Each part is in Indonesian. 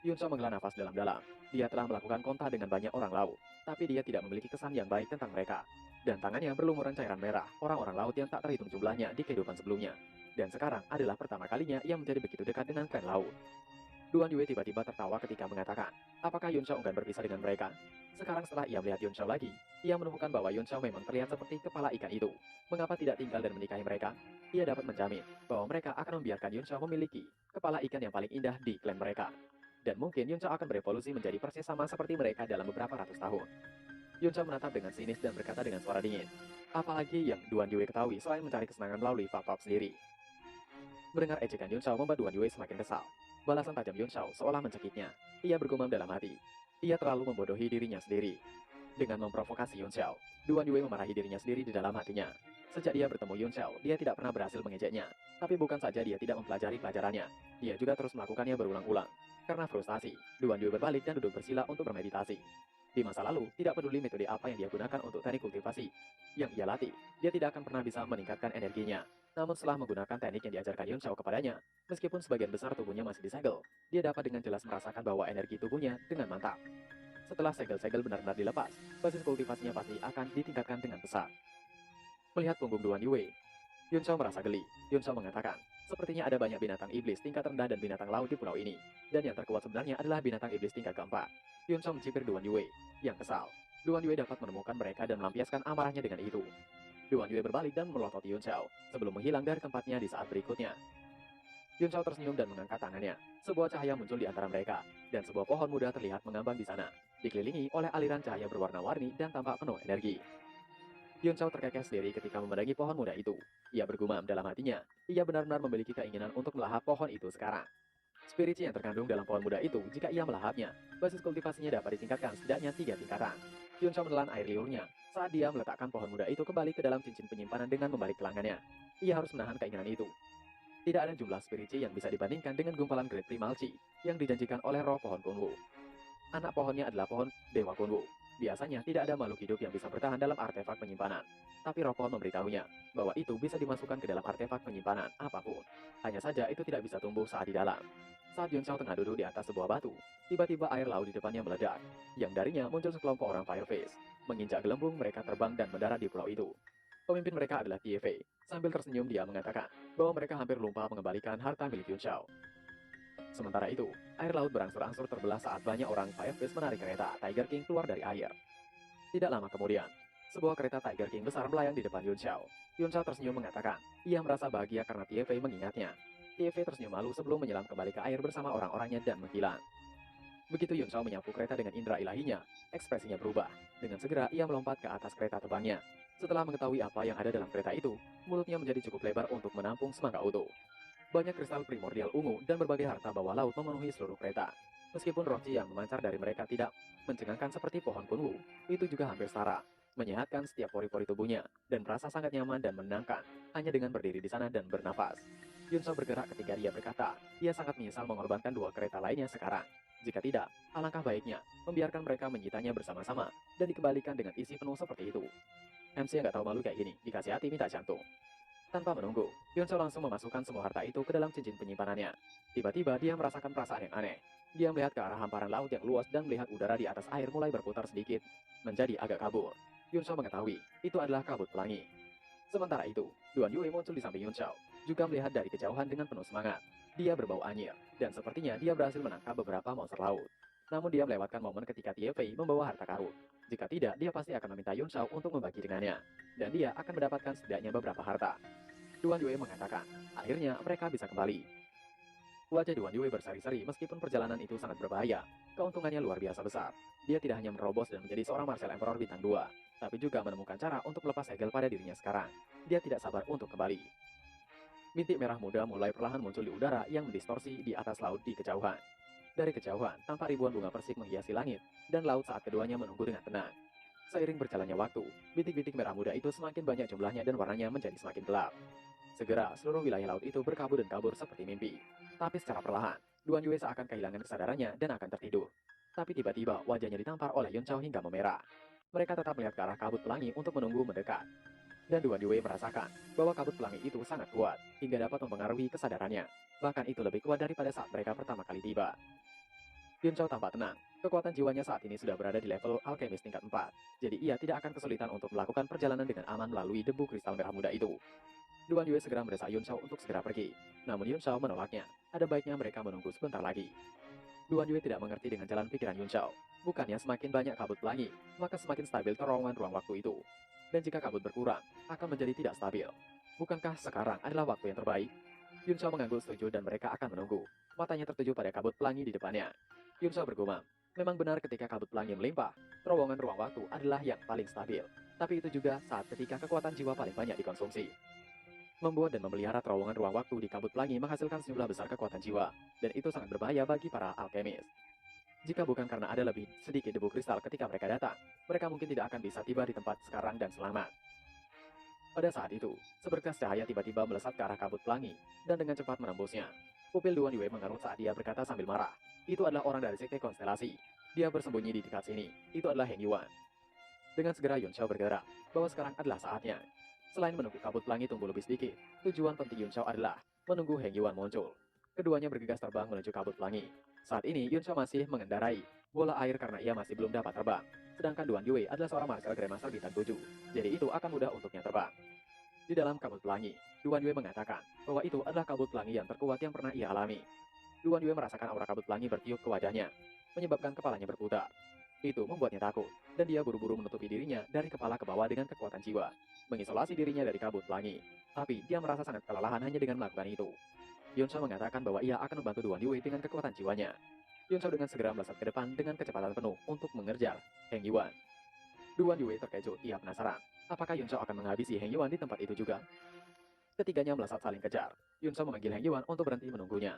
Yun Shao menghela nafas dalam-dalam. Dia telah melakukan kontak dengan banyak orang laut, tapi dia tidak memiliki kesan yang baik tentang mereka. Dan tangannya berlumuran cairan merah, orang-orang laut yang tak terhitung jumlahnya di kehidupan sebelumnya. Dan sekarang adalah pertama kalinya ia menjadi begitu dekat dengan klan laut. Duan Yue tiba-tiba tertawa ketika mengatakan, apakah Yun Shao enggan berpisah dengan mereka? Sekarang setelah ia melihat Yun Shao lagi, ia menemukan bahwa Yun Shao memang terlihat seperti kepala ikan itu. Mengapa tidak tinggal dan menikahi mereka? Ia dapat menjamin bahwa mereka akan membiarkan Yun Shao memiliki kepala ikan yang paling indah di klan mereka. Dan mungkin Yun Shao akan berevolusi menjadi persis sama seperti mereka dalam beberapa ratus tahun. Yun Shao menatap dengan sinis dan berkata dengan suara dingin, apalagi yang Duan Yue ketahui selain mencari kesenangan melalui Fap sendiri. Mendengar ejekan Yun Shao membuat Duan Yue semakin kesal. Balasan tajam Yun Shao seolah mencekiknya. Ia bergumam dalam hati. Ia terlalu membodohi dirinya sendiri. Dengan memprovokasi Yun Shao, Duan Yue memarahi dirinya sendiri di dalam hatinya. Sejak dia bertemu Yun Shao, dia tidak pernah berhasil mengejeknya. Tapi bukan saja dia tidak mempelajari pelajarannya, dia juga terus melakukannya berulang-ulang. Karena frustasi, Duan Yue berbalik dan duduk bersila untuk bermeditasi. Di masa lalu, tidak peduli metode apa yang dia gunakan untuk teknik kultivasi yang ia latih, dia tidak akan pernah bisa meningkatkan energinya. Namun setelah menggunakan teknik yang diajarkan Yun Shao kepadanya, meskipun sebagian besar tubuhnya masih disegel, dia dapat dengan jelas merasakan bahwa energi tubuhnya dengan mantap. Setelah segel-segel benar-benar dilepas, basis kultivasinya pasti akan ditingkatkan dengan pesat. Melihat punggung Duan Yue, Yun Shao merasa geli. Yun Shao mengatakan, sepertinya ada banyak binatang iblis tingkat rendah dan binatang laut di pulau ini. Dan yang terkuat sebenarnya adalah binatang iblis tingkat keempat. Yun Shao mencibir Duan Yue, yang kesal. Duan Yue dapat menemukan mereka dan melampiaskan amarahnya dengan itu. Duan Yue berbalik dan melototi Yun Shao, sebelum menghilang dari tempatnya di saat berikutnya. Yun Shao tersenyum dan mengangkat tangannya. Sebuah cahaya muncul di antara mereka, dan sebuah pohon muda terlihat mengambang di sana, dikelilingi oleh aliran cahaya berwarna-warni dan tampak penuh energi. Yun Shao terkekeh sendiri ketika memandangi pohon muda itu. Ia bergumam dalam hatinya, ia benar-benar memiliki keinginan untuk melahap pohon itu sekarang. Spiriti yang terkandung dalam pohon muda itu, jika ia melahapnya, basis kultivasinya dapat ditingkatkan setidaknya 3 tingkatan. Yun Shao menelan air liurnya saat dia meletakkan pohon muda itu kembali ke dalam cincin penyimpanan dengan membalik kelangannya. Ia harus menahan keinginan itu. Tidak ada jumlah spiriti yang bisa dibandingkan dengan gumpalan Great Primal Chi yang dijanjikan oleh roh pohon Kunwu. Anak pohonnya adalah pohon Dewa Kunwu. Biasanya tidak ada makhluk hidup yang bisa bertahan dalam artefak penyimpanan. Tapi roh pohon memberitahunya bahwa itu bisa dimasukkan ke dalam artefak penyimpanan apapun. Hanya saja itu tidak bisa tumbuh saat di dalam. Saat Yun Shao tengah duduk di atas sebuah batu, tiba-tiba air laut di depannya meledak. Yang darinya muncul sekelompok orang Fireface. Menginjak gelembung mereka terbang dan mendarat di pulau itu. Pemimpin mereka adalah Tie Fei. Sambil tersenyum dia mengatakan bahwa mereka hampir lupa mengembalikan harta milik Yun Shao. Sementara itu, air laut berangsur-angsur terbelah saat banyak orang Firefish menarik kereta Tiger King keluar dari air. Tidak lama kemudian, sebuah kereta Tiger King besar melayang di depan Yun Shao. Yun Shao tersenyum mengatakan, ia merasa bahagia karena Tie Fei mengingatnya. Tie Fei tersenyum malu sebelum menyelam kembali ke air bersama orang-orangnya dan menghilang. Begitu Yun Shao menyapu kereta dengan indera ilahinya, ekspresinya berubah. Dengan segera ia melompat ke atas kereta terbangnya. Setelah mengetahui apa yang ada dalam kereta itu, mulutnya menjadi cukup lebar untuk menampung semangka utuh. Banyak kristal primordial ungu dan berbagai harta bawah laut memenuhi seluruh kereta. Meskipun roci yang memancar dari mereka tidak mencengangkan seperti pohon kunwu, itu juga hampir setara, menyehatkan setiap pori-pori tubuhnya, dan merasa sangat nyaman dan menenangkan, hanya dengan berdiri di sana dan bernafas. Yun Shao bergerak ketika dia berkata, ia sangat menyesal mengorbankan dua kereta lainnya sekarang. Jika tidak, alangkah baiknya, membiarkan mereka menyitanya bersama-sama, dan dikembalikan dengan isi penuh seperti itu. MC yang gak tahu malu kayak gini, dikasih hati minta jantung. Tanpa menunggu, Yun Shao langsung memasukkan semua harta itu ke dalam cincin penyimpanannya. Tiba-tiba dia merasakan perasaan yang aneh. Dia melihat ke arah hamparan laut yang luas dan melihat udara di atas air mulai berputar sedikit, menjadi agak kabur. Yun Shao mengetahui, itu adalah kabut pelangi. Sementara itu, Duan Yue muncul di samping Yun Shao, juga melihat dari kejauhan dengan penuh semangat. Dia berbau anyir, dan sepertinya dia berhasil menangkap beberapa monster laut. Namun dia melewatkan momen ketika Tie Fei membawa harta karun. Jika tidak, dia pasti akan meminta Yun Shao untuk membagi dengannya. Dan dia akan mendapatkan setidaknya beberapa harta. Duan Yue mengatakan, akhirnya mereka bisa kembali. Wajah Duan Yue berseri-seri meskipun perjalanan itu sangat berbahaya. Keuntungannya luar biasa besar. Dia tidak hanya menerobos dan menjadi seorang martial emperor bintang 2, tapi juga menemukan cara untuk melepas segel pada dirinya sekarang. Dia tidak sabar untuk kembali. Bintik merah muda mulai perlahan muncul di udara yang mendistorsi di atas laut di kejauhan. Dari kejauhan, tampak ribuan bunga persik menghiasi langit, dan laut saat keduanya menunggu dengan tenang. Seiring berjalannya waktu, bintik-bintik merah muda itu semakin banyak jumlahnya dan warnanya menjadi semakin gelap. Segera, seluruh wilayah laut itu berkabut dan kabur seperti mimpi. Tapi secara perlahan, Duan Yue seakan kehilangan kesadarannya dan akan tertidur. Tapi tiba-tiba wajahnya ditampar oleh Yun Chao hingga memerah. Mereka tetap melihat ke arah kabut pelangi untuk menunggu mendekat. Dan Duan Yue merasakan bahwa kabut pelangi itu sangat kuat, hingga dapat mempengaruhi kesadarannya. Bahkan itu lebih kuat daripada saat mereka pertama kali tiba. Yun Chao tampak tenang. Kekuatan jiwanya saat ini sudah berada di level alkemis tingkat 4. Jadi ia tidak akan kesulitan untuk melakukan perjalanan dengan aman melalui debu kristal merah muda itu. Duan Yue segera mendesak Yun Chao untuk segera pergi. Namun Yun Chao menolaknya. Ada baiknya mereka menunggu sebentar lagi. Duan Yue tidak mengerti dengan jalan pikiran Yun Chao. Bukannya semakin banyak kabut pelangi, maka semakin stabil terowongan ruang waktu itu. Dan jika kabut berkurang, akan menjadi tidak stabil. Bukankah sekarang adalah waktu yang terbaik? Yun Chao mengangguk setuju dan mereka akan menunggu. Matanya tertuju pada kabut pelangi di depannya. Yun Chao bergumam. Memang benar ketika kabut pelangi melimpah, terowongan ruang waktu adalah yang paling stabil. Tapi itu juga saat ketika kekuatan jiwa paling banyak dikonsumsi. Membuat dan memelihara terowongan ruang waktu di kabut pelangi menghasilkan sejumlah besar kekuatan jiwa, dan itu sangat berbahaya bagi para alkemis. Jika bukan karena ada lebih sedikit debu kristal ketika mereka datang, mereka mungkin tidak akan bisa tiba di tempat sekarang dan selamat. Pada saat itu, seberkas cahaya tiba-tiba melesat ke arah kabut pelangi, dan dengan cepat menembusnya. Pupil Duan Yue mengerut saat dia berkata sambil marah. Itu adalah orang dari sekte konstelasi. Dia bersembunyi di dekat sini. Itu adalah Heng Yuan. Dengan segera Yun Chao bergerak, bahwa sekarang adalah saatnya. Selain menunggu kabut pelangi tumbuh lebih sedikit, tujuan penting Yun Chao adalah menunggu Heng Yuan muncul. Keduanya bergegas terbang menuju kabut pelangi. Saat ini Yun Chao masih mengendarai bola air karena ia masih belum dapat terbang. Sedangkan Duan Yue adalah seorang martial grandmaster bintang 7, jadi itu akan mudah untuknya terbang. Di dalam kabut pelangi, Duan Yue mengatakan bahwa itu adalah kabut pelangi yang terkuat yang pernah ia alami. Duan Yue merasakan aura kabut pelangi bertiup ke wajahnya, menyebabkan kepalanya berputar. Itu membuatnya takut, dan dia buru-buru menutupi dirinya dari kepala ke bawah dengan kekuatan jiwa, mengisolasi dirinya dari kabut pelangi. Tapi dia merasa sangat kelelahan hanya dengan melakukan itu. Yun Chao mengatakan bahwa ia akan membantu Duan Yue dengan kekuatan jiwanya. Yun Chao dengan segera melesat ke depan dengan kecepatan penuh untuk mengejar Heng Yuan. Duan Yue terkejut, ia penasaran. Apakah Yun Chao akan menghabisi Heng Yuan di tempat itu juga? Ketiganya melesat saling kejar. Yun Chao memanggil Heng Yuan untuk berhenti menunggunya.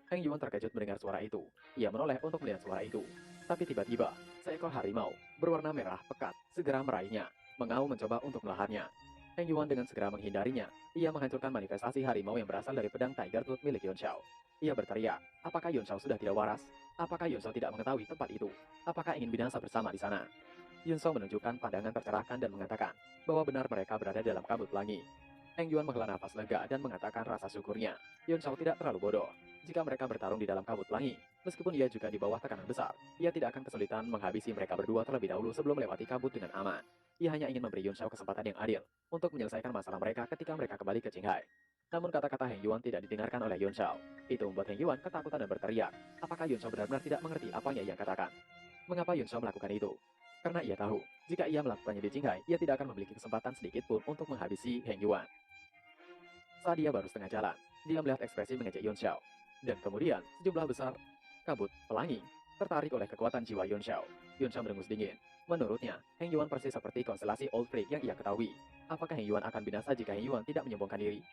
Heng Yuan terkejut mendengar suara itu. Ia menoleh untuk melihat suara itu. Tapi tiba-tiba, seekor harimau berwarna merah pekat segera meraihnya, mengaum mencoba untuk melahannya. Heng Yuan dengan segera menghindarinya. Ia menghancurkan manifestasi harimau yang berasal dari pedang Tiger Tooth milik Yun Chao. Ia berteriak, apakah Yun Chao sudah tidak waras? Apakah Yun Chao tidak mengetahui tempat itu? Apakah ingin binasa bersama di sana? Yun Chao menunjukkan pandangan tercerahkan dan mengatakan bahwa benar mereka berada dalam kabut pelangi. Heng Yuan menghela nafas lega dan mengatakan rasa syukurnya. Yun Chao tidak terlalu bodoh. Jika mereka bertarung di dalam kabut pelangi, meskipun ia juga di bawah tekanan besar, ia tidak akan kesulitan menghabisi mereka berdua terlebih dahulu sebelum melewati kabut dengan aman. Ia hanya ingin memberi Yun Chao kesempatan yang adil untuk menyelesaikan masalah mereka ketika mereka kembali ke Qinghai. Namun kata-kata Heng Yuan tidak didengarkan oleh Yun Chao. Itu membuat Heng Yuan ketakutan dan berteriak. Apakah Yun Chao benar-benar tidak mengerti apa yang ia katakan? Mengapa Yun Chao melakukan itu? Karena ia tahu, jika ia melakukannya di Qinghai, ia tidak akan memiliki kesempatan sedikit pun untuk menghabisi Heng Yuan. Saat dia baru setengah jalan, dia melihat ekspresi mengejek Yun Chao. Dan kemudian, sejumlah besar kabut pelangi tertarik oleh kekuatan jiwa Yun Chao. Yun Chao merengus dingin. Menurutnya, Heng Yuan persis seperti konstelasi Old Freak yang ia ketahui. Apakah Heng Yuan akan binasa jika Heng Yuan tidak menyombongkan diri?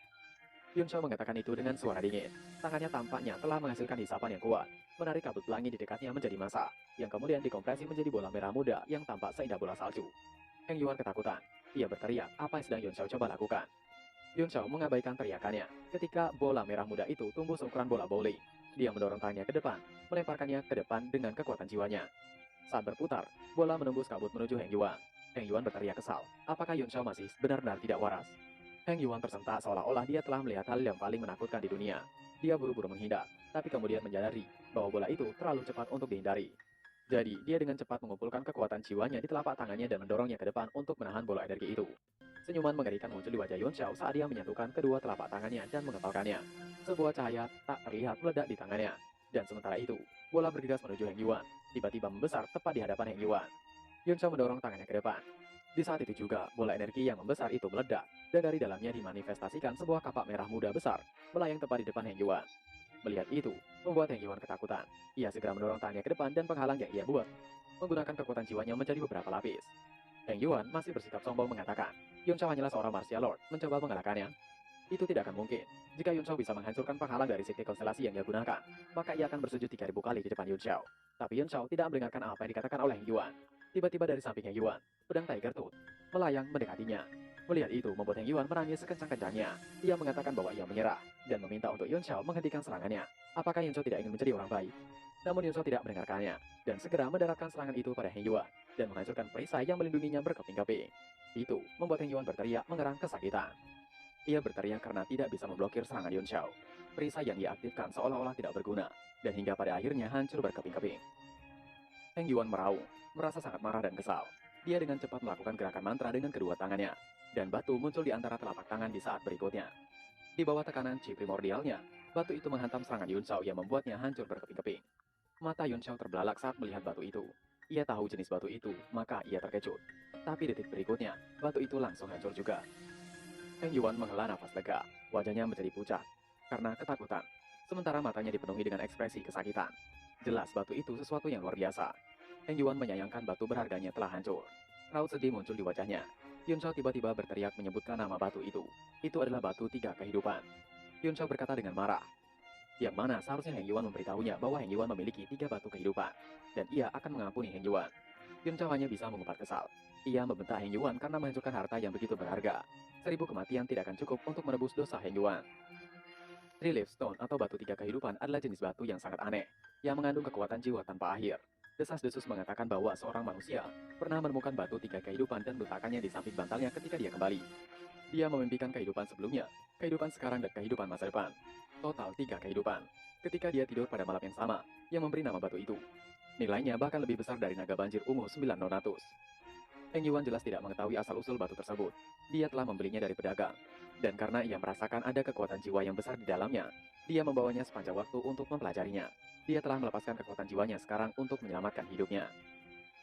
Yun Chao mengatakan itu dengan suara dingin. Tangannya tampaknya telah menghasilkan hisapan yang kuat, menarik kabut pelangi di dekatnya menjadi massa, yang kemudian dikompresi menjadi bola merah muda yang tampak seindah bola salju. Heng Yuan ketakutan. Ia berteriak, apa yang sedang Yun Chao coba lakukan? Yun Chao mengabaikan teriakannya ketika bola merah muda itu tumbuh seukuran bola bowling. Dia mendorong tangannya ke depan, melemparkannya ke depan dengan kekuatan jiwanya. Saat berputar, bola menembus kabut menuju Heng Yuan. Heng Yuan berteriak kesal. Apakah Yun Chao masih benar-benar tidak waras? Heng Yuan tersentak seolah-olah dia telah melihat hal yang paling menakutkan di dunia. Dia buru-buru menghindar, tapi kemudian menyadari bahwa bola itu terlalu cepat untuk dihindari. Jadi, dia dengan cepat mengumpulkan kekuatan jiwanya di telapak tangannya dan mendorongnya ke depan untuk menahan bola energi itu. Senyuman mengerikan muncul di wajah Yun Chao saat dia menyatukan kedua telapak tangannya dan mengepalkannya. Sebuah cahaya tak terlihat meledak di tangannya. Dan sementara itu, bola bergegas menuju Heng Yuan, tiba-tiba membesar tepat di hadapan Heng Yuan. Yun Chao mendorong tangannya ke depan. Di saat itu juga, bola energi yang membesar itu meledak, dan dari dalamnya dimanifestasikan sebuah kapak merah muda besar, melayang tepat di depan Heng Yuan. Melihat itu, membuat Heng Yuan ketakutan. Ia segera mendorong tangannya ke depan dan penghalang yang ia buat, menggunakan kekuatan jiwanya menjadi beberapa lapis. Heng Yuan masih bersikap sombong mengatakan, Yun Chao hanyalah seorang martial lord, mencoba mengalahkannya. Itu tidak akan mungkin. Jika Yun Chao bisa menghancurkan penghalang dari sekte konstelasi yang ia gunakan, maka ia akan bersujud 3.000 kali di depan Yun Chao. Tapi Yun Chao tidak mendengarkan apa yang dikatakan oleh Heng Yuan. Tiba-tiba dari samping Heng Yuan, pedang Tiger Tooth melayang mendekatinya. Melihat itu membuat Heng Yuan menangis sekencang-kencangnya. Ia mengatakan bahwa ia menyerah, dan meminta untuk Yun Chao menghentikan serangannya. Apakah Yun Chao tidak ingin menjadi orang baik? Namun Yun Chao tidak mendengarkannya, dan segera mendaratkan serangan itu pada Heng Yuan, dan menghancurkan perisai yang melindunginya berkeping-keping. Itu membuat Heng Yuan berteriak mengerang kesakitan. Ia berteriak karena tidak bisa memblokir serangan Yun Chao. Perisai yang ia aktifkan seolah-olah tidak berguna, dan hingga pada akhirnya hancur berkeping-keping. Heng Yuan meraung, merasa sangat marah dan kesal. Dia dengan cepat melakukan gerakan mantra dengan kedua tangannya, dan batu muncul di antara telapak tangan di saat berikutnya. Di bawah tekanan chi primordialnya, batu itu menghantam serangan Yun Shao yang membuatnya hancur berkeping-keping. Mata Yun Shao terbelalak saat melihat batu itu. Ia tahu jenis batu itu, maka ia terkejut. Tapi detik berikutnya, batu itu langsung hancur juga. Heng Yuan menghela nafas lega, wajahnya menjadi pucat karena ketakutan. Sementara matanya dipenuhi dengan ekspresi kesakitan. Jelas batu itu sesuatu yang luar biasa. Heng Yuan menyayangkan batu berharganya telah hancur. Raut sedih muncul di wajahnya. Yun Shao tiba-tiba berteriak menyebutkan nama batu itu. Itu adalah batu tiga kehidupan. Yun Shao berkata dengan marah. Yang mana seharusnya Heng Yuan memberitahunya bahwa Heng Yuan memiliki tiga batu kehidupan. Dan ia akan mengampuni Heng Yuan. Yun Shao hanya bisa mengumpat kesal. Ia membentak Heng Yuan karena menghancurkan harta yang begitu berharga. 1000 kematian tidak akan cukup untuk menebus dosa Heng Yuan. Three Leaf Stone atau batu tiga kehidupan adalah jenis batu yang sangat aneh, yang mengandung kekuatan jiwa tanpa akhir. Desas-desus mengatakan bahwa seorang manusia pernah menemukan batu tiga kehidupan dan meletakkannya di samping bantalnya ketika dia kembali. Dia memimpikan kehidupan sebelumnya, kehidupan sekarang dan kehidupan masa depan. Total tiga kehidupan. Ketika dia tidur pada malam yang sama, yang memberi nama batu itu. Nilainya bahkan lebih besar dari naga banjir ungu 900. Heng Yuan jelas tidak mengetahui asal-usul batu tersebut. Dia telah membelinya dari pedagang. Dan karena ia merasakan ada kekuatan jiwa yang besar di dalamnya, dia membawanya sepanjang waktu untuk mempelajarinya. Dia telah melepaskan kekuatan jiwanya sekarang untuk menyelamatkan hidupnya.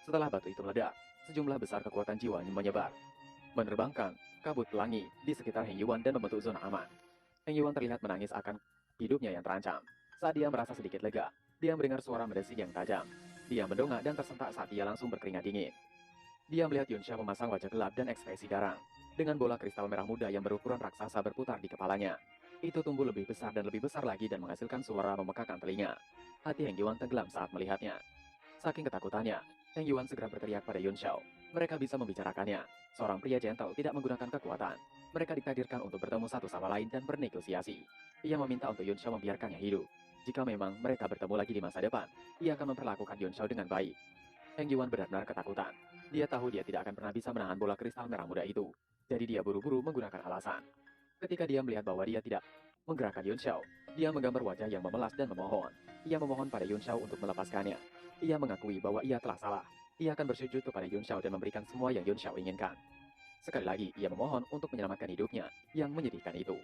Setelah batu itu meledak, sejumlah besar kekuatan jiwa menyebar, menerbangkan kabut pelangi di sekitar Heng Yuan dan membentuk zona aman. Heng Yuan terlihat menangis akan hidupnya yang terancam. Saat dia merasa sedikit lega, dia mendengar suara mendesing yang tajam. Dia mendongak dan tersentak saat dia langsung berkeringat dingin. Dia melihat Yun Shao memasang wajah gelap dan ekspresi garang, dengan bola kristal merah muda yang berukuran raksasa berputar di kepalanya. Itu tumbuh lebih besar dan lebih besar lagi dan menghasilkan suara memekakan telinga. Hati Heng Yuan tenggelam saat melihatnya. Saking ketakutannya, Heng Yuan segera berteriak pada Yun Shao. Mereka bisa membicarakannya. Seorang pria gentle tidak menggunakan kekuatan. Mereka ditakdirkan untuk bertemu satu sama lain dan bernegosiasi. Ia meminta untuk Yun Shao membiarkannya hidup. Jika memang mereka bertemu lagi di masa depan, ia akan memperlakukan Yun Shao dengan baik. Heng Yuan benar-benar ketakutan. Dia tahu dia tidak akan pernah bisa menahan bola kristal merah muda itu. Jadi dia buru-buru menggunakan alasan. Ketika dia melihat bahwa dia tidak menggerakkan Yun Shao, dia menggambar wajah yang memelas dan memohon. Ia memohon pada Yun Shao untuk melepaskannya. Ia mengakui bahwa ia telah salah. Ia akan bersujud kepada Yun Shao dan memberikan semua yang Yun Shao inginkan. Sekali lagi, ia memohon untuk menyelamatkan hidupnya yang menyedihkan itu.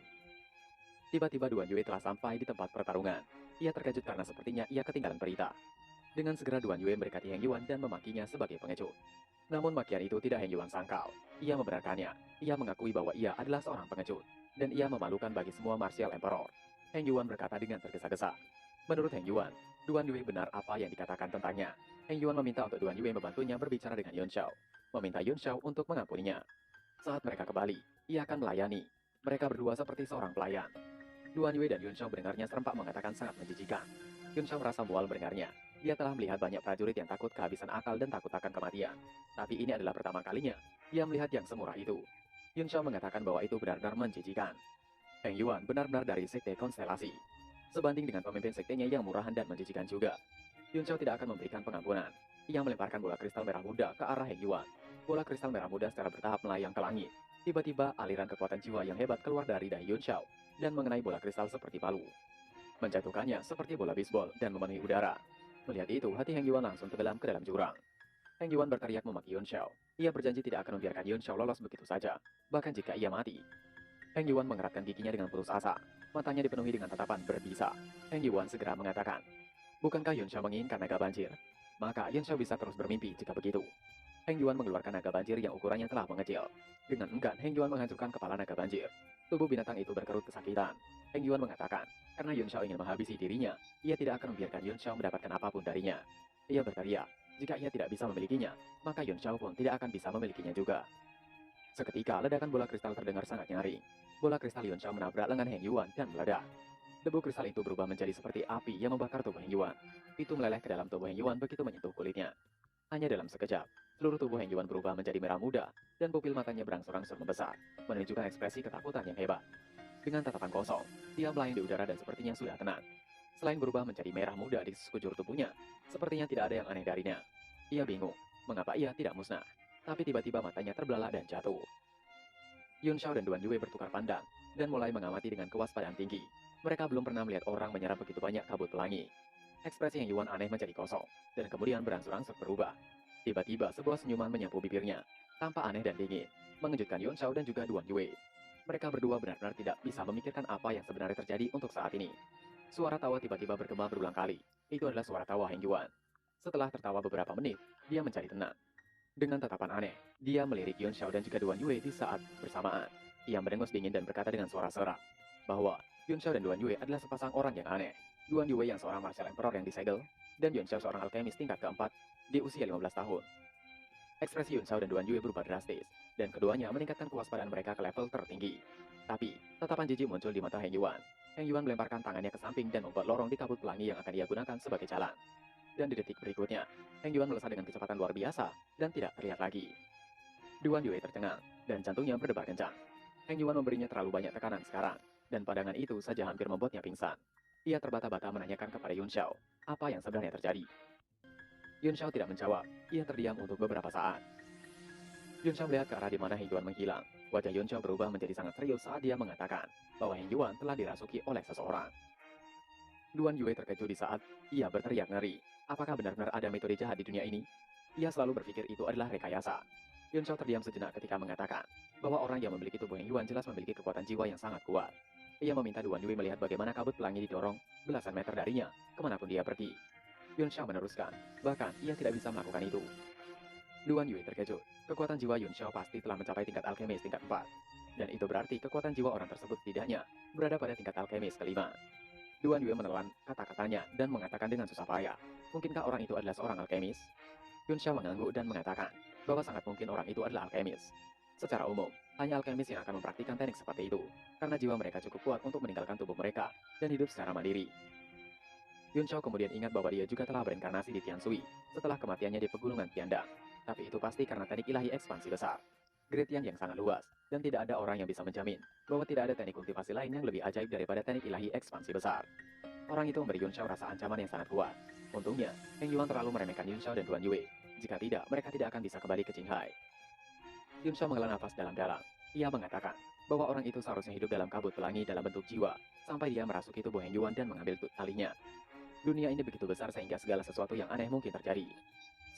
Tiba-tiba Duan Yue telah sampai di tempat pertarungan. Ia terkejut karena sepertinya ia ketinggalan berita. Dengan segera Duan Yue mendekati Heng Yuan dan memakinya sebagai pengecut. Namun makian itu tidak Heng Yuan sangkal. Ia membenarkannya. Ia mengakui bahwa ia adalah seorang pengecut. Dan ia memalukan bagi semua Martial Emperor. Heng Yuan berkata dengan tergesa-gesa. Menurut Heng Yuan, Duan Yue benar apa yang dikatakan tentangnya. Heng Yuan meminta untuk Duan Yue membantunya berbicara dengan Yun Shao. Meminta Yun Shao untuk mengampuninya. Saat mereka kembali, ia akan melayani. Mereka berdua seperti seorang pelayan. Duan Yue dan Yun Shao mendengarnya serempak mengatakan sangat menjijikan. Yun Shao merasa mual mendengarnya. Dia telah melihat banyak prajurit yang takut kehabisan akal dan takut akan kematian. Tapi ini adalah pertama kalinya dia melihat yang semurah itu. Yun Shao mengatakan bahwa itu benar-benar menjijikan. Heng Yuan benar-benar dari sekte konstelasi. Sebanding dengan pemimpin sektenya yang murahan dan menjijikan juga. Yun Shao tidak akan memberikan pengampunan. Ia melemparkan bola kristal merah muda ke arah Heng Yuan. Bola kristal merah muda secara bertahap melayang ke langit. Tiba-tiba aliran kekuatan jiwa yang hebat keluar dari dahi Yun Shao dan mengenai bola kristal seperti palu. Menjatuhkannya seperti bola bisbol dan memenuhi udara. Melihat itu, hati Heng Yuan langsung tenggelam ke dalam jurang. Heng Yuan berteriak memaki Yun Shao. Ia berjanji tidak akan membiarkan Yun Shao lolos begitu saja, bahkan jika ia mati. Heng Yuan mengeratkan giginya dengan putus asa. Matanya dipenuhi dengan tatapan berbisa. Heng Yuan segera mengatakan, bukankah Yun Shao menginginkan naga banjir? Maka Yun Shao bisa terus bermimpi jika begitu. Heng Yuan mengeluarkan naga banjir yang ukurannya telah mengecil. Dengan enggan, Heng Yuan menghancurkan kepala naga banjir. Tubuh binatang itu berkerut kesakitan. Heng Yuan mengatakan, karena Yun Shao ingin menghabisi dirinya, ia tidak akan membiarkan Yun Shao mendapatkan apapun darinya. Ia berteriak, jika ia tidak bisa memilikinya, maka Yun Shao pun tidak akan bisa memilikinya juga. Seketika, ledakan bola kristal terdengar sangat nyaring. Bola kristal Yun Shao menabrak lengan Heng Yuan dan meledak. Debu kristal itu berubah menjadi seperti api yang membakar tubuh Heng Yuan. Itu meleleh ke dalam tubuh Heng Yuan begitu menyentuh kulitnya. Hanya dalam sekejap, seluruh tubuh Heng Yuan berubah menjadi merah muda, dan pupil matanya berangsur-angsur membesar, menunjukkan ekspresi ketakutan yang hebat. Dengan tatapan kosong, dia melayang di udara dan sepertinya sudah tenang. Selain berubah menjadi merah muda di sekujur tubuhnya, sepertinya tidak ada yang aneh darinya. Ia bingung, mengapa ia tidak musnah. Tapi tiba-tiba matanya terbelalak dan jatuh. Yun Shao dan Duan Yue bertukar pandang, dan mulai mengamati dengan kewaspadaan tinggi. Mereka belum pernah melihat orang menyerap begitu banyak kabut pelangi. Ekspresi Heng Yuan aneh menjadi kosong, dan kemudian berangsur-angsur berubah. Tiba-tiba sebuah senyuman menyapu bibirnya, tampak aneh dan dingin, mengejutkan Yuan Shao dan juga Duan Yue. Mereka berdua benar-benar tidak bisa memikirkan apa yang sebenarnya terjadi untuk saat ini. Suara tawa tiba-tiba bergema berulang kali. Itu adalah suara tawa Heng Yuan. Setelah tertawa beberapa menit, dia mencari tenang. Dengan tatapan aneh, dia melirik Yuan Shao dan juga Duan Yue di saat bersamaan. Ia mendengus dingin dan berkata dengan suara serak bahwa Yuan Shao dan Duan Yue adalah sepasang orang yang aneh. Duan Yue yang seorang martial emperor yang disegel, dan Yuan Shao seorang alkemis tingkat keempat di usia 15 tahun. Ekspresi Yuan Shao dan Duan Yue berubah drastis, dan keduanya meningkatkan kewaspadaan mereka ke level tertinggi. Tapi, tatapan jijik muncul di mata Heng Yuan. Heng Yuan melemparkan tangannya ke samping dan membuat lorong di kabut pelangi yang akan ia gunakan sebagai jalan. Dan di detik berikutnya, Heng Yuan melesat dengan kecepatan luar biasa dan tidak terlihat lagi. Duan Yue tercengang, dan jantungnya berdebar kencang. Heng Yuan memberinya terlalu banyak tekanan sekarang, dan pandangan itu saja hampir membuatnya pingsan. Ia terbata-bata menanyakan kepada Yuan Shao, apa yang sebenarnya terjadi. Yuan Shao tidak menjawab, ia terdiam untuk beberapa saat. Yuan Shao melihat ke arah di mana Heng Yuan menghilang. Wajah Yuan Shao berubah menjadi sangat serius saat dia mengatakan bahwa Heng Yuan telah dirasuki oleh seseorang. Duan Yue terkejut di saat ia berteriak ngeri. Apakah benar-benar ada metode jahat di dunia ini? Ia selalu berpikir itu adalah rekayasa. Yuan Shao terdiam sejenak ketika mengatakan bahwa orang yang memiliki tubuh Heng Yuan jelas memiliki kekuatan jiwa yang sangat kuat. Ia meminta Duan Yue melihat bagaimana kabut pelangi didorong belasan meter darinya, kemanapun dia pergi. Yuan Shao meneruskan, bahkan ia tidak bisa melakukan itu. Duan Yue terkejut. Kekuatan jiwa Yuan Shao pasti telah mencapai tingkat alkemis tingkat 4. Dan itu berarti kekuatan jiwa orang tersebut setidaknya berada pada tingkat alkemis kelima. Duan Yue menelan kata-katanya dan mengatakan dengan susah payah, mungkinkah orang itu adalah seorang alkemis? Yuan Shao mengangguk dan mengatakan bahwa sangat mungkin orang itu adalah alkemis. Secara umum, hanya alkemis yang akan mempraktikkan teknik seperti itu, karena jiwa mereka cukup kuat untuk meninggalkan tubuh mereka dan hidup secara mandiri. Yuan Shao kemudian ingat bahwa dia juga telah berinkarnasi di Tianshui setelah kematiannya di pegunungan Tiandang. Tapi itu pasti karena teknik ilahi ekspansi besar. Great Tian yang sangat luas, dan tidak ada orang yang bisa menjamin bahwa tidak ada teknik kultivasi lain yang lebih ajaib daripada teknik ilahi ekspansi besar. Orang itu memberi Yuan Shao rasa ancaman yang sangat kuat. Untungnya, Heng Yuan terlalu meremehkan Yuan Shao dan Duan Yue. Jika tidak, mereka tidak akan bisa kembali ke Qinghai. Yuan Shao menghela nafas dalam-dalam. Ia mengatakan bahwa orang itu seharusnya hidup dalam kabut pelangi dalam bentuk jiwa, sampai dia merasuki tubuh Heng Yuan dan mengambil talinya. Dunia ini begitu besar sehingga segala sesuatu yang aneh mungkin terjadi.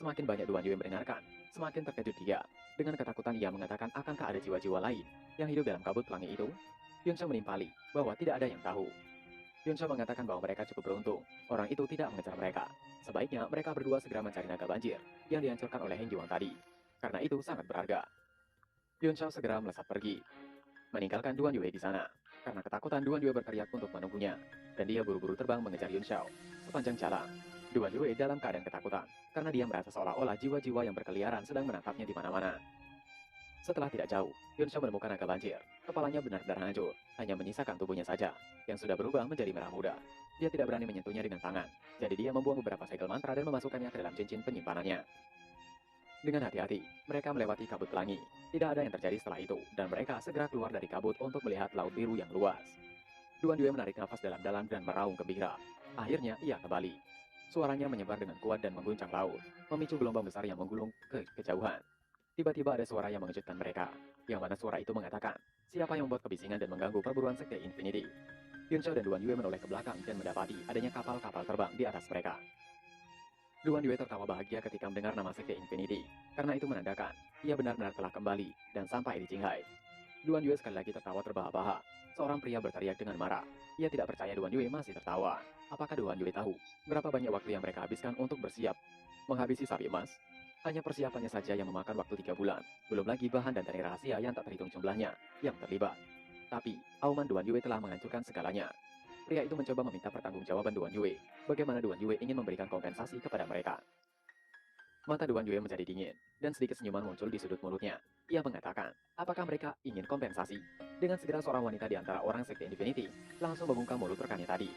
Semakin banyak Duan Yue mendengarkan, semakin terkejut dia. Dengan ketakutan ia mengatakan akankah ada jiwa-jiwa lain yang hidup dalam kabut pelangi itu? Yuan Shao menimpali bahwa tidak ada yang tahu. Yuan Shao mengatakan bahwa mereka cukup beruntung. Orang itu tidak mengejar mereka. Sebaiknya mereka berdua segera mencari naga banjir yang dihancurkan oleh Heng Yuan tadi. Karena itu sangat berharga. Yuan Shao segera melesat pergi, meninggalkan Duan Yue di sana. Karena ketakutan, Duan Yue berteriak untuk menunggunya, dan dia buru-buru terbang mengejar Yuan Shao. Sepanjang jalan, Duan Yue dalam keadaan ketakutan, karena dia merasa seolah-olah jiwa-jiwa yang berkeliaran sedang menatapnya di mana-mana. Setelah tidak jauh, Yuan Shao menemukan naga banjir. Kepalanya benar-benar hancur, hanya menyisakan tubuhnya saja, yang sudah berubah menjadi merah muda. Dia tidak berani menyentuhnya dengan tangan, jadi dia membuang beberapa segel mantra dan memasukkannya ke dalam cincin penyimpanannya. Dengan hati-hati, mereka melewati kabut pelangi. Tidak ada yang terjadi setelah itu, dan mereka segera keluar dari kabut untuk melihat laut biru yang luas. Duan Yue menarik nafas dalam-dalam dan meraung gembira. Akhirnya, ia kembali. Suaranya menyebar dengan kuat dan mengguncang laut, memicu gelombang besar yang menggulung ke kejauhan. Tiba-tiba ada suara yang mengejutkan mereka, yang mana suara itu mengatakan, siapa yang membuat kebisingan dan mengganggu perburuan sekte Infinity? Yuan Shao dan Duan Yue menoleh ke belakang dan mendapati adanya kapal-kapal terbang di atas mereka. Duan Yue tertawa bahagia ketika mendengar nama sekte Infinity, karena itu menandakan ia benar-benar telah kembali dan sampai di Qinghai. Duan Yue sekali lagi tertawa terbahak-bahak. Seorang pria berteriak dengan marah. Ia tidak percaya Duan Yue masih tertawa. Apakah Duan Yue tahu berapa banyak waktu yang mereka habiskan untuk bersiap menghabisi sapi emas? Hanya persiapannya saja yang memakan waktu 3 bulan, belum lagi bahan dan dari rahasia yang tak terhitung jumlahnya yang terlibat. Tapi, auman Duan Yue telah menghancurkan segalanya. Pria itu mencoba meminta pertanggungjawaban Duan Yue. Bagaimana Duan Yue ingin memberikan kompensasi kepada mereka. Mata Duan Yue menjadi dingin, dan sedikit senyuman muncul di sudut mulutnya. Ia mengatakan, apakah mereka ingin kompensasi? Dengan segera seorang wanita di antara orang sekte Infinity langsung membungkam mulut rekannya tadi.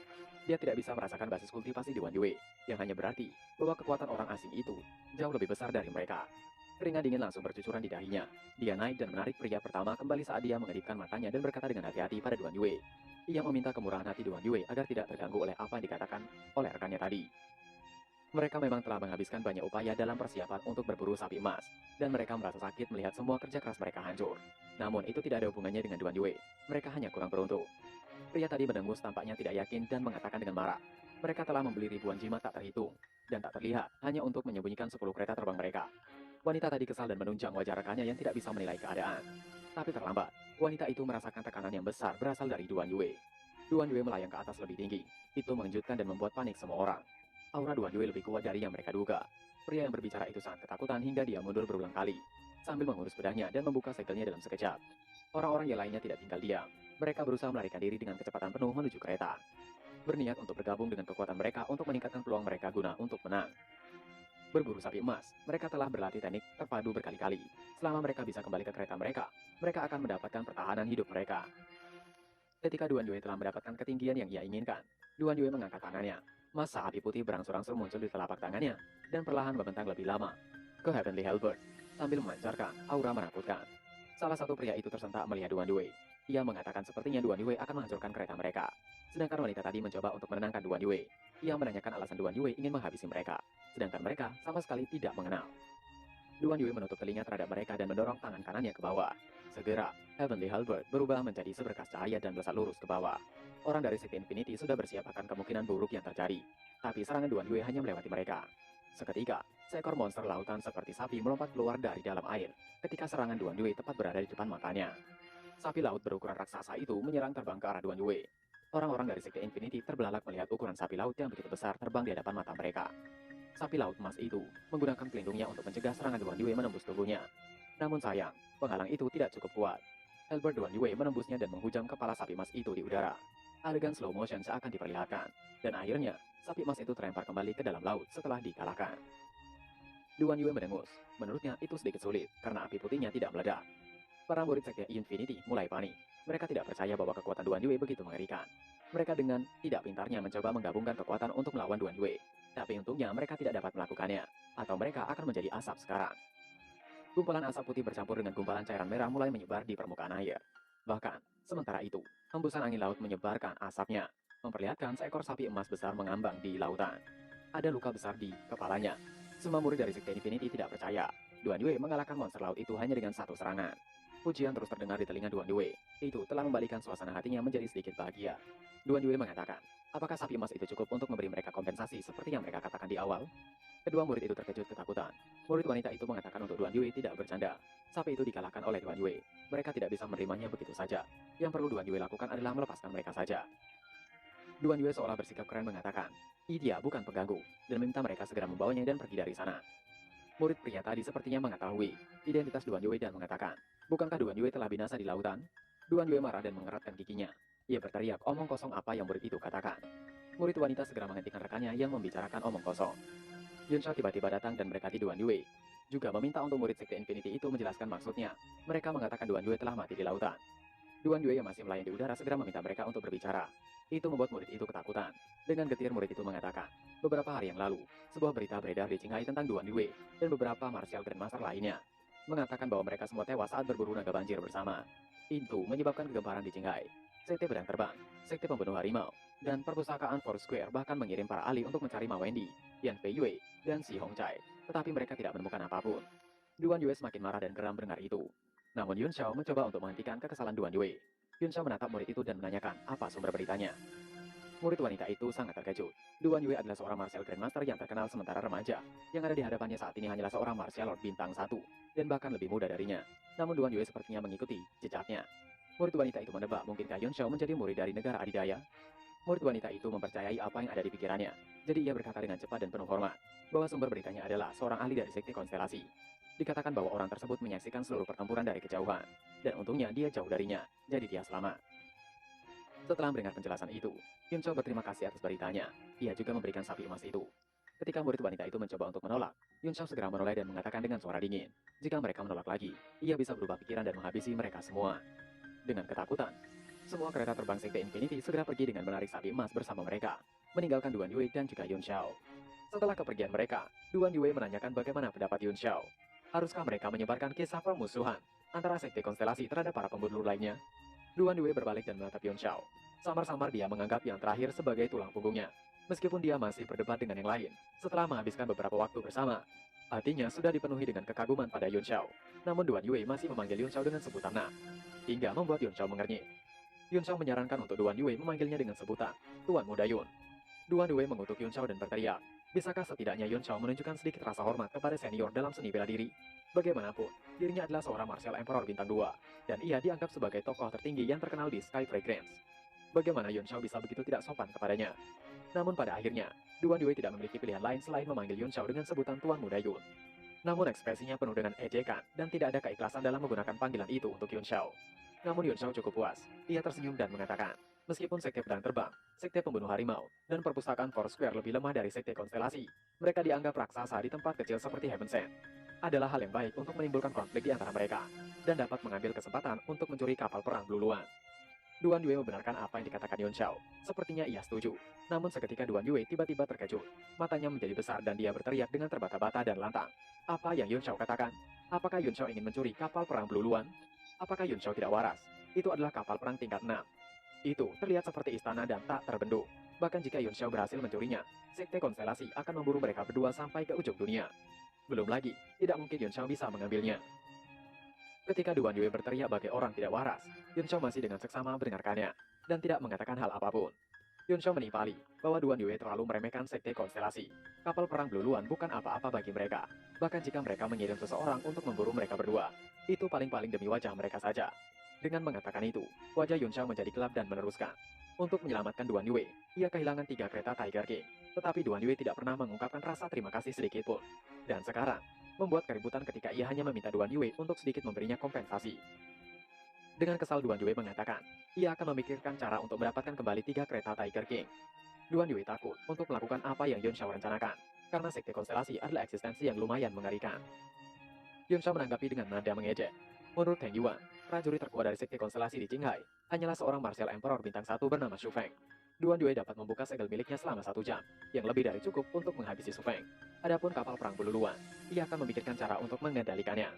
Dia tidak bisa merasakan basis kultivasi Duan Yue, yang hanya berarti bahwa kekuatan orang asing itu jauh lebih besar dari mereka. Keringat dingin langsung bercucuran di dahinya. Dia naik dan menarik pria pertama kembali saat dia mengedipkan matanya dan berkata dengan hati-hati pada Duan Yue. Ia meminta kemurahan hati Duan Yue agar tidak terganggu oleh apa yang dikatakan oleh rekannya tadi. Mereka memang telah menghabiskan banyak upaya dalam persiapan untuk berburu sapi emas, dan mereka merasa sakit melihat semua kerja keras mereka hancur. Namun itu tidak ada hubungannya dengan Duan Yue. Mereka hanya kurang beruntung. Pria tadi mendengus tampaknya tidak yakin dan mengatakan dengan marah. Mereka telah membeli ribuan jimat tak terhitung dan tak terlihat hanya untuk menyembunyikan 10 kereta terbang mereka. Wanita tadi kesal dan menunjang wajah rekannya yang tidak bisa menilai keadaan. Tapi terlambat, wanita itu merasakan tekanan yang besar berasal dari Duan Yue. Duan Yue melayang ke atas lebih tinggi. Itu mengejutkan dan membuat panik semua orang. Aura Duan Yue lebih kuat dari yang mereka duga. Pria yang berbicara itu sangat ketakutan hingga dia mundur berulang kali, sambil mengurus pedangnya dan membuka segelnya dalam sekejap. Orang-orang yang lainnya tidak tinggal diam. Mereka berusaha melarikan diri dengan kecepatan penuh menuju kereta. Berniat untuk bergabung dengan kekuatan mereka untuk meningkatkan peluang mereka guna untuk menang. Berburu sapi emas, mereka telah berlatih teknik terpadu berkali-kali. Selama mereka bisa kembali ke kereta mereka, mereka akan mendapatkan pertahanan hidup mereka. Ketika Duan Yue telah mendapatkan ketinggian yang ia inginkan, Duan Yue mengangkat tangannya. Masa api putih berangsur-angsur muncul di telapak tangannya, dan perlahan membentang lebih lama ke Heavenly Halberd, sambil memancarkan aura menakutkan. Salah satu pria itu tersentak melihat Duan Yue. Ia mengatakan sepertinya Duan Yue akan menghancurkan kereta mereka. Sedangkan wanita tadi mencoba untuk menenangkan Duan Yue. Ia menanyakan alasan Duan Yue ingin menghabisi mereka, sedangkan mereka sama sekali tidak mengenal. Duan Yue menutup telinga terhadap mereka dan mendorong tangan kanannya ke bawah. Segera, Heavenly Halberd berubah menjadi seberkas cahaya dan melesat lurus ke bawah. Orang dari sekte Infinity sudah bersiap akan kemungkinan buruk yang terjadi, tapi serangan Duan Yue hanya melewati mereka. Seketika, seekor monster lautan seperti sapi melompat keluar dari dalam air ketika serangan Duan Yue tepat berada di depan matanya. Sapi laut berukuran raksasa itu menyerang terbang ke arah Duan Yue. Orang-orang dari sekte Infinity terbelalak melihat ukuran sapi laut yang begitu besar terbang di hadapan mata mereka. Sapi laut emas itu menggunakan pelindungnya untuk mencegah serangan Duan Yue menembus tubuhnya. Namun sayang, penghalang itu tidak cukup kuat. Halberd Duan Yue menembusnya dan menghujam kepala sapi emas itu di udara. Adegan slow motion seakan diperlihatkan, dan akhirnya sapi emas itu terlempar kembali ke dalam laut setelah dikalahkan. Duan Yue mendengus. Menurutnya itu sedikit sulit karena api putihnya tidak meledak. Para murid sekte Infinity mulai panik. Mereka tidak percaya bahwa kekuatan Duan Yue begitu mengerikan. Mereka dengan tidak pintarnya mencoba menggabungkan kekuatan untuk melawan Duan Yue. Tapi untungnya mereka tidak dapat melakukannya, atau mereka akan menjadi asap sekarang. Gumpalan asap putih bercampur dengan gumpalan cairan merah mulai menyebar di permukaan air. Bahkan, sementara itu, hembusan angin laut menyebarkan asapnya, memperlihatkan seekor sapi emas besar mengambang di lautan. Ada luka besar di kepalanya. Semua murid dari sekte Infinity tidak percaya. Duan Yue mengalahkan monster laut itu hanya dengan satu serangan. Pujian terus terdengar di telinga Duan Yue. Itu telah membalikan suasana hatinya menjadi sedikit bahagia. Duan Yue mengatakan, apakah sapi emas itu cukup untuk memberi mereka kompensasi seperti yang mereka katakan di awal? Kedua murid itu terkejut ketakutan. Murid wanita itu mengatakan untuk Duan Yue tidak bercanda. Sapi itu dikalahkan oleh Duan Yue. Mereka tidak bisa menerimanya begitu saja. Yang perlu Duan Yue lakukan adalah melepaskan mereka saja. Duan Yue seolah bersikap keren mengatakan, dia bukan pengganggu, dan meminta mereka segera membawanya dan pergi dari sana. Murid pria tadi sepertinya mengetahui identitas Duan Yue dan mengatakan, bukankah Duan Yue telah binasa di lautan? Duan Yue marah dan mengeratkan giginya. Ia berteriak omong kosong apa yang murid itu katakan. Murid wanita segera menghentikan rekannya yang membicarakan omong kosong. Yunsha tiba-tiba datang dan mendekati Duan Yue. Juga meminta untuk murid sekte Infinity itu menjelaskan maksudnya. Mereka mengatakan Duan Yue telah mati di lautan. Duan Yue yang masih melayang di udara segera meminta mereka untuk berbicara. Itu membuat murid itu ketakutan. Dengan getir murid itu mengatakan, beberapa hari yang lalu, sebuah berita beredar di Qinghai tentang Duan Yue dan beberapa martial grandmaster lainnya. Mengatakan bahwa mereka semua tewas saat berburu naga banjir bersama. Itu menyebabkan kegemparan di Qinghai. Sekte Pedang Terbang, Sekte Pembunuh Harimau, dan Perpustakaan Foursquare bahkan mengirim para ahli untuk mencari Ma Wendy, Yan Fei Yue, dan Si Hongcai. Tetapi mereka tidak menemukan apapun. Duan Yue semakin marah dan geram mendengar itu. Namun Yun Xiao mencoba untuk menghentikan kekesalan Duan Yue. Yun Xiao menatap murid itu dan menanyakan apa sumber beritanya. Murid wanita itu sangat terkejut. Duan Yue adalah seorang martial grandmaster yang terkenal sementara remaja. Yang ada di hadapannya saat ini hanyalah seorang martial lord bintang 1, dan bahkan lebih muda darinya. Namun Duan Yue sepertinya mengikuti jejaknya. Murid wanita itu menebak mungkinkah Yun Xiao menjadi murid dari negara adidaya. Murid wanita itu mempercayai apa yang ada di pikirannya. Jadi ia berkata dengan cepat dan penuh hormat, bahwa sumber beritanya adalah seorang ahli dari sekte konstelasi. Dikatakan bahwa orang tersebut menyaksikan seluruh pertempuran dari kejauhan. Dan untungnya dia jauh darinya, jadi dia selamat. Setelah mendengar penjelasan itu, Yun Xiao berterima kasih atas beritanya. Ia juga memberikan sapi emas itu. Ketika murid wanita itu mencoba untuk menolak, Yun Xiao segera menoleh dan mengatakan dengan suara dingin, jika mereka menolak lagi, ia bisa berubah pikiran dan menghabisi mereka semua. Dengan ketakutan, semua kereta terbang sekte Infinity segera pergi dengan menarik sapi emas bersama mereka, meninggalkan Duan Yue dan juga Yun Xiao. Setelah kepergian mereka, Duan Yue menanyakan bagaimana pendapat Yun Xiao. Haruskah mereka menyebarkan kisah permusuhan antara sekte konstelasi terhadap para pembunuh lainnya? Duan Yue berbalik dan menatap Yun Xiao. Samar-samar dia menganggap yang terakhir sebagai tulang punggungnya. Meskipun dia masih berdebat dengan yang lain, setelah menghabiskan beberapa waktu bersama, hatinya sudah dipenuhi dengan kekaguman pada Yun Xiao. Namun Duan Yue masih memanggil Yun Xiao dengan sebutan Na, hingga membuat Yun Xiao mengernyit. Yun Xiao menyarankan untuk Duan Yue memanggilnya dengan sebutan Tuan Muda Yun. Duan Wei mengutuk Yun Shao dan berteriak, bisakah setidaknya Yun Shao menunjukkan sedikit rasa hormat kepada senior dalam seni bela diri? Bagaimanapun, dirinya adalah seorang martial emperor bintang 2, dan ia dianggap sebagai tokoh tertinggi yang terkenal di Sky Fragrance. Bagaimana Yun Shao bisa begitu tidak sopan kepadanya? Namun pada akhirnya, Duan Wei tidak memiliki pilihan lain selain memanggil Yun Shao dengan sebutan Tuan Muda Yun. Namun ekspresinya penuh dengan ejekan dan tidak ada keikhlasan dalam menggunakan panggilan itu untuk Yun Shao. Namun Yun Shao cukup puas. Ia tersenyum dan mengatakan, meskipun sekte pedang terbang, sekte pembunuh harimau, dan perpustakaan Foursquare lebih lemah dari sekte konstelasi, mereka dianggap raksasa di tempat kecil seperti Heaven Sent. Adalah hal yang baik untuk menimbulkan konflik di antara mereka, dan dapat mengambil kesempatan untuk mencuri kapal perang Blue-Luan. Duan Yue membenarkan apa yang dikatakan Yun Shao. Sepertinya ia setuju. Namun seketika Duan Yue tiba-tiba terkejut. Matanya menjadi besar dan dia berteriak dengan terbata-bata dan lantang. Apa yang Yun Shao katakan? Apakah Yun Shao ingin mencuri kapal perang Blue-Luan? Apakah Yun Shao tidak waras? Itu adalah kapal perang tingkat 6. Itu terlihat seperti istana dan tak terbendung. Bahkan jika Yun Shao berhasil mencurinya, sekte konstelasi akan memburu mereka berdua sampai ke ujung dunia. Belum lagi, tidak mungkin Yun Shao bisa mengambilnya. Ketika Duan Yue berteriak bagai orang tidak waras, Yun Shao masih dengan seksama mendengarkannya, dan tidak mengatakan hal apapun. Yun Shao menipali bahwa Duan Yue terlalu meremehkan sekte konstelasi. Kapal perang Blue-Luan bukan apa-apa bagi mereka. Bahkan jika mereka mengirim seseorang untuk memburu mereka berdua, itu paling-paling demi wajah mereka saja. Dengan mengatakan itu, wajah Yun Shao menjadi gelap dan meneruskan. Untuk menyelamatkan Duan Yue, ia kehilangan 3 kereta Tiger King. Tetapi Duan Yue tidak pernah mengungkapkan rasa terima kasih sedikit pun. Dan sekarang, membuat keributan ketika ia hanya meminta Duan Yue untuk sedikit memberinya kompensasi. Dengan kesal Duan Yue mengatakan, ia akan memikirkan cara untuk mendapatkan kembali 3 kereta Tiger King. Duan Yue takut untuk melakukan apa yang Yun Shao rencanakan, karena sekte konstelasi adalah eksistensi yang lumayan mengerikan. Yun Shao menanggapi dengan nada mengejek. Menurut Teng Yuan, prajurit terkuat dari sekte konstelasi di Qinghai, hanyalah seorang martial emperor bintang 1 bernama Xu Feng. Duan Yue dapat membuka segel miliknya selama 1 jam, yang lebih dari cukup untuk menghabisi Xu Feng. Adapun kapal perang Blue-Luan, ia akan memikirkan cara untuk mengendalikannya.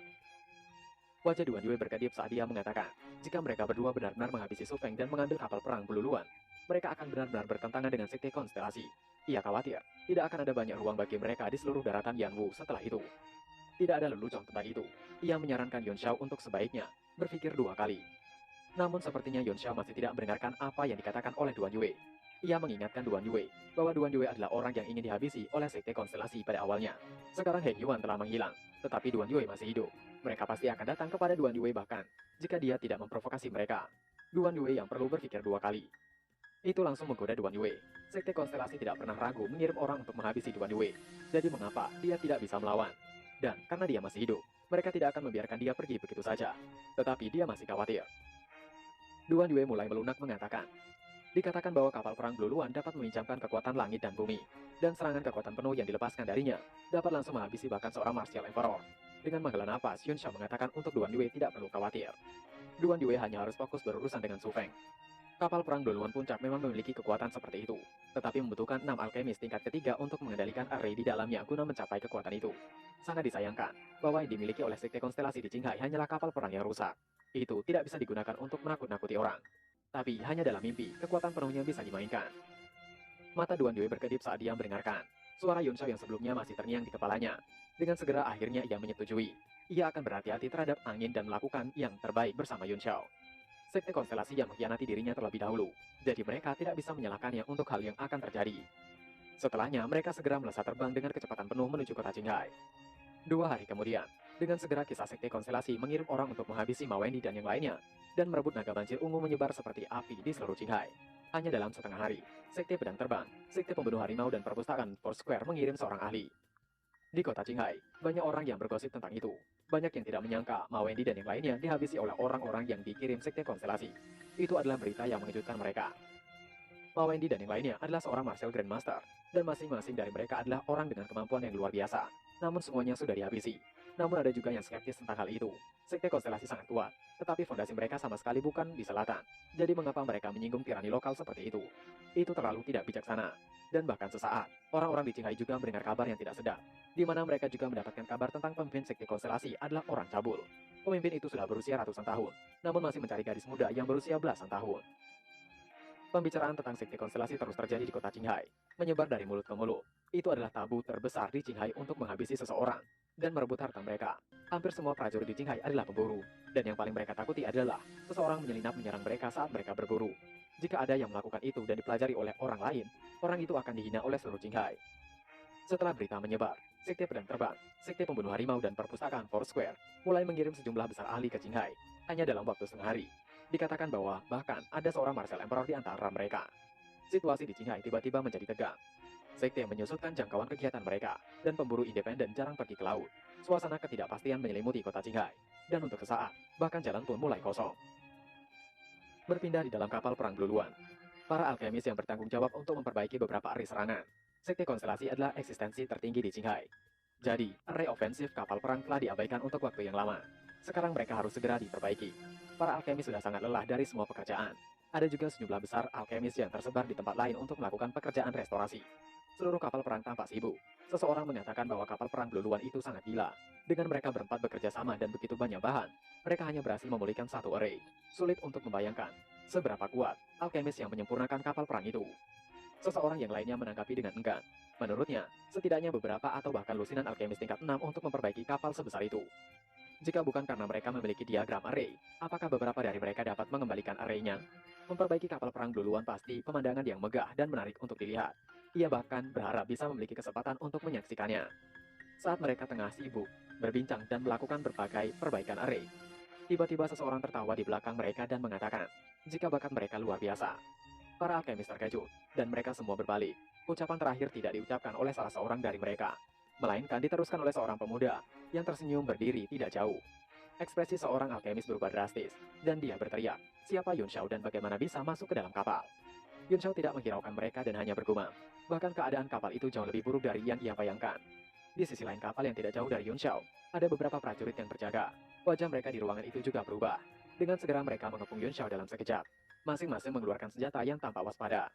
Wajah Duan Yue berkedip saat dia mengatakan, jika mereka berdua benar-benar menghabisi Xu Feng dan mengambil kapal perang Blue-Luan, mereka akan benar-benar bertentangan dengan sekte konstelasi. Ia khawatir, tidak akan ada banyak ruang bagi mereka di seluruh daratan Yanwu setelah itu. Tidak ada lelucon tentang itu. Ia menyarankan Yun Shao untuk sebaiknya berpikir 2 kali. Namun sepertinya Yun Shao masih tidak mendengarkan apa yang dikatakan oleh Duan Yue. Ia mengingatkan Duan Yue bahwa Duan Yue adalah orang yang ingin dihabisi oleh sekte konstelasi pada awalnya. Sekarang Heng Yuan telah menghilang, tetapi Duan Yue masih hidup. Mereka pasti akan datang kepada Duan Yue bahkan jika dia tidak memprovokasi mereka. Duan Yue yang perlu berpikir 2 kali. Itu langsung menggoda Duan Yue. Sekte konstelasi tidak pernah ragu mengirim orang untuk menghabisi Duan Yue. Jadi mengapa dia tidak bisa melawan? Dan karena dia masih hidup, mereka tidak akan membiarkan dia pergi begitu saja. Tetapi dia masih khawatir. Duan Yue mulai melunak mengatakan, dikatakan bahwa kapal perang Blue-Luan dapat meminjamkan kekuatan langit dan bumi, dan serangan kekuatan penuh yang dilepaskan darinya dapat langsung menghabisi bahkan seorang martial emperor. Dengan menghela nafas, Yun Shao mengatakan untuk Duan Yue tidak perlu khawatir. Duan Yue hanya harus fokus berurusan dengan Xu Feng. Kapal perang Blue-Luan puncak memang memiliki kekuatan seperti itu, tetapi membutuhkan 6 alkemis tingkat ketiga untuk mengendalikan array di dalamnya guna mencapai kekuatan itu. Sangat disayangkan bahwa yang dimiliki oleh sekte konstelasi di Qinghai hanyalah kapal perang yang rusak. Itu tidak bisa digunakan untuk menakut-nakuti orang. Tapi hanya dalam mimpi, kekuatan penuhnya bisa dimainkan. Mata Duan Yue berkedip saat dia mendengarkan. Suara Yun Shao yang sebelumnya masih terngiang di kepalanya. Dengan segera akhirnya ia menyetujui. Ia akan berhati-hati terhadap angin dan melakukan yang terbaik bersama Yun Shao. Sekte konstelasi yang mengkhianati dirinya terlebih dahulu, jadi mereka tidak bisa menyalahkannya untuk hal yang akan terjadi. Setelahnya, mereka segera melesat terbang dengan kecepatan penuh menuju kota Qinghai. 2 hari kemudian, dengan segera kisah sekte konstelasi mengirim orang untuk menghabisi Ma Wendy dan yang lainnya, dan merebut naga banjir ungu menyebar seperti api di seluruh Qinghai. Hanya dalam setengah hari, sekte pedang terbang, sekte pembunuh harimau dan perpustakaan Foursquare mengirim seorang ahli. Di kota Qinghai, banyak orang yang bergosip tentang itu. Banyak yang tidak menyangka Ma Wendy dan yang lainnya dihabisi oleh orang-orang yang dikirim sekte konstelasi. Itu adalah berita yang mengejutkan mereka. Ma Wendy dan yang lainnya adalah seorang martial grandmaster, dan masing-masing dari mereka adalah orang dengan kemampuan yang luar biasa. Namun semuanya sudah dihabisi. Namun ada juga yang skeptis tentang hal itu. Sekte konstelasi sangat kuat, tetapi fondasi mereka sama sekali bukan di selatan. Jadi mengapa mereka menyinggung tirani lokal seperti itu? Itu terlalu tidak bijaksana. Dan bahkan sesaat, orang-orang di Qinghai juga mendengar kabar yang tidak sedap, di mana mereka juga mendapatkan kabar tentang pemimpin sekte konstelasi adalah orang cabul. Pemimpin itu sudah berusia ratusan tahun, namun masih mencari gadis muda yang berusia belasan tahun. Pembicaraan tentang sekte konstelasi terus terjadi di kota Qinghai, menyebar dari mulut ke mulut. Itu adalah tabu terbesar di Qinghai untuk menghabisi seseorang dan merebut harta mereka. Hampir semua prajurit di Qinghai adalah pemburu, dan yang paling mereka takuti adalah seseorang menyelinap menyerang mereka saat mereka berburu. Jika ada yang melakukan itu dan dipelajari oleh orang lain, orang itu akan dihina oleh seluruh Qinghai. Setelah berita menyebar, Sekte Pedang Terbang, Sekte Pembunuh Harimau dan Perpustakaan Foursquare mulai mengirim sejumlah besar ahli ke Qinghai, hanya dalam waktu setengah hari. Dikatakan bahwa bahkan ada seorang Martial Emperor di antara mereka. Situasi di Qinghai tiba-tiba menjadi tegang. Sekte menyusutkan jangkauan kegiatan mereka, dan pemburu independen jarang pergi ke laut. Suasana ketidakpastian menyelimuti kota Qinghai, dan untuk sesaat, bahkan jalan pun mulai kosong. Berpindah di dalam kapal perang Bluluan, para alkemis yang bertanggung jawab untuk memperbaiki beberapa area serangan. Sekte konstelasi adalah eksistensi tertinggi di Qinghai. Jadi, area ofensif kapal perang telah diabaikan untuk waktu yang lama. Sekarang mereka harus segera diperbaiki. Para alkemis sudah sangat lelah dari semua pekerjaan. Ada juga sejumlah besar alkemis yang tersebar di tempat lain untuk melakukan pekerjaan restorasi. Seluruh kapal perang tampak sibuk. Seseorang mengatakan bahwa kapal perang Bluluan itu sangat gila. Dengan mereka berempat bekerja sama dan begitu banyak bahan, mereka hanya berhasil memulihkan satu array. Sulit untuk membayangkan seberapa kuat alkemis yang menyempurnakan kapal perang itu. Seseorang yang lainnya menanggapi dengan enggan. Menurutnya, setidaknya beberapa atau bahkan lusinan alkemis tingkat 6 untuk memperbaiki kapal sebesar itu. Jika bukan karena mereka memiliki diagram array, apakah beberapa dari mereka dapat mengembalikan arraynya? Memperbaiki kapal perang Bluluan pasti pemandangan yang megah dan menarik untuk dilihat. Ia bahkan berharap bisa memiliki kesempatan untuk menyaksikannya. Saat mereka tengah sibuk, berbincang dan melakukan berbagai perbaikan array, tiba-tiba seseorang tertawa di belakang mereka dan mengatakan, jika bakat mereka luar biasa. Para alkemis terkejut, dan mereka semua berbalik. Ucapan terakhir tidak diucapkan oleh salah seorang dari mereka, melainkan diteruskan oleh seorang pemuda yang tersenyum berdiri tidak jauh. Ekspresi seorang alkemis berubah drastis, dan dia berteriak, siapa Yun Shao dan bagaimana bisa masuk ke dalam kapal? Yun Shao tidak menghiraukan mereka dan hanya bergumam. Bahkan keadaan kapal itu jauh lebih buruk dari yang ia bayangkan. Di sisi lain kapal yang tidak jauh dari Yun Shao, ada beberapa prajurit yang berjaga. Wajah mereka di ruangan itu juga berubah. Dengan segera mereka mengepung Yun Shao dalam sekejap. Masing-masing mengeluarkan senjata yang tampak waspada.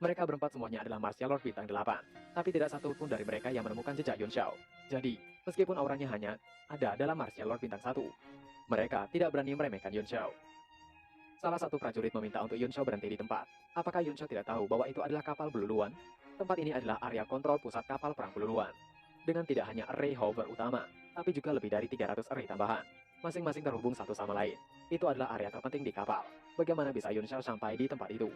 Mereka berempat semuanya adalah Martial Lord Bintang 8, tapi tidak satu pun dari mereka yang menemukan jejak Yun Shao. Jadi, meskipun auranya hanya ada dalam Martial Lord Bintang 1, mereka tidak berani meremehkan Yun Shao. Salah satu prajurit meminta untuk Yun Shao berhenti di tempat. Apakah Yun Shao tidak tahu bahwa itu adalah kapal Bluluan? Tempat ini adalah area kontrol pusat kapal perang Bluluan. Dengan tidak hanya array hover utama, tapi juga lebih dari 300 array tambahan. Masing-masing terhubung satu sama lain. Itu adalah area terpenting di kapal. Bagaimana bisa Yun Shao sampai di tempat itu?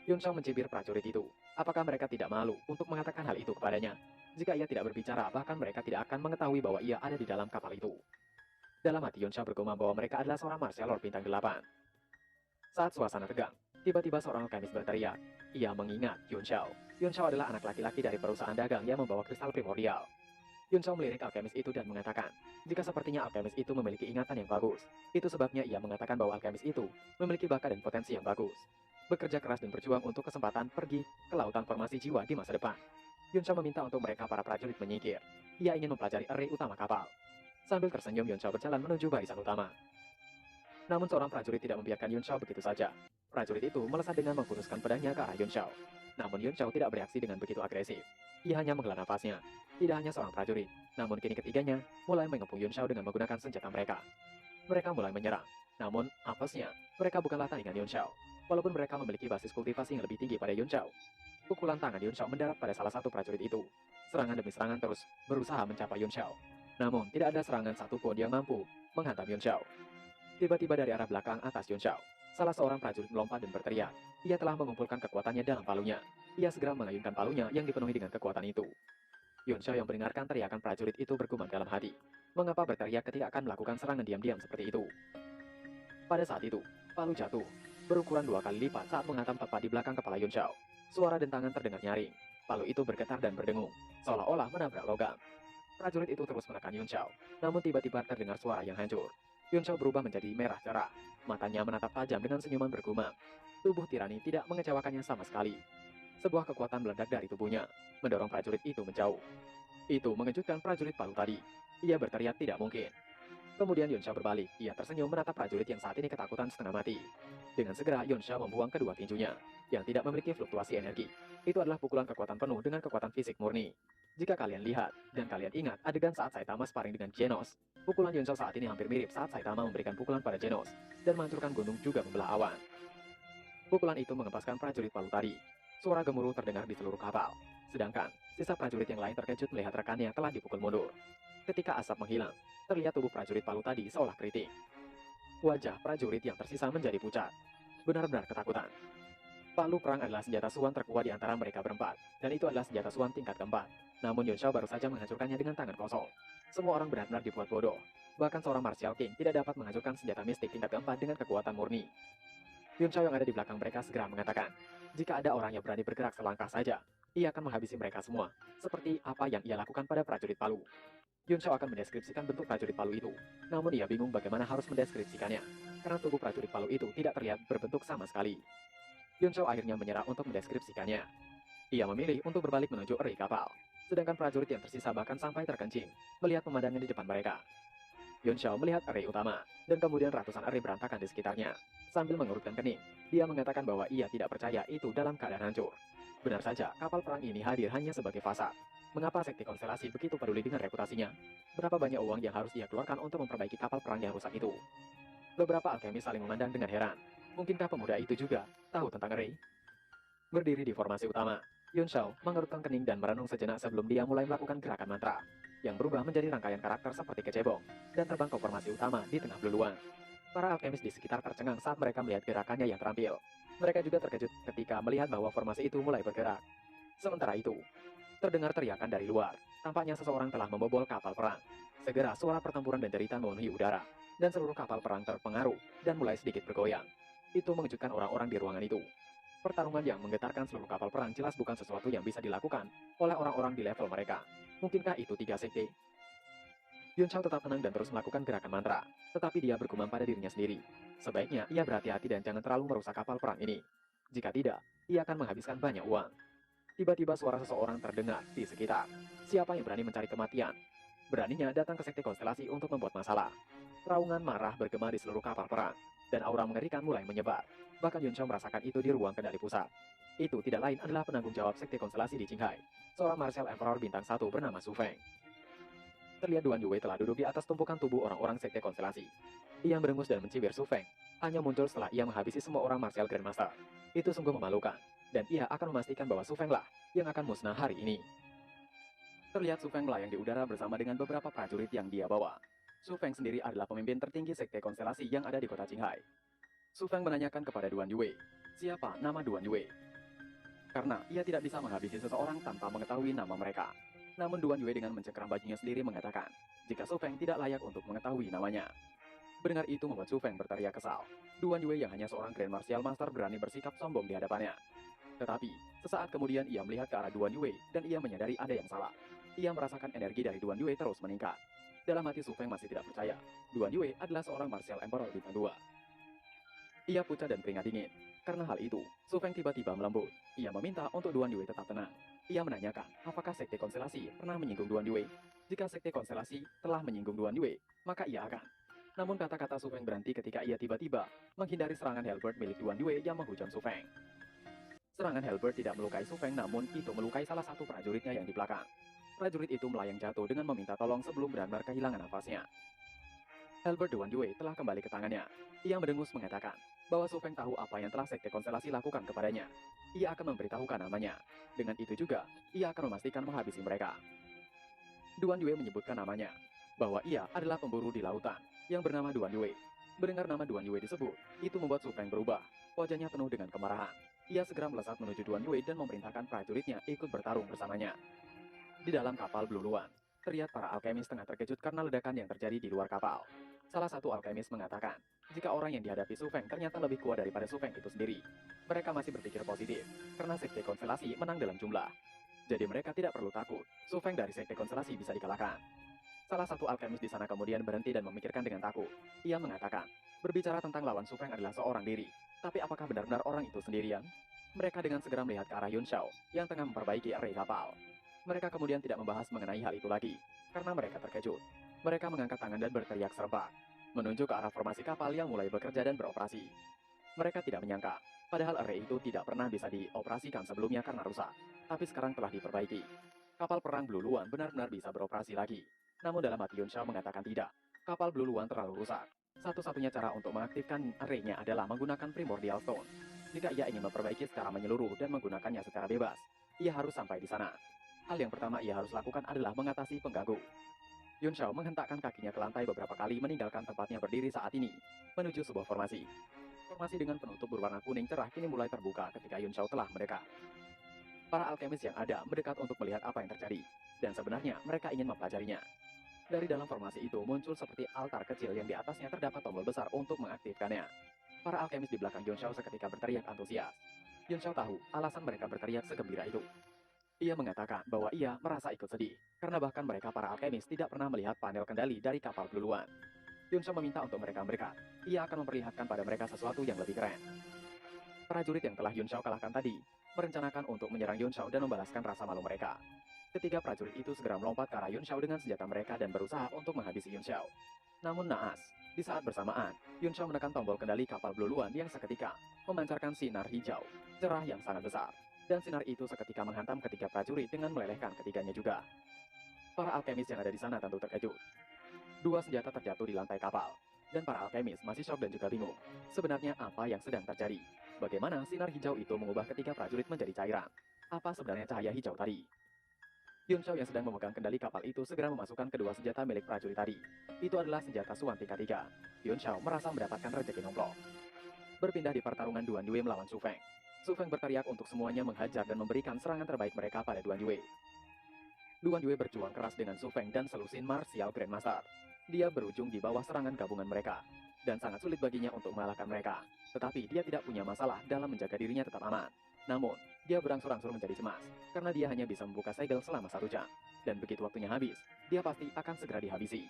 Yun Shao mencibir prajurit itu. Apakah mereka tidak malu untuk mengatakan hal itu kepadanya? Jika ia tidak berbicara, bahkan mereka tidak akan mengetahui bahwa ia ada di dalam kapal itu. Dalam hati Yun Shao bergumam bahwa mereka adalah seorang Martial Lord Bintang 8. Saat suasana tegang, tiba-tiba seorang alkemis berteriak. Ia mengingat Yun Shao. Yun Shao adalah anak laki-laki dari perusahaan dagang yang membawa kristal primordial. Yun Shao melirik alkemis itu dan mengatakan, jika sepertinya alkemis itu memiliki ingatan yang bagus, itu sebabnya ia mengatakan bahwa alkemis itu memiliki bakat dan potensi yang bagus. Bekerja keras dan berjuang untuk kesempatan pergi ke lautan formasi jiwa di masa depan. Yun Shao meminta untuk mereka para prajurit menyingkir. Ia ingin mempelajari array utama kapal. Sambil tersenyum, Yun Shao berjalan menuju barisan utama. Namun seorang prajurit tidak membiarkan Yun Shao begitu saja. Prajurit itu melesat dengan menghunuskan pedangnya ke arah Yun Shao. Namun Yun Shao tidak bereaksi dengan begitu agresif. Ia hanya menghela nafasnya. Tidak hanya seorang prajurit, namun kini ketiganya mulai mengepung Yun Shao dengan menggunakan senjata mereka. Mereka mulai menyerang. Namun, apesnya, mereka bukanlah tandingan Yun Shao. Walaupun mereka memiliki basis kultivasi yang lebih tinggi pada Yun Shao. Pukulan tangan Yun Shao mendarat pada salah satu prajurit itu. Serangan demi serangan terus berusaha mencapai Yun Shao. Namun, tidak ada serangan satupun yang mampu menghantam Yun Shao. Tiba-tiba dari arah belakang atas Yun Shao, salah seorang prajurit melompat dan berteriak. Ia telah mengumpulkan kekuatannya dalam palunya. Ia segera mengayunkan palunya yang dipenuhi dengan kekuatan itu. Yun Shao yang mendengarkan teriakan prajurit itu bergumam dalam hati. Mengapa berteriak ketika akan melakukan serangan diam-diam seperti itu? Pada saat itu, palu jatuh, berukuran 2 kali lipat saat menghantam tepat di belakang kepala Yun Shao. Suara dentangan terdengar nyaring. Palu itu bergetar dan berdengung, seolah-olah menabrak logam. Prajurit itu terus menekan Yun Shao, namun tiba-tiba terdengar suara yang hancur. Yun Shao berubah menjadi merah cerah. Matanya menatap tajam dengan senyuman bergumam. Tubuh tirani tidak mengecewakannya sama sekali. Sebuah kekuatan meledak dari tubuhnya, mendorong prajurit itu menjauh. Itu mengejutkan prajurit palu tadi. Ia berteriak tidak mungkin. Kemudian Yun Shao berbalik. Ia tersenyum menatap prajurit yang saat ini ketakutan setengah mati. Dengan segera Yun Shao membuang kedua tinjunya, yang tidak memiliki fluktuasi energi. Itu adalah pukulan kekuatan penuh dengan kekuatan fisik murni. Jika kalian lihat, dan kalian ingat adegan saat Saitama sparring dengan Genos, pukulan Yun Shao saat ini hampir mirip saat Saitama memberikan pukulan pada Genos, dan menghancurkan gunung juga membelah awan. Pukulan itu mengempaskan prajurit palu tadi. Suara gemuruh terdengar di seluruh kapal. Sedangkan, sisa prajurit yang lain terkejut melihat rekannya telah dipukul mundur. Ketika asap menghilang, terlihat tubuh prajurit palu tadi seolah keriting. Wajah prajurit yang tersisa menjadi pucat. benar-benar ketakutan. Palu perang adalah senjata suan terkuat di antara mereka berempat, dan itu adalah senjata suan tingkat keempat. Namun Yun Shao baru saja menghancurkannya dengan tangan kosong. Semua orang benar-benar dibuat bodoh. Bahkan seorang Martial King tidak dapat menghancurkan senjata mistik tingkat keempat dengan kekuatan murni. Yun Shao yang ada di belakang mereka segera mengatakan, jika ada orang yang berani bergerak selangkah saja, ia akan menghabisi mereka semua, seperti apa yang ia lakukan pada prajurit Palu. Yun Shao akan mendeskripsikan bentuk prajurit Palu itu, namun ia bingung bagaimana harus mendeskripsikannya, karena tubuh prajurit Palu itu tidak terlihat berbentuk sama sekali. Yun Shao akhirnya menyerah untuk mendeskripsikannya. Ia memilih untuk berbalik menuju eri kapal, sedangkan prajurit yang tersisa bahkan sampai terkencing, melihat pemandangan di depan mereka. Yun Shao melihat eri utama, dan kemudian ratusan eri berantakan di sekitarnya. Sambil mengerutkan kening, dia mengatakan bahwa ia tidak percaya itu dalam keadaan hancur. Benar saja, kapal perang ini hadir hanya sebagai fasad. Mengapa sekte konstelasi begitu peduli dengan reputasinya? Berapa banyak uang yang harus ia keluarkan untuk memperbaiki kapal perang yang rusak itu? Beberapa alkemis saling memandang dengan heran. Mungkinkah pemuda itu juga tahu tentang eri? Berdiri di formasi utama, Yun Shao mengerutkan kening dan merenung sejenak sebelum dia mulai melakukan gerakan mantra, yang berubah menjadi rangkaian karakter seperti kecebong, dan terbang ke formasi utama di tengah beluluan. Para alkemis di sekitar tercengang saat mereka melihat gerakannya yang terampil. Mereka juga terkejut ketika melihat bahwa formasi itu mulai bergerak. Sementara itu, terdengar teriakan dari luar. Tampaknya seseorang telah membobol kapal perang. Segera suara pertempuran dan jeritan memenuhi udara, dan seluruh kapal perang terpengaruh dan mulai sedikit bergoyang. Itu mengejutkan orang-orang di ruangan itu. Pertarungan yang menggetarkan seluruh kapal perang jelas bukan sesuatu yang bisa dilakukan oleh orang-orang di level mereka. Mungkinkah itu tiga sekte? Yun Shao tetap tenang dan terus melakukan gerakan mantra, tetapi dia bergumam pada dirinya sendiri. Sebaiknya ia berhati-hati dan jangan terlalu merusak kapal perang ini. Jika tidak, ia akan menghabiskan banyak uang. Tiba-tiba suara seseorang terdengar di sekitar. Siapa yang berani mencari kematian? Beraninya datang ke sekte konstelasi untuk membuat masalah. Raungan marah bergema di seluruh kapal perang, dan aura mengerikan mulai menyebar. Bahkan Yun Shao merasakan itu di ruang kendali pusat. Itu tidak lain adalah penanggung jawab sekte konstelasi di Qinghai, seorang Martial Emperor bintang 1 bernama Su Feng. Terlihat Duan Yue telah duduk di atas tumpukan tubuh orang-orang sekte konstelasi. Ia merengus dan mencibir Su Feng, hanya muncul setelah ia menghabisi semua orang Martial Grandmaster. Itu sungguh memalukan, dan ia akan memastikan bahwa Su Feng lah yang akan musnah hari ini. Terlihat Su Feng melayang di udara bersama dengan beberapa prajurit yang dia bawa. Su Feng sendiri adalah pemimpin tertinggi sekte konstelasi yang ada di kota Qinghai. Su Feng menanyakan kepada Duan Yue, siapa nama Duan Yue? Karena ia tidak bisa menghabisi seseorang tanpa mengetahui nama mereka. Namun Duan Yue dengan mencengkeram bajunya sendiri mengatakan, jika Su Feng tidak layak untuk mengetahui namanya. Mendengar itu membuat Su Feng berteriak kesal. Duan Yue yang hanya seorang Grand Martial Master berani bersikap sombong di hadapannya. Tetapi, sesaat kemudian ia melihat ke arah Duan Yue dan ia menyadari ada yang salah. Ia merasakan energi dari Duan Yue terus meningkat. Dalam hati Su Feng masih tidak percaya, Duan Yue adalah seorang Martial Emperor bintang 2. Ia pucat dan keringat dingin. Karena hal itu, Su Feng tiba-tiba melembut. Ia meminta untuk Duan Yue tetap tenang. Ia menanyakan, apakah sekte konstelasi pernah menyinggung Duan Yue? Jika sekte konstelasi telah menyinggung Duan Yue, maka ia akan. Namun kata-kata Su Feng berhenti ketika ia tiba-tiba menghindari serangan Halberd milik Duan Yue yang menghujam Su Feng. Serangan Halberd tidak melukai Su Feng, namun itu melukai salah satu prajuritnya yang di belakang. Prajurit itu melayang jatuh dengan meminta tolong sebelum benar-benar kehilangan nafasnya. Halberd Duan Yue telah kembali ke tangannya. Ia mendengus mengatakan bahwa Su Feng tahu apa yang telah sekte konstelasi lakukan kepadanya. Ia akan memberitahukan namanya. Dengan itu juga, ia akan memastikan menghabisi mereka. Duan Yue menyebutkan namanya, bahwa ia adalah pemburu di lautan, yang bernama Duan Yue. Mendengar nama Duan Yue disebut, itu membuat Su Feng berubah. Wajahnya penuh dengan kemarahan. Ia segera melesat menuju Duan Yue dan memerintahkan prajuritnya ikut bertarung bersamanya. Di dalam kapal Blue Luan, terlihat para alkemis tengah terkejut karena ledakan yang terjadi di luar kapal. Salah satu alkemis mengatakan, jika orang yang dihadapi Su Feng ternyata lebih kuat daripada Su Feng itu sendiri. Mereka masih berpikir positif, karena sekte konstelasi menang dalam jumlah. Jadi mereka tidak perlu takut, Su Feng dari sekte konstelasi bisa dikalahkan. Salah satu alkemis di sana kemudian berhenti dan memikirkan dengan takut. Ia mengatakan, berbicara tentang lawan Su Feng adalah seorang diri. Tapi apakah benar-benar orang itu sendirian? Mereka dengan segera melihat ke arah Yun Shao, yang tengah memperbaiki array kapal. Mereka kemudian tidak membahas mengenai hal itu lagi, karena mereka terkejut. Mereka mengangkat tangan dan berteriak serempak, menunjuk ke arah formasi kapal yang mulai bekerja dan beroperasi. Mereka tidak menyangka, padahal array itu tidak pernah bisa dioperasikan sebelumnya karena rusak, tapi sekarang telah diperbaiki. Kapal perang Blue Luan benar-benar bisa beroperasi lagi. Namun dalam hati Yun Shao mengatakan tidak, kapal Blue Luan terlalu rusak. Satu-satunya cara untuk mengaktifkan array-nya adalah menggunakan Primordial Stone. Jika ia ingin memperbaiki secara menyeluruh dan menggunakannya secara bebas, ia harus sampai di sana. Hal yang pertama ia harus lakukan adalah mengatasi pengganggu. Yun Shao menghentakkan kakinya ke lantai beberapa kali meninggalkan tempatnya berdiri saat ini, menuju sebuah formasi. Formasi dengan penutup berwarna kuning cerah kini mulai terbuka ketika Yun Shao telah mendekat. Para alkemis yang ada mendekat untuk melihat apa yang terjadi, dan sebenarnya mereka ingin mempelajarinya. Dari dalam formasi itu muncul seperti altar kecil yang di atasnya terdapat tombol besar untuk mengaktifkannya. Para alkemis di belakang Yun Shao seketika berteriak antusias. Yun Shao tahu alasan mereka berteriak segembira itu. Ia mengatakan bahwa ia merasa ikut sedih, karena bahkan mereka para alkemis tidak pernah melihat panel kendali dari kapal duluan. Yun Shao meminta untuk mereka mendekat. Ia akan memperlihatkan pada mereka sesuatu yang lebih keren. Prajurit yang telah Yun Shao kalahkan tadi, merencanakan untuk menyerang Yun Shao dan membalaskan rasa malu mereka. Ketiga prajurit itu segera melompat ke arah Yun Shao dengan senjata mereka dan berusaha untuk menghabisi Yun Shao. Namun naas, di saat bersamaan, Yun Shao menekan tombol kendali kapal Bluluan yang seketika memancarkan sinar hijau, cerah yang sangat besar. Dan sinar itu seketika menghantam ketiga prajurit dengan melelehkan ketiganya juga. Para alkemis yang ada di sana tentu terkejut. Dua senjata terjatuh di lantai kapal, dan para alkemis masih shock dan juga bingung. Sebenarnya apa yang sedang terjadi? Bagaimana sinar hijau itu mengubah ketiga prajurit menjadi cairan? Apa sebenarnya cahaya hijau tadi? Yun Shao yang sedang memegang kendali kapal itu segera memasukkan kedua senjata milik prajurit tadi. Itu adalah senjata Suan tingkat 3. Yun Shao merasa mendapatkan rezeki nomplok. Berpindah di pertarungan Duan Yue melawan Su Feng. Su Feng berteriak untuk semuanya menghajar dan memberikan serangan terbaik mereka pada Duan Yue. Duan Yue berjuang keras dengan Su Feng dan selusin Martial Grandmaster. Dia berujung di bawah serangan gabungan mereka, dan sangat sulit baginya untuk mengalahkan mereka. Tetapi dia tidak punya masalah dalam menjaga dirinya tetap aman. Namun, dia berangsur-angsur menjadi cemas, karena dia hanya bisa membuka segel selama 1 jam. Dan begitu waktunya habis, dia pasti akan segera dihabisi.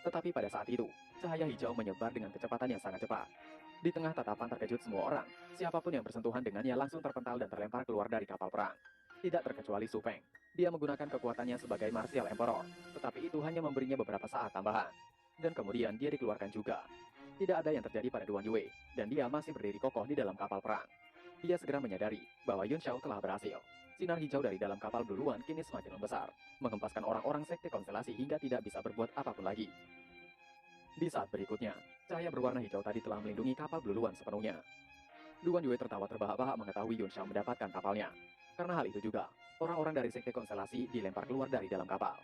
Tetapi pada saat itu, cahaya hijau menyebar dengan kecepatan yang sangat cepat. Di tengah tatapan terkejut semua orang, siapapun yang bersentuhan dengannya langsung terpental dan terlempar keluar dari kapal perang. Tidak terkecuali Su Feng. Dia menggunakan kekuatannya sebagai Martial Emperor, tetapi itu hanya memberinya beberapa saat tambahan. Dan kemudian dia dikeluarkan juga. Tidak ada yang terjadi pada Duan Yue, dan dia masih berdiri kokoh di dalam kapal perang. Dia segera menyadari bahwa Yun Shao telah berhasil. Sinar hijau dari dalam kapal Bluluan kini semakin membesar, mengempaskan orang-orang sekte konstelasi hingga tidak bisa berbuat apapun lagi. Di saat berikutnya, cahaya berwarna hijau tadi telah melindungi kapal Bluluan sepenuhnya. Duan Yue tertawa terbahak-bahak mengetahui Yun Shao mendapatkan kapalnya. Karena hal itu juga, orang-orang dari sekte konstelasi dilempar keluar dari dalam kapal.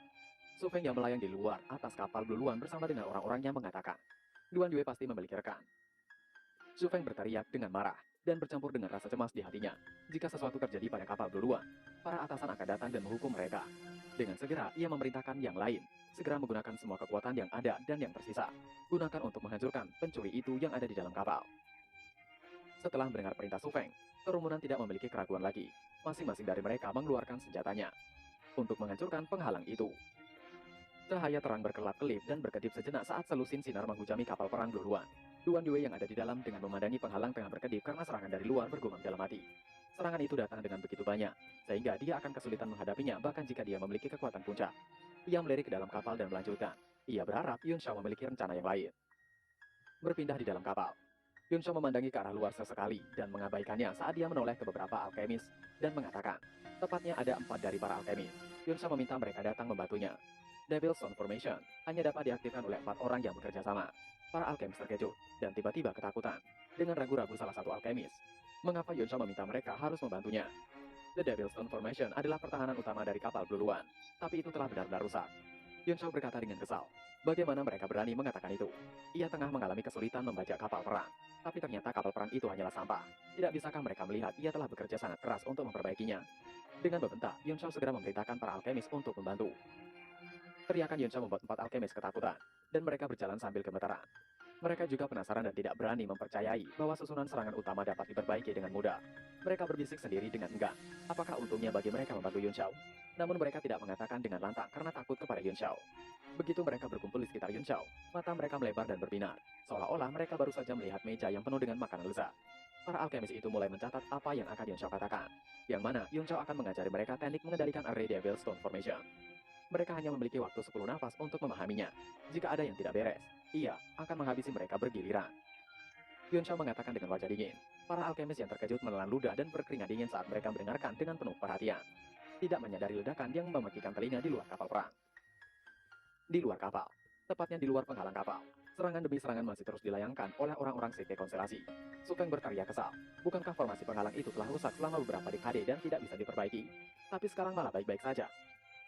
Su Feng yang melayang di luar atas kapal Bluluan bersama dengan orang-orangnya mengatakan, Duan Yue pasti memiliki rekan. Su Feng berteriak dengan marah dan bercampur dengan rasa cemas di hatinya. Jika sesuatu terjadi pada kapal Bluluan, para atasan akan datang dan menghukum mereka. Dengan segera, ia memerintahkan yang lain, segera menggunakan semua kekuatan yang ada dan yang tersisa. Gunakan untuk menghancurkan pencuri itu yang ada di dalam kapal. Setelah mendengar perintah Su Feng, kerumunan tidak memiliki keraguan lagi. Masing-masing dari mereka mengeluarkan senjatanya untuk menghancurkan penghalang itu. Cahaya terang berkelap-kelip dan berkedip sejenak saat selusin sinar menghujami kapal perang Bluluan. Duan Yue yang ada di dalam dengan memandangi penghalang tengah berkedip karena serangan dari luar bergumam dalam hati. Serangan itu datang dengan begitu banyak, sehingga dia akan kesulitan menghadapinya bahkan jika dia memiliki kekuatan puncak. Ia melirik ke dalam kapal dan melanjutkan. Ia berharap Yun Shao memiliki rencana yang lain. Berpindah di dalam kapal, Yun Shao memandangi ke arah luar sesekali dan mengabaikannya saat dia menoleh ke beberapa alkemis dan mengatakan, tepatnya ada 4 dari para alkemis. Yun Shao meminta mereka datang membantunya. Devil's Stone Formation hanya dapat diaktifkan oleh 4 orang yang bekerja sama. Para alkemis terkejut dan tiba-tiba ketakutan. Dengan ragu-ragu salah satu alkemis, mengapa Yun Shao meminta mereka harus membantunya? The Devil's Stone Formation adalah pertahanan utama dari kapal Bluluan, tapi itu telah benar-benar rusak. Yun Shao berkata dengan kesal, bagaimana mereka berani mengatakan itu? Ia tengah mengalami kesulitan membajak kapal perang, tapi ternyata kapal perang itu hanyalah sampah. Tidak bisakah mereka melihat ia telah bekerja sangat keras untuk memperbaikinya? Dengan membentak, Yun Shao segera memerintahkan para alkemis untuk membantu. Teriakan Yun Shao membuat 4 alkemis ketakutan, dan mereka berjalan sambil gemetaran. Mereka juga penasaran dan tidak berani mempercayai bahwa susunan serangan utama dapat diperbaiki dengan mudah. Mereka berbisik sendiri dengan enggan. Apakah untungnya bagi mereka membantu Yun Shao? Namun mereka tidak mengatakan dengan lantang karena takut kepada Yun Shao. Begitu mereka berkumpul di sekitar Yun Shao, mata mereka melebar dan berbinar, seolah-olah mereka baru saja melihat meja yang penuh dengan makanan lezat. Para alkemis itu mulai mencatat apa yang akan Yun Shao katakan, yang mana Yun Shao akan mengajari mereka teknik mengendalikan Array Devil Stone Formation. Mereka hanya memiliki waktu 10 nafas untuk memahaminya. Jika ada yang tidak beres, ia akan menghabisi mereka bergiliran. Yun Shao mengatakan dengan wajah dingin. Para alkemis yang terkejut menelan ludah dan berkeringat dingin saat mereka mendengarkan dengan penuh perhatian. Tidak menyadari ledakan yang memekikan telinga di luar kapal perang. Di luar kapal, tepatnya di luar penghalang kapal, serangan demi serangan masih terus dilayangkan oleh orang-orang sekte konstelasi. Su Feng berteriak kesal. Bukankah formasi penghalang itu telah rusak selama beberapa dekade dan tidak bisa diperbaiki? Tapi sekarang malah baik-baik saja.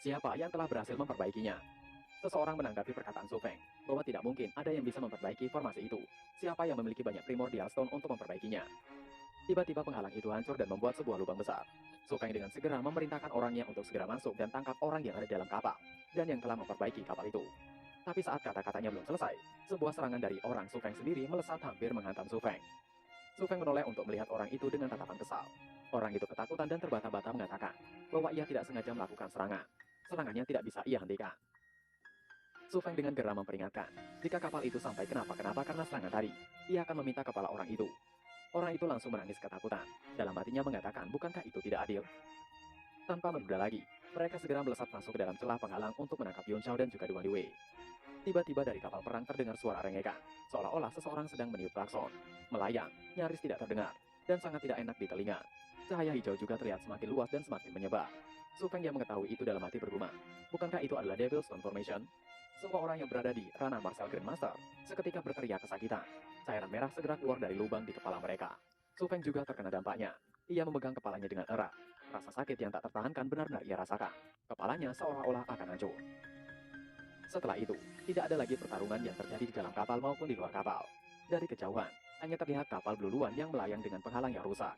Siapa yang telah berhasil memperbaikinya? Seseorang menanggapi perkataan Su Feng, bahwa tidak mungkin ada yang bisa memperbaiki formasi itu. Siapa yang memiliki banyak primordial stone untuk memperbaikinya? Tiba-tiba penghalang itu hancur dan membuat sebuah lubang besar. Su Feng dengan segera memerintahkan orangnya untuk segera masuk dan tangkap orang yang ada dalam kapal, dan yang telah memperbaiki kapal itu. Tapi saat kata-katanya belum selesai, sebuah serangan dari orang Su Feng sendiri melesat hampir menghantam Su Feng. Su Feng menoleh untuk melihat orang itu dengan tatapan kesal. Orang itu ketakutan dan terbata-bata mengatakan bahwa ia tidak sengaja melakukan serangan. Serangannya tidak bisa ia hentikan. Su Feng dengan geram memperingatkan, jika kapal itu sampai kenapa-kenapa karena serangan tadi, ia akan meminta kepala orang itu. Orang itu langsung menangis ketakutan. Dalam hatinya mengatakan, bukankah itu tidak adil? Tanpa menunda lagi, mereka segera melesat masuk ke dalam celah penghalang untuk menangkap Yun Chao dan juga Duan Yue. Tiba-tiba dari kapal perang terdengar suara rengekan, seolah-olah seseorang sedang meniup klakson. Melayang, nyaris tidak terdengar, dan sangat tidak enak di telinga. Cahaya hijau juga terlihat semakin luas dan semakin menyebar. Su Feng yang mengetahui itu dalam hati bergumam. Bukankah itu adalah Devil's Stone Formation? Semua orang yang berada di ranah Martial Grandmaster seketika berteriak kesakitan. Cairan merah segera keluar dari lubang di kepala mereka. Su Feng juga terkena dampaknya. Ia memegang kepalanya dengan erat. Rasa sakit yang tak tertahankan benar-benar ia rasakan. Kepalanya seolah-olah akan hancur. Setelah itu, tidak ada lagi pertarungan yang terjadi di dalam kapal maupun di luar kapal. Dari kejauhan, hanya terlihat kapal Blue Luan yang melayang dengan penghalang yang rusak.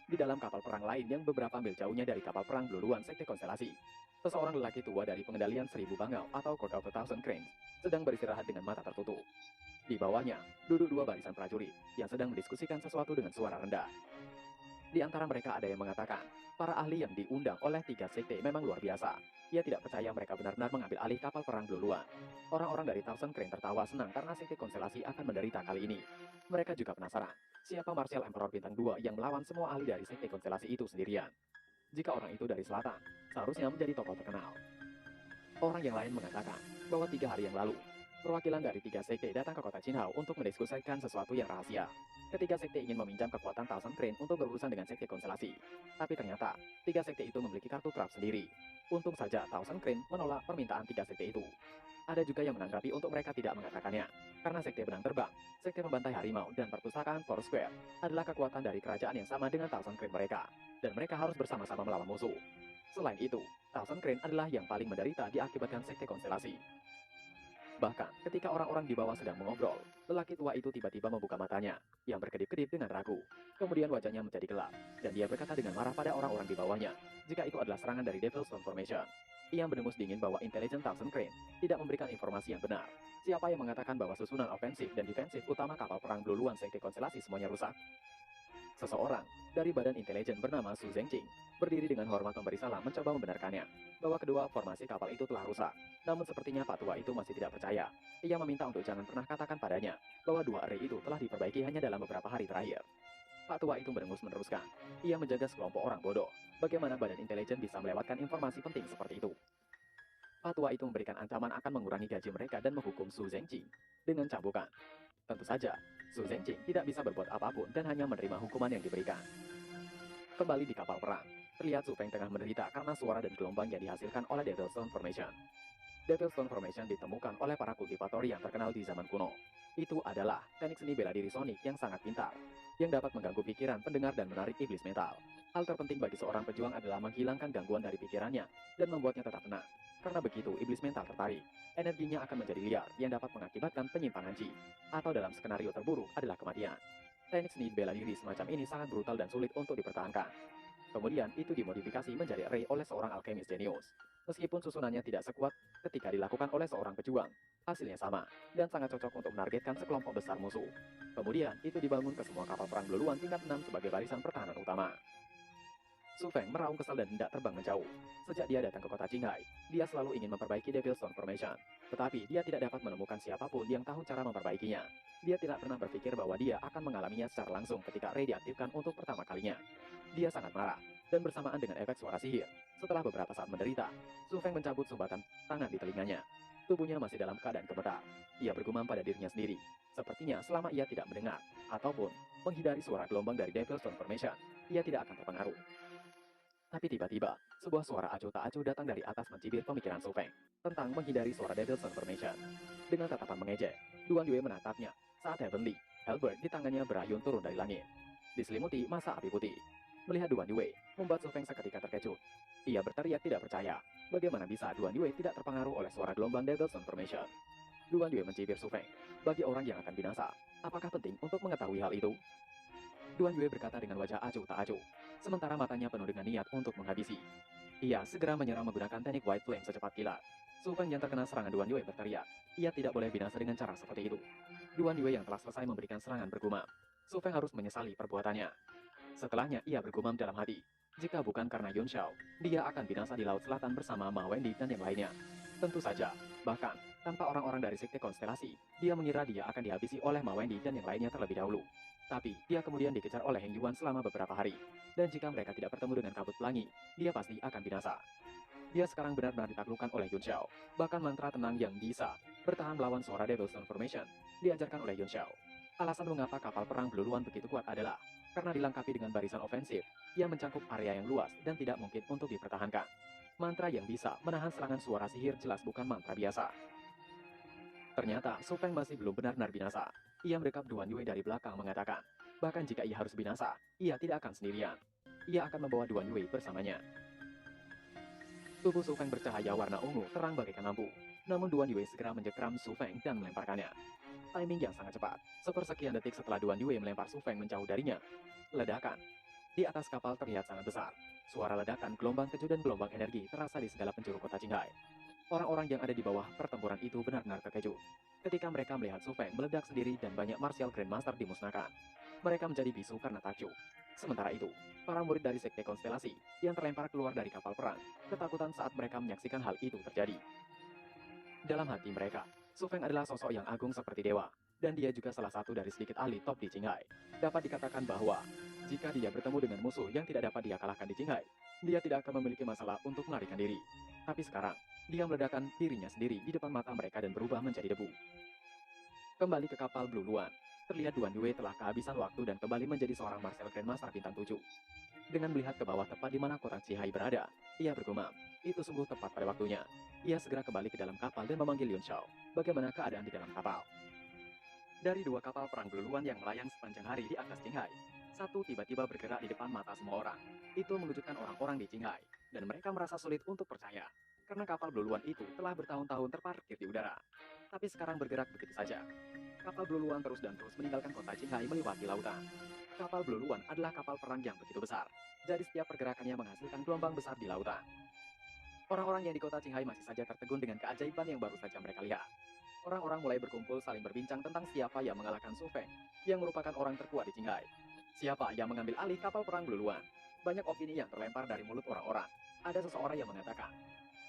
Di dalam kapal perang lain yang beberapa mil jauhnya dari kapal perang Blue Luan Sekte Konstelasi, seseorang lelaki tua dari pengendalian 1000 bangau atau Court of the Thousand Cranes sedang beristirahat dengan mata tertutup. Di bawahnya, duduk dua barisan prajurit yang sedang mendiskusikan sesuatu dengan suara rendah. Di antara mereka ada yang mengatakan, para ahli yang diundang oleh 3 sekte memang luar biasa. Ia tidak percaya mereka benar-benar mengambil alih kapal perang Blue Luan. Orang-orang dari Thousand Crane tertawa senang karena sekte konstelasi akan menderita kali ini. Mereka juga penasaran, siapa Martial Emperor Bintang 2 yang melawan semua ahli dari sekte konstelasi itu sendirian. Jika orang itu dari selatan, seharusnya menjadi tokoh terkenal. Orang yang lain mengatakan bahwa 3 hari yang lalu, perwakilan dari 3 sekte datang ke kota Qinghao untuk mendiskusikan sesuatu yang rahasia. Ketiga sekte ingin meminjam kekuatan Thousand Crane untuk berurusan dengan sekte konstelasi. Tapi ternyata, 3 sekte itu memiliki kartu trap sendiri. Untung saja Thousand Crane menolak permintaan 3 sekte itu. Ada juga yang menanggapi untuk mereka tidak mengatakannya. Karena sekte benang terbang, sekte pembantai harimau, dan perpustakaan Four Square adalah kekuatan dari kerajaan yang sama dengan Thousand Crane mereka. Dan mereka harus bersama-sama melawan musuh. Selain itu, Thousand Crane adalah yang paling menderita diakibatkan sekte konstelasi. Bahkan, ketika orang-orang di bawah sedang mengobrol, lelaki tua itu tiba-tiba membuka matanya, yang berkedip-kedip dengan ragu. Kemudian wajahnya menjadi gelap, dan dia berkata dengan marah pada orang-orang di bawahnya, jika itu adalah serangan dari Devil's Stone Formation. Ia mendengus dingin bahwa intelijen Thousand Crane tidak memberikan informasi yang benar. Siapa yang mengatakan bahwa susunan ofensif dan defensif utama kapal perang Blue Luan Sekte Konstelasi semuanya rusak? Seseorang dari badan intelijen bernama Su Zhengqing berdiri dengan hormat memberi salam mencoba membenarkannya bahwa kedua formasi kapal itu telah rusak. Namun sepertinya Pak Tua itu masih tidak percaya. Ia meminta untuk jangan pernah katakan padanya bahwa 2 array itu telah diperbaiki hanya dalam beberapa hari terakhir. Pak Tua itu merengus meneruskan. Ia menjaga sekelompok orang bodoh. Bagaimana badan intelijen bisa melewatkan informasi penting seperti itu? Pak Tua itu memberikan ancaman akan mengurangi gaji mereka dan menghukum Su Zhengqing dengan cambukan. Tentu saja, Su Zhengqing tidak bisa berbuat apapun dan hanya menerima hukuman yang diberikan. Kembali di kapal perang, terlihat Su Feng tengah menderita karena suara dan gelombang yang dihasilkan oleh Devil's Stone Formation. Devil's Stone Formation ditemukan oleh para kultivator yang terkenal di zaman kuno. Itu adalah teknik seni bela diri Sonic yang sangat pintar, yang dapat mengganggu pikiran pendengar dan menarik iblis mental. Hal terpenting bagi seorang pejuang adalah menghilangkan gangguan dari pikirannya dan membuatnya tetap tenang. Karena begitu iblis mental tertarik, energinya akan menjadi liar yang dapat mengakibatkan penyimpangan Qi, atau dalam skenario terburuk adalah kematian. Teknik seni bela diri semacam ini sangat brutal dan sulit untuk dipertahankan. Kemudian itu dimodifikasi menjadi Ray oleh seorang alkemis jenius. Meskipun susunannya tidak sekuat ketika dilakukan oleh seorang pejuang, hasilnya sama, dan sangat cocok untuk menargetkan sekelompok besar musuh. Kemudian itu dibangun ke semua kapal perang Blue Luan tingkat 6 sebagai barisan pertahanan utama. Su Feng meraung kesal dan hendak terbang menjauh. Sejak dia datang ke kota Qinghai, dia selalu ingin memperbaiki Devil's Stone Formation. Tetapi dia tidak dapat menemukan siapapun yang tahu cara memperbaikinya. Dia tidak pernah berpikir bahwa dia akan mengalaminya secara langsung ketika Ray diaktifkan untuk pertama kalinya. Dia sangat marah, dan bersamaan dengan efek suara sihir, setelah beberapa saat menderita, Su Feng mencabut sumbatan tangan di telinganya. Tubuhnya masih dalam keadaan gemetar. Ia bergumam pada dirinya sendiri. Sepertinya selama ia tidak mendengar, ataupun menghindari suara gelombang dari Devil's Stone Formation, ia tidak akan terpengaruh. Tapi tiba-tiba, sebuah suara acuh tak acuh datang dari atas mencibir pemikiran Su Feng tentang menghindari suara Devil's Stone Formation. Dengan tatapan mengejek, Duan Yue menatapnya saat Heavenly Halberd di tangannya berayun turun dari langit, diselimuti masa api putih. Melihat Duan Yue, membuat Su Feng seketika terkejut. Ia berteriak tidak percaya. Bagaimana bisa Duan Yue tidak terpengaruh oleh suara gelombang Devil's Information? Duan Yue mencibir Su Feng. Bagi orang yang akan binasa, apakah penting untuk mengetahui hal itu? Duan Yue berkata dengan wajah acuh tak acuh, sementara matanya penuh dengan niat untuk menghabisi. Ia segera menyerang menggunakan teknik White Flame secepat kilat. Su Feng yang terkena serangan Duan Yue berteriak. Ia tidak boleh binasa dengan cara seperti itu. Duan Yue yang telah selesai memberikan serangan bergumam. Su Feng harus menyesali perbuatannya. Setelahnya ia bergumam dalam hati. Jika bukan karena Yun Xiao, dia akan binasa di Laut Selatan bersama Ma Wendy dan yang lainnya. Tentu saja, bahkan tanpa orang-orang dari Sekte Konstelasi, dia mengira dia akan dihabisi oleh Ma Wendy dan yang lainnya terlebih dahulu. Tapi, dia kemudian dikejar oleh Heng Yuan selama beberapa hari. Dan jika mereka tidak bertemu dengan kabut pelangi, dia pasti akan binasa. Dia sekarang benar-benar ditaklukkan oleh Yun Xiao. Bahkan mantra tenang yang bisa bertahan melawan suara Devil's Information diajarkan oleh Yun Xiao. Alasan mengapa kapal perang Blue Luan begitu kuat adalah karena dilengkapi dengan barisan ofensif yang mencangkup area yang luas dan tidak mungkin untuk dipertahankan. Mantra yang bisa menahan serangan suara sihir jelas bukan mantra biasa. Ternyata Su Feng masih belum benar-benar binasa. Ia mendekap Duan Yue dari belakang mengatakan, bahkan jika ia harus binasa, ia tidak akan sendirian. Ia akan membawa Duan Yue bersamanya. Tubuh Su Feng bercahaya warna ungu terang bagaikan lampu. Namun Duan Yue segera menjekram Su Feng dan melemparkannya. Timing yang sangat cepat. Sepersekian detik setelah Duan Yue melempar Su Feng menjauh darinya. Ledakan. Di atas kapal terlihat sangat besar. Suara ledakan, gelombang keju dan gelombang energi terasa di segala penjuru kota Qinghai. Orang-orang yang ada di bawah pertempuran itu benar-benar terkejut. Ketika mereka melihat Su Feng meledak sendiri dan banyak martial grandmaster dimusnahkan. Mereka menjadi bisu karena takjub. Sementara itu, para murid dari Sekte Konstelasi yang terlempar keluar dari kapal perang, ketakutan saat mereka menyaksikan hal itu terjadi. Dalam hati mereka, Su Feng adalah sosok yang agung seperti dewa, dan dia juga salah satu dari sedikit ahli top di Qinghai. Dapat dikatakan bahwa, jika dia bertemu dengan musuh yang tidak dapat dia kalahkan di Qinghai, dia tidak akan memiliki masalah untuk melarikan diri. Tapi sekarang, dia meledakkan dirinya sendiri di depan mata mereka dan berubah menjadi debu. Kembali ke kapal Blue Luan, terlihat Duan Yue telah kehabisan waktu dan kembali menjadi seorang martial grandmaster bintang 7. Dengan melihat ke bawah tepat di mana kota Qinghai berada, ia bergumam, itu sungguh tepat pada waktunya. Ia segera kembali ke dalam kapal dan memanggil Yun Xiao. Bagaimana keadaan di dalam kapal? Dari dua kapal perang Blue Luan yang melayang sepanjang hari di atas Qinghai, satu tiba-tiba bergerak di depan mata semua orang. Itu mengejutkan orang-orang di Qinghai, dan mereka merasa sulit untuk percaya. Karena kapal Blue Luan itu telah bertahun-tahun terparkir di udara. Tapi sekarang bergerak begitu saja. Kapal Blue Luan terus dan terus meninggalkan kota Qinghai melewati lautan. Kapal Blue Luan adalah kapal perang yang begitu besar. Jadi setiap pergerakannya menghasilkan gelombang besar di lautan. Orang-orang yang di kota Qinghai masih saja tertegun dengan keajaiban yang baru saja mereka lihat. Orang-orang mulai berkumpul saling berbincang tentang siapa yang mengalahkan Su Feng, yang merupakan orang terkuat di Qinghai. Siapa yang mengambil alih kapal perang Blue Luan? Banyak opini yang terlempar dari mulut orang-orang. Ada seseorang yang mengatakan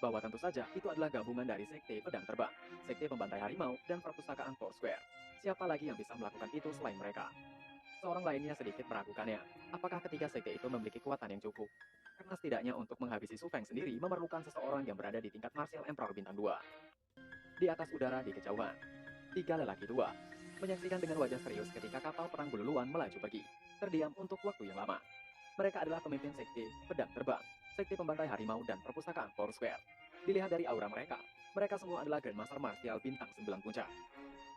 bahwa tentu saja itu adalah gabungan dari Sekte Pedang Terbang, Sekte Pembantai Harimau, dan Perpustakaan Foursquare. Siapa lagi yang bisa melakukan itu selain mereka? Seorang lainnya sedikit meragukannya. Apakah ketiga sekte itu memiliki kekuatan yang cukup? Karena setidaknya untuk menghabisi Su Feng sendiri memerlukan seseorang yang berada di tingkat Martial Emperor bintang 2. Di atas udara di kejauhan, tiga lelaki tua menyaksikan dengan wajah serius ketika kapal perang Blue Luan melaju pergi, terdiam untuk waktu yang lama. Mereka adalah pemimpin sekte Pedang Terbang, Sekte Pembantai Harimau, dan Perpustakaan Foursquare. Dilihat dari aura mereka, mereka semua adalah Grandmaster Martial bintang 9 puncak.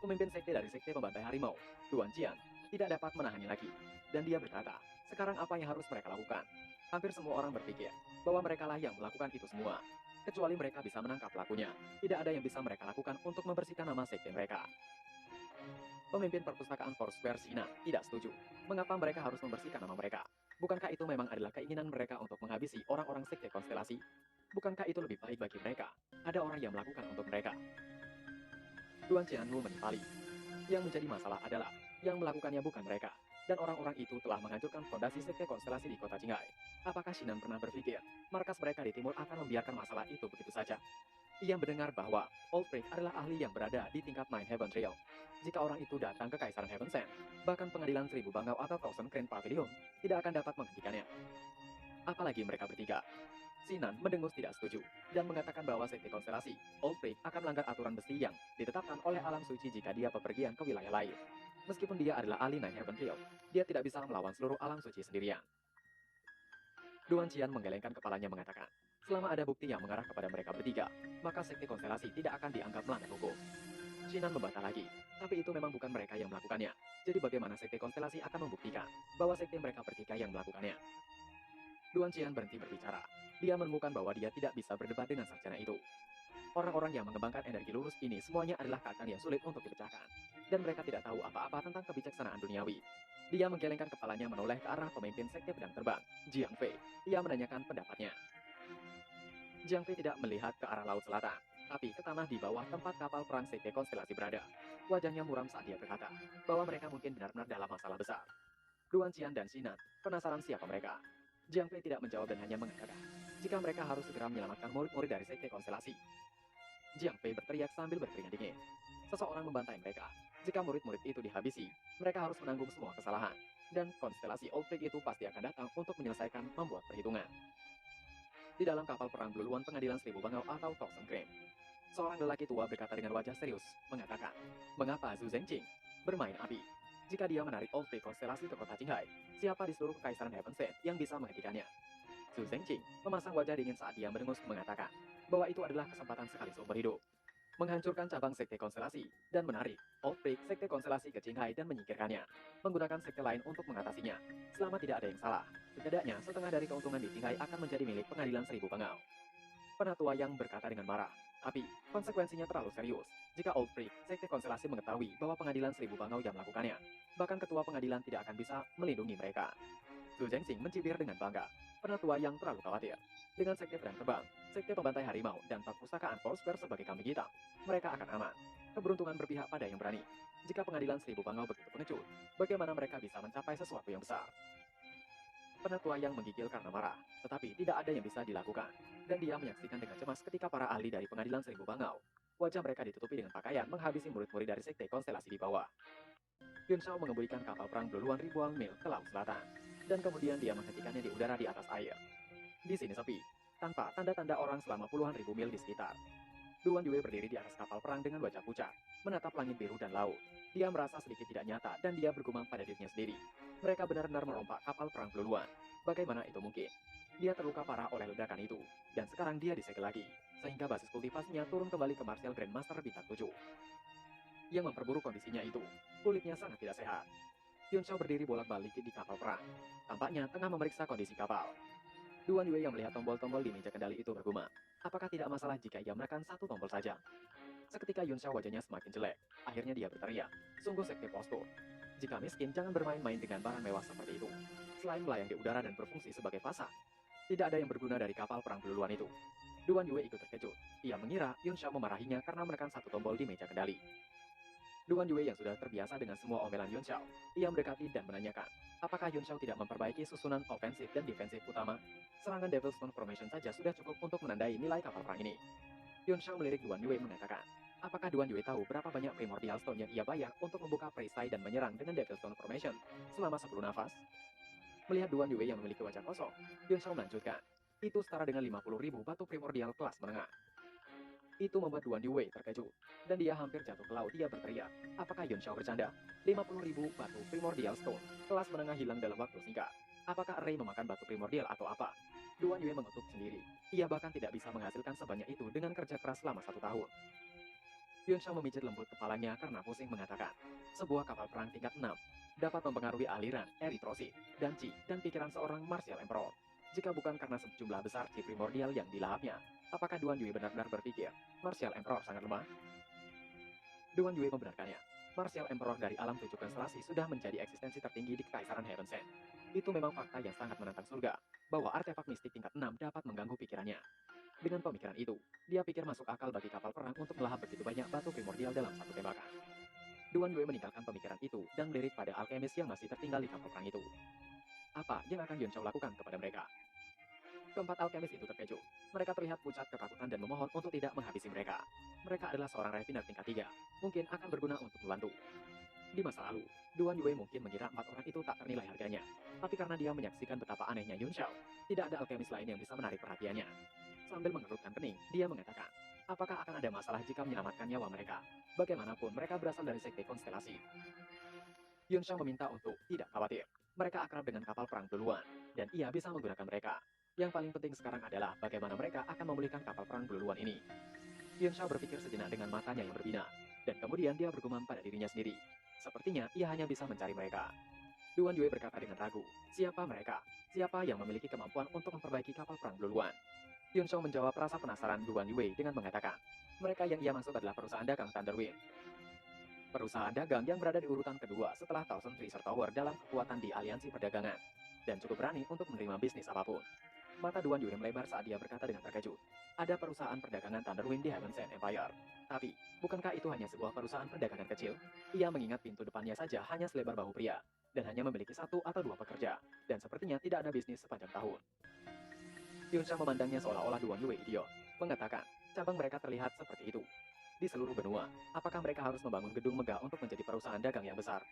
Pemimpin sekte dari Sekte Pembantai Harimau, Duan Qian, tidak dapat menahannya lagi. Dan dia berkata, sekarang apa yang harus mereka lakukan? Hampir semua orang berpikir bahwa mereka lah yang melakukan itu semua. Kecuali mereka bisa menangkap pelakunya, tidak ada yang bisa mereka lakukan untuk membersihkan nama sekte mereka. Pemimpin perpustakaan Foursquare Sinan tidak setuju. Mengapa mereka harus membersihkan nama mereka? Bukankah itu memang adalah keinginan mereka untuk menghabisi orang-orang sekte konstelasi? Bukankah itu lebih baik bagi mereka? Ada orang yang melakukan untuk mereka. Duan Qianlu menimpali. Yang menjadi masalah adalah, yang melakukannya bukan mereka. Dan orang-orang itu telah menghancurkan fondasi sekte konstelasi di kota Qinghai. Apakah Shinan pernah berpikir, markas mereka di timur akan membiarkan masalah itu begitu saja? Ia mendengar bahwa Old Freak adalah ahli yang berada di tingkat Nine Heaven Trio. Jika orang itu datang ke Kaisaran Heaven Sand, bahkan pengadilan Seribu Bangau atau Thousand Crane Pavilion tidak akan dapat menghentikannya. Apalagi mereka bertiga. Sinan mendengus tidak setuju, dan mengatakan bahwa sekte konstelasi, Old Freak akan melanggar aturan besi yang ditetapkan oleh alam suci jika dia bepergian ke wilayah lain. Meskipun dia adalah ahli Nine Heaven Trio, dia tidak bisa melawan seluruh alam suci sendirian. Duan Qian menggelengkan kepalanya mengatakan, selama ada bukti yang mengarah kepada mereka bertiga, maka sekte konstelasi tidak akan dianggap melanggar hukum. Shinan membantah lagi, tapi itu memang bukan mereka yang melakukannya. Jadi bagaimana sekte konstelasi akan membuktikan bahwa sekte mereka bertiga yang melakukannya? Duan Qian berhenti berbicara. Dia menemukan bahwa dia tidak bisa berdebat dengan sarjana itu. Orang-orang yang mengembangkan energi lurus ini semuanya adalah kacang yang sulit untuk dipecahkan. Dan mereka tidak tahu apa-apa tentang kebijaksanaan duniawi. Dia menggelengkan kepalanya menoleh ke arah pemimpin sekte pedang terbang, Jiang Fei. Ia menanyakan pendapatnya. Jiang Fei tidak melihat ke arah laut selatan, tapi ke tanah di bawah tempat kapal perang sekte konstelasi berada. Wajahnya muram saat dia berkata bahwa mereka mungkin benar-benar dalam masalah besar. Duan Qian dan Sinan penasaran siapa mereka. Jiang Fei tidak menjawab dan hanya mengatakan, jika mereka harus segera menyelamatkan murid-murid dari sekte konstelasi. Jiang Fei berteriak sambil berkeringat dingin. Seseorang membantai mereka. Jika murid-murid itu dihabisi, mereka harus menanggung semua kesalahan. Dan konstelasi Old Fig itu pasti akan datang untuk menyelesaikan membuat perhitungan. Di dalam kapal perang Bluluan Pengadilan Seribu Bangau atau Toxin Cream, seorang lelaki tua berkata dengan wajah serius, mengatakan, mengapa Zhu Zhengjing bermain api? Jika dia menarik Old Fig konstelasi ke kota Qinghai, siapa di seluruh kekaisaran Heaven Sent yang bisa menghentikannya? Zhu Zhengjing memasang wajah dingin saat dia mendengus mengatakan bahwa itu adalah kesempatan sekali seumur hidup. Menghancurkan cabang sekte konstelasi dan menarik Old Fig sekte konstelasi ke Qinghai dan menyingkirkannya. Menggunakan sekte lain untuk mengatasinya. Selama tidak ada yang salah, setidaknya setengah dari keuntungan di Qinghai akan menjadi milik Pengadilan Seribu Bangau. Penatua yang berkata dengan marah, tapi konsekuensinya terlalu serius. Jika Old Fig sekte konstelasi mengetahui bahwa Pengadilan Seribu Bangau yang melakukannya, bahkan ketua pengadilan tidak akan bisa melindungi mereka. Zhu Zhengjing mencibir dengan bangga. Penatua yang terlalu khawatir. Dengan sekte pedang terbang, sekte pembantai harimau, dan perpustakaan Foursquare sebagai kambing hitam, mereka akan aman. Keberuntungan berpihak pada yang berani. Jika Pengadilan Seribu Bangau begitu pengecut, bagaimana mereka bisa mencapai sesuatu yang besar? Penatua yang menggigil karena marah, tetapi tidak ada yang bisa dilakukan. Dan dia menyaksikan dengan cemas ketika para ahli dari Pengadilan Seribu Bangau, wajah mereka ditutupi dengan pakaian menghabisi murid-murid dari sekte konstelasi di bawah. Yun Shao mengemudikan kapal perang Bluluan ribuan mil ke laut selatan, dan kemudian dia menghentikannya di udara di atas air. Di sini sepi, tanpa tanda-tanda orang selama puluhan ribu mil di sekitar. Duan Yue berdiri di atas kapal perang dengan wajah pucat, menatap langit biru dan laut. Dia merasa sedikit tidak nyata dan dia bergumam pada dirinya sendiri. Mereka benar-benar merompak kapal perang Bluluan. Bagaimana itu mungkin? Dia terluka parah oleh ledakan itu, dan sekarang dia disegel lagi, sehingga basis kultivasinya turun kembali ke Martial Grandmaster bintang 7. Yang memperburuk kondisinya itu, kulitnya sangat tidak sehat. Yun Shao berdiri bolak-balik di kapal perang. Tampaknya tengah memeriksa kondisi kapal. Duan Yue yang melihat tombol-tombol di meja kendali itu bergumam. Apakah tidak masalah jika ia menekan satu tombol saja? Seketika Yun Shao wajahnya semakin jelek. Akhirnya dia berteriak, sungguh sekte postur. Jika miskin, jangan bermain-main dengan barang mewah seperti itu. Selain melayang di udara dan berfungsi sebagai pasar, tidak ada yang berguna dari kapal perang Bluluan itu. Duan Yue ikut terkejut. Ia mengira Yun Shao memarahinya karena menekan satu tombol di meja kendali. Duan Yue yang sudah terbiasa dengan semua omelan Yun Shao, ia mendekati dan menanyakan, apakah Yun Shao tidak memperbaiki susunan ofensif dan defensif utama? Serangan Devil's Stone Formation saja sudah cukup untuk menandai nilai kapal perang ini. Yun Shao melirik Duan Yue mengatakan, apakah Duan Yue tahu berapa banyak Primordial Stone yang ia bayar untuk membuka perisai dan menyerang dengan Devil's Stone Formation selama 10 nafas? Melihat Duan Yue yang memiliki wajah kosong, Yun Shao melanjutkan, itu setara dengan 50.000 batu primordial kelas menengah. Itu membuat Duan Yue terkejut, dan dia hampir jatuh ke laut. Dia berteriak, apakah Yun Shao bercanda? 50.000 batu primordial stone, kelas menengah hilang dalam waktu singkat. Apakah Ray memakan batu primordial atau apa? Duan Yue mengutuk sendiri. Ia bahkan tidak bisa menghasilkan sebanyak itu dengan kerja keras selama 1 tahun. Yun Shao memijit lembut kepalanya karena pusing mengatakan, sebuah kapal perang tingkat 6 dapat mempengaruhi aliran, eritrosit, dan chi, dan pikiran seorang martial emperor. Jika bukan karena sejumlah besar chi primordial yang dilahapnya, apakah Duan Yue benar-benar berpikir Martial Emperor sangat lemah? Duan Yue membenarkannya. Martial Emperor dari alam 7 konstelasi sudah menjadi eksistensi tertinggi di Kekaisaran Heaven Sent. Itu memang fakta yang sangat menantang surga, bahwa artefak mistik tingkat 6 dapat mengganggu pikirannya. Dengan pemikiran itu, dia pikir masuk akal bagi kapal perang untuk melahap begitu banyak batu primordial dalam satu tembakan. Duan Yue meninggalkan pemikiran itu dan melirik pada alkemis yang masih tertinggal di kapal perang itu. Apa yang akan Yun Shao lakukan kepada mereka? Keempat alkemis itu terkejut. Mereka terlihat pucat ketakutan dan memohon untuk tidak menghabisi mereka. Mereka adalah seorang refiner tingkat 3. Mungkin akan berguna untuk membantu. Di masa lalu, Duan Yue mungkin mengira 4 orang itu tak ternilai harganya. Tapi karena dia menyaksikan betapa anehnya Yun Shao, tidak ada alkemis lain yang bisa menarik perhatiannya. Sambil mengerutkan kening, dia mengatakan, apakah akan ada masalah jika menyelamatkan nyawa mereka? Bagaimanapun mereka berasal dari sekte konstelasi. Yun Shao meminta untuk tidak khawatir. Mereka akrab dengan kapal perang duluan, dan ia bisa menggunakan mereka. Yang paling penting sekarang adalah bagaimana mereka akan memulihkan kapal perang duluan ini. Yun Shao berpikir sejenak dengan matanya yang berbinar, dan kemudian dia bergumam pada dirinya sendiri. Sepertinya ia hanya bisa mencari mereka. Duan Yue berkata dengan ragu, siapa mereka? Siapa yang memiliki kemampuan untuk memperbaiki kapal perang duluan? Yun Xiao menjawab rasa penasaran Duan Yue dengan mengatakan, mereka yang ia maksud adalah perusahaan dagang Thunderwind. Perusahaan dagang yang berada di urutan kedua setelah Thousand Tracer Tower dalam kekuatan di aliansi perdagangan, dan cukup berani untuk menerima bisnis apapun. Mata Duan Yue melebar saat dia berkata dengan terkejut, ada perusahaan perdagangan Thunderwind di Heaven Sand Empire. Tapi, bukankah itu hanya sebuah perusahaan perdagangan kecil? Ia mengingat pintu depannya saja hanya selebar bahu pria, dan hanya memiliki 1 atau 2 pekerja, dan sepertinya tidak ada bisnis sepanjang tahun. Yun Xiao memandangnya seolah-olah Duan Yue idiot, mengatakan, cabang mereka terlihat seperti itu. Di seluruh benua, apakah mereka harus membangun gedung megah untuk menjadi perusahaan dagang yang besar?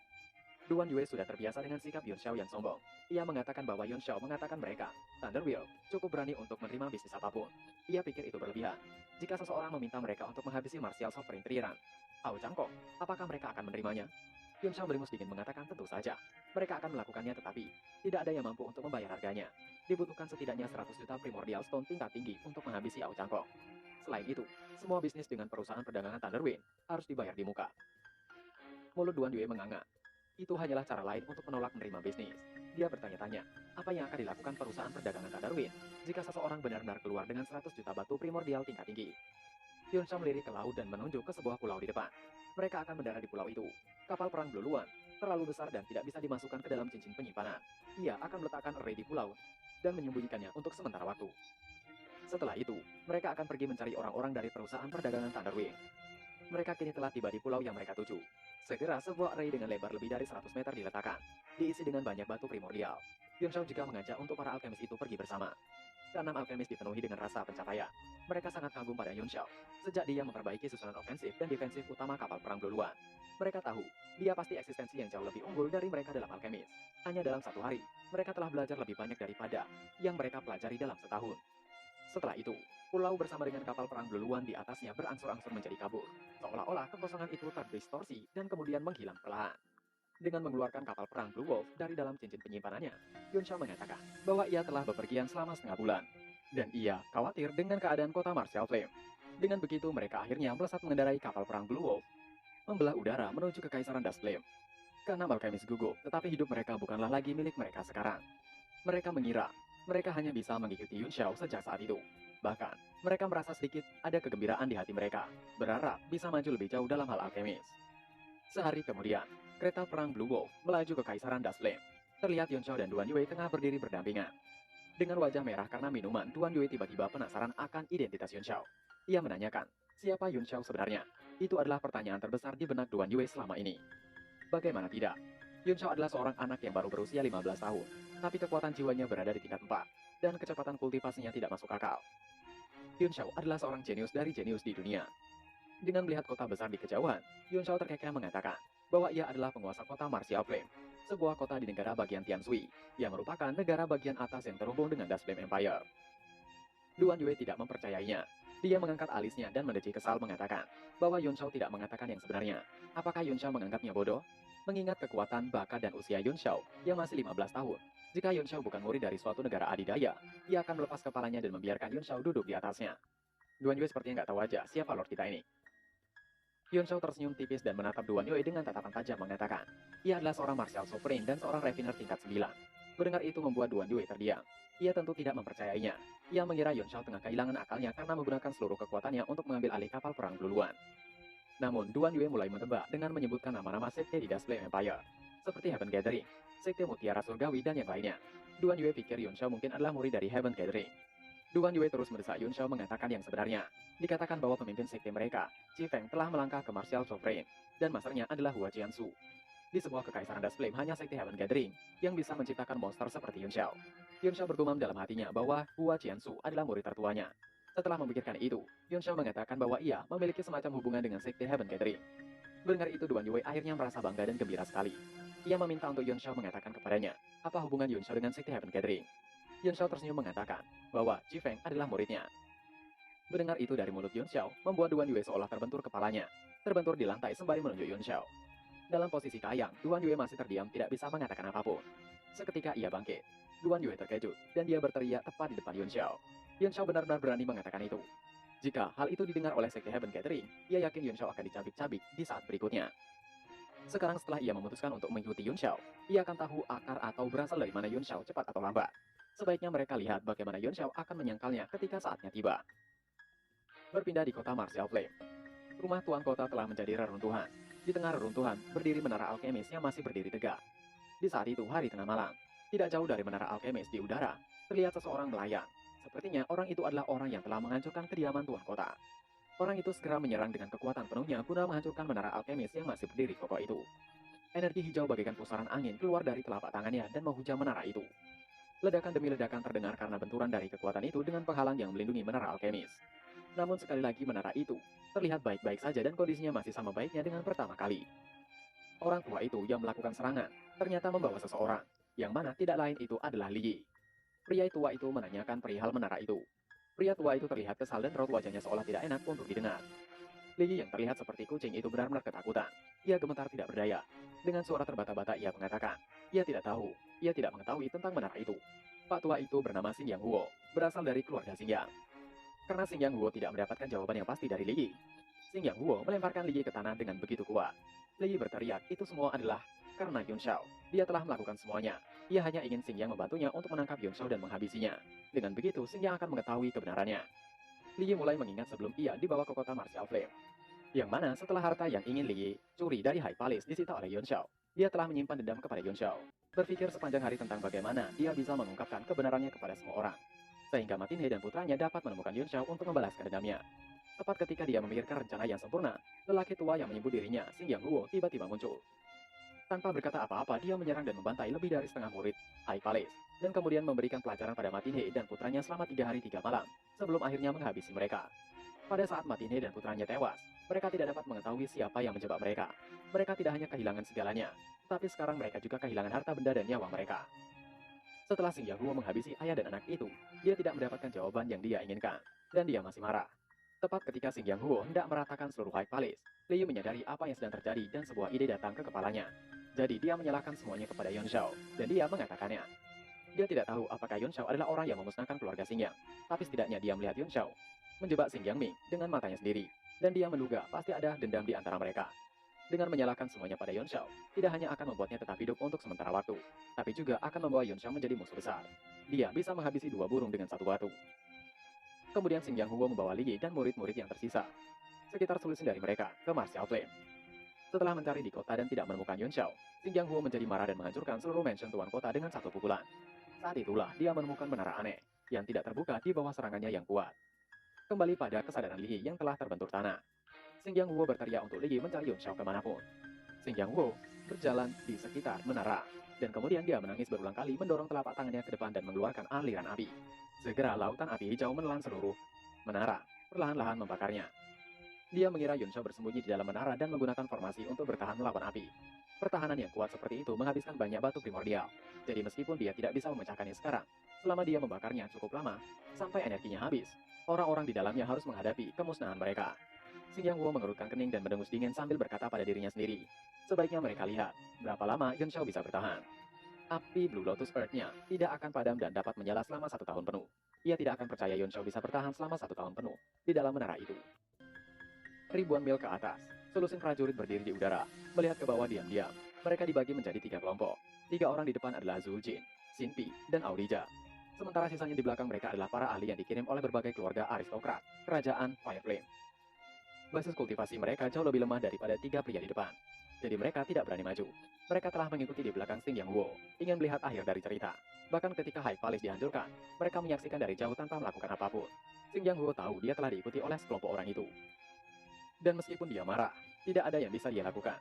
Duan Yue sudah terbiasa dengan sikap Yun Xiao yang sombong. Ia mengatakan bahwa Yun Xiao mengatakan mereka, Thunderwheel, cukup berani untuk menerima bisnis apapun. Ia pikir itu berlebihan. Jika seseorang meminta mereka untuk menghabisi Martial Sovereign Triran, Ao Changkok, apakah mereka akan menerimanya? Yun Xiao beringus dingin mengatakan tentu saja. Mereka akan melakukannya tetapi, tidak ada yang mampu untuk membayar harganya. Dibutuhkan setidaknya 100 juta Primordial Stone tingkat tinggi untuk menghabisi Ao Changkok. Selain itu, semua bisnis dengan perusahaan perdagangan Thunderwind harus dibayar di muka. Mulut Duan Yue menganga. Itu hanyalah cara lain untuk menolak menerima bisnis. Dia bertanya-tanya, apa yang akan dilakukan perusahaan perdagangan Thunderwind jika seseorang benar-benar keluar dengan 100 juta batu primordial tingkat tinggi? Yun Xiao melirik ke laut dan menunjuk ke sebuah pulau di depan. Mereka akan mendarat di pulau itu. Kapal perang Blue Luan terlalu besar dan tidak bisa dimasukkan ke dalam cincin penyimpanan. Ia akan meletakkan array di pulau dan menyembunyikannya untuk sementara waktu. Setelah itu, mereka akan pergi mencari orang-orang dari perusahaan perdagangan Thunderwind. Mereka kini telah tiba di pulau yang mereka tuju. Segera sebuah array dengan lebar lebih dari 100 meter diletakkan, diisi dengan banyak batu primordial. Yun Xiao juga mengajak untuk para alkemis itu pergi bersama. Keenam alkemis dipenuhi dengan rasa pencapaian. Mereka sangat kagum pada Yun Xiao, sejak dia memperbaiki susunan ofensif dan defensif utama kapal perang Blue Luan. Mereka tahu, dia pasti eksistensi yang jauh lebih unggul dari mereka dalam alkemis. Hanya dalam 1 hari, mereka telah belajar lebih banyak daripada yang mereka pelajari dalam setahun. Setelah itu, pulau bersama dengan kapal perang Blue Luan di atasnya berangsur-angsur menjadi kabur. Seolah-olah kekosongan itu terdistorsi dan kemudian menghilang perlahan. Dengan mengeluarkan kapal perang Blue Wolf dari dalam cincin penyimpanannya, Yun Xiao mengatakan bahwa ia telah bepergian selama setengah bulan. Dan ia khawatir dengan keadaan kota Martial Flame. Dengan begitu mereka akhirnya melesat mengendarai kapal perang Blue Wolf, membelah udara menuju ke Kekaisaran Dust Flame. Keenam alkemis gugup, tetapi hidup mereka bukanlah lagi milik mereka sekarang. Mereka mengira mereka hanya bisa mengikuti Yun Xiao sejak saat itu. Bahkan, mereka merasa sedikit ada kegembiraan di hati mereka, berharap bisa maju lebih jauh dalam hal alkemis. Sehari kemudian, kereta perang Blue Wolf melaju ke Kaisaran Dust Flame. Terlihat Yun Xiao dan Duan Yue tengah berdiri berdampingan. Dengan wajah merah karena minuman, Duan Yue tiba-tiba penasaran akan identitas Yun Xiao. Ia menanyakan, siapa Yun Xiao sebenarnya? Itu adalah pertanyaan terbesar di benak Duan Yue selama ini. Bagaimana tidak? Yun Xiao adalah seorang anak yang baru berusia 15 tahun, tapi kekuatan jiwanya berada di tingkat 4, dan kecepatan kultivasinya tidak masuk akal. Yun Xiao adalah seorang jenius dari jenius di dunia. Dengan melihat kota besar di kejauhan, Yun Xiao terkekeh mengatakan bahwa ia adalah penguasa kota Martial Flame, sebuah kota di negara bagian Tianshui, yang merupakan negara bagian atas yang terhubung dengan Dust Flame Empire. Duan Yue tidak mempercayainya. Dia mengangkat alisnya dan mendeci kesal mengatakan bahwa Yun Xiao tidak mengatakan yang sebenarnya. Apakah Yun Xiao menganggapnya bodoh? Mengingat kekuatan, bakat, dan usia Yun Xiao yang masih 15 tahun, jika Yun Xiao bukan murid dari suatu negara adidaya, ia akan melepas kepalanya dan membiarkan Yun Xiao duduk di atasnya. Duan Yue sepertinya nggak tahu aja siapa Lord kita ini. Yun Xiao tersenyum tipis dan menatap Duan Yue dengan tatapan tajam mengatakan, ia adalah seorang martial sovereign dan seorang refiner tingkat 9. Mendengar itu membuat Duan Yue terdiam. Ia tentu tidak mempercayainya. Ia mengira Yun Xiao tengah kehilangan akalnya karena menggunakan seluruh kekuatannya untuk mengambil alih kapal perang Blue Luan. Namun, Duan Yue mulai menebak dengan menyebutkan nama-nama sekte di Dust Flame Empire, seperti Heaven Gathering, sekte Mutiara Surgawi, dan yang lainnya. Duan Yue pikir Yun Xiao mungkin adalah murid dari Heaven Gathering. Duan Yue terus mendesak Yun Xiao mengatakan yang sebenarnya. Dikatakan bahwa pemimpin sekte mereka, Chi Feng, telah melangkah ke Martial Sovereign, dan masternya adalah Hua Jiansu. Di sebuah kekaisaran Dust Flame hanya sekte Heaven Gathering yang bisa menciptakan monster seperti Yun Xiao. Yun Xiao bergumam dalam hatinya bahwa Hua Jiansu adalah murid tertuanya. Setelah memikirkan itu, Yun Xiao mengatakan bahwa ia memiliki semacam hubungan dengan sekte Heaven Gathering. Mendengar itu Duan Yue akhirnya merasa bangga dan gembira sekali. Ia meminta untuk Yun Xiao mengatakan kepadanya, apa hubungan Yun Xiao dengan sekte Heaven Gathering. Yun Xiao tersenyum mengatakan bahwa Chi Feng adalah muridnya. Mendengar itu dari mulut Yun Xiao, membuat Duan Yue seolah terbentur kepalanya. Terbentur di lantai sembari menunjuk Yun Xiao. Dalam posisi kayang, Duan Yue masih terdiam tidak bisa mengatakan apapun. Seketika ia bangkit. Duan Yue terkejut, dan dia berteriak tepat di depan Yun Xiao. Yun Xiao benar-benar berani mengatakan itu. Jika hal itu didengar oleh sekte Heaven Gathering, ia yakin Yun Xiao akan dicabik-cabik di saat berikutnya. Sekarang setelah ia memutuskan untuk mengikuti Yun Xiao, ia akan tahu akar atau berasal dari mana Yun Xiao cepat atau lambat. Sebaiknya mereka lihat bagaimana Yun Xiao akan menyangkalnya ketika saatnya tiba. Berpindah di kota Martial Flame. Rumah tuan kota telah menjadi reruntuhan. Di tengah reruntuhan, berdiri menara alkemis yang masih berdiri tegak. Di saat itu hari tengah malam. Tidak jauh dari menara alkemis di udara, terlihat seseorang melayang. Sepertinya orang itu adalah orang yang telah menghancurkan kediaman tuan kota. Orang itu segera menyerang dengan kekuatan penuhnya guna menghancurkan menara alkemis yang masih berdiri kokoh itu. Energi hijau bagaikan pusaran angin keluar dari telapak tangannya dan menghujam menara itu. Ledakan demi ledakan terdengar karena benturan dari kekuatan itu dengan penghalang yang melindungi menara alkemis. Namun sekali lagi menara itu terlihat baik-baik saja dan kondisinya masih sama baiknya dengan pertama kali. Orang tua itu yang melakukan serangan ternyata membawa seseorang, yang mana tidak lain itu adalah Li Yi. Pria tua itu menanyakan perihal menara itu. Pria tua itu terlihat kesal dan raut wajahnya seolah tidak enak untuk didengar. Li Yi yang terlihat seperti kucing itu benar-benar ketakutan. Ia gemetar tidak berdaya. Dengan suara terbata-bata ia mengatakan, ia tidak tahu, ia tidak mengetahui tentang menara itu. Pak tua itu bernama Xing Yang Huo, berasal dari keluarga Xing Yang. Karena Xing Yang Huo tidak mendapatkan jawaban yang pasti dari Li Yi, Xing Yang Huo melemparkan Li Yi ke tanah dengan begitu kuat. Li Yi berteriak, itu semua adalah karena Yun Xiao. Dia telah melakukan semuanya. Ia hanya ingin Xing Yang membantunya untuk menangkap Yun Xiao dan menghabisinya. Dengan begitu, Xing Yang akan mengetahui kebenarannya. Li Yi mulai mengingat sebelum ia dibawa ke kota Martial Flame. Yang mana setelah harta yang ingin Li Yi curi dari High Palace disita oleh Yun Xiao, dia telah menyimpan dendam kepada Yun Xiao. Berpikir sepanjang hari tentang bagaimana dia bisa mengungkapkan kebenarannya kepada semua orang. Sehingga Matin He dan putranya dapat menemukan Yun Xiao untuk membalaskan dendamnya. Tepat ketika dia memikirkan rencana yang sempurna, lelaki tua yang menyebut dirinya Xing Yang Huo tiba-tiba muncul. Tanpa berkata apa-apa, dia menyerang dan membantai lebih dari setengah murid High Palace, dan kemudian memberikan pelajaran pada Matin He dan putranya selama 3 hari 3 malam, sebelum akhirnya menghabisi mereka. Pada saat Matin He dan putranya tewas, mereka tidak dapat mengetahui siapa yang menjebak mereka. Mereka tidak hanya kehilangan segalanya, tapi sekarang mereka juga kehilangan harta benda dan nyawa mereka. Setelah Xing Yang Huo menghabisi ayah dan anak itu, dia tidak mendapatkan jawaban yang dia inginkan, dan dia masih marah. Tepat ketika Xing Yang Huo hendak meratakan seluruh High Palace, Li Yi menyadari apa yang sedang terjadi dan sebuah ide datang ke kepalanya. Jadi dia menyalahkan semuanya kepada Yun Xiao, dan dia mengatakannya. Dia tidak tahu apakah Yun Xiao adalah orang yang memusnahkan keluarga Xing Yang, tapi setidaknya dia melihat Yun Xiao menjebak Xing Yang Ming dengan matanya sendiri, dan dia menduga pasti ada dendam di antara mereka. Dengan menyalahkan semuanya pada Yun Xiao, tidak hanya akan membuatnya tetap hidup untuk sementara waktu, tapi juga akan membawa Yun Xiao menjadi musuh besar. Dia bisa menghabisi 2 burung dengan 1 batu. Kemudian Xing Yang Huo membawa Li Yi dan murid-murid yang tersisa, sekitar selusin dari mereka, ke Martial Flame. Setelah mencari di kota dan tidak menemukan Yun Xiao, Xing Yang Huo menjadi marah dan menghancurkan seluruh mansion tuan kota dengan 1 pukulan. Saat itulah dia menemukan menara aneh, yang tidak terbuka di bawah serangannya yang kuat. Kembali pada kesadaran Li Yi yang telah terbentur tanah. Xing Yang Huo berteriak untuk Li Yi mencari Yun Xiao kemanapun. Xing Yang Huo berjalan di sekitar menara, dan kemudian dia menangis berulang kali mendorong telapak tangannya ke depan dan mengeluarkan aliran api. Segera lautan api hijau menelan seluruh menara, perlahan-lahan membakarnya. Dia mengira Yun Xiao bersembunyi di dalam menara dan menggunakan formasi untuk bertahan melawan api. Pertahanan yang kuat seperti itu menghabiskan banyak batu primordial. Jadi meskipun dia tidak bisa memecahkannya sekarang, selama dia membakarnya cukup lama, sampai energinya habis, orang-orang di dalamnya harus menghadapi kemusnahan mereka. Xing Yang Huo mengerutkan kening dan mendengus dingin sambil berkata pada dirinya sendiri. Sebaiknya mereka lihat, berapa lama Yun Xiao bisa bertahan. Api Blue Lotus Earth-nya tidak akan padam dan dapat menyala selama 1 tahun penuh. Ia tidak akan percaya Yun Xiao bisa bertahan selama 1 tahun penuh di dalam menara itu. Ribuan mil ke atas, selusin prajurit berdiri di udara, melihat ke bawah diam-diam. Mereka dibagi menjadi 3 kelompok. 3 orang di depan adalah Zhu Jin, Xin Pi, dan Aurija. Sementara sisanya di belakang mereka adalah para ahli yang dikirim oleh berbagai keluarga aristokrat, kerajaan Fireflame. Basis kultivasi mereka jauh lebih lemah daripada 3 pria di depan. Jadi mereka tidak berani maju. Mereka telah mengikuti di belakang Xing Yang Huo, ingin melihat akhir dari cerita. Bahkan ketika High Palace dihancurkan, mereka menyaksikan dari jauh tanpa melakukan apapun. Xing Yang Huo tahu dia telah diikuti oleh sekelompok orang itu. Dan meskipun dia marah, tidak ada yang bisa dia lakukan.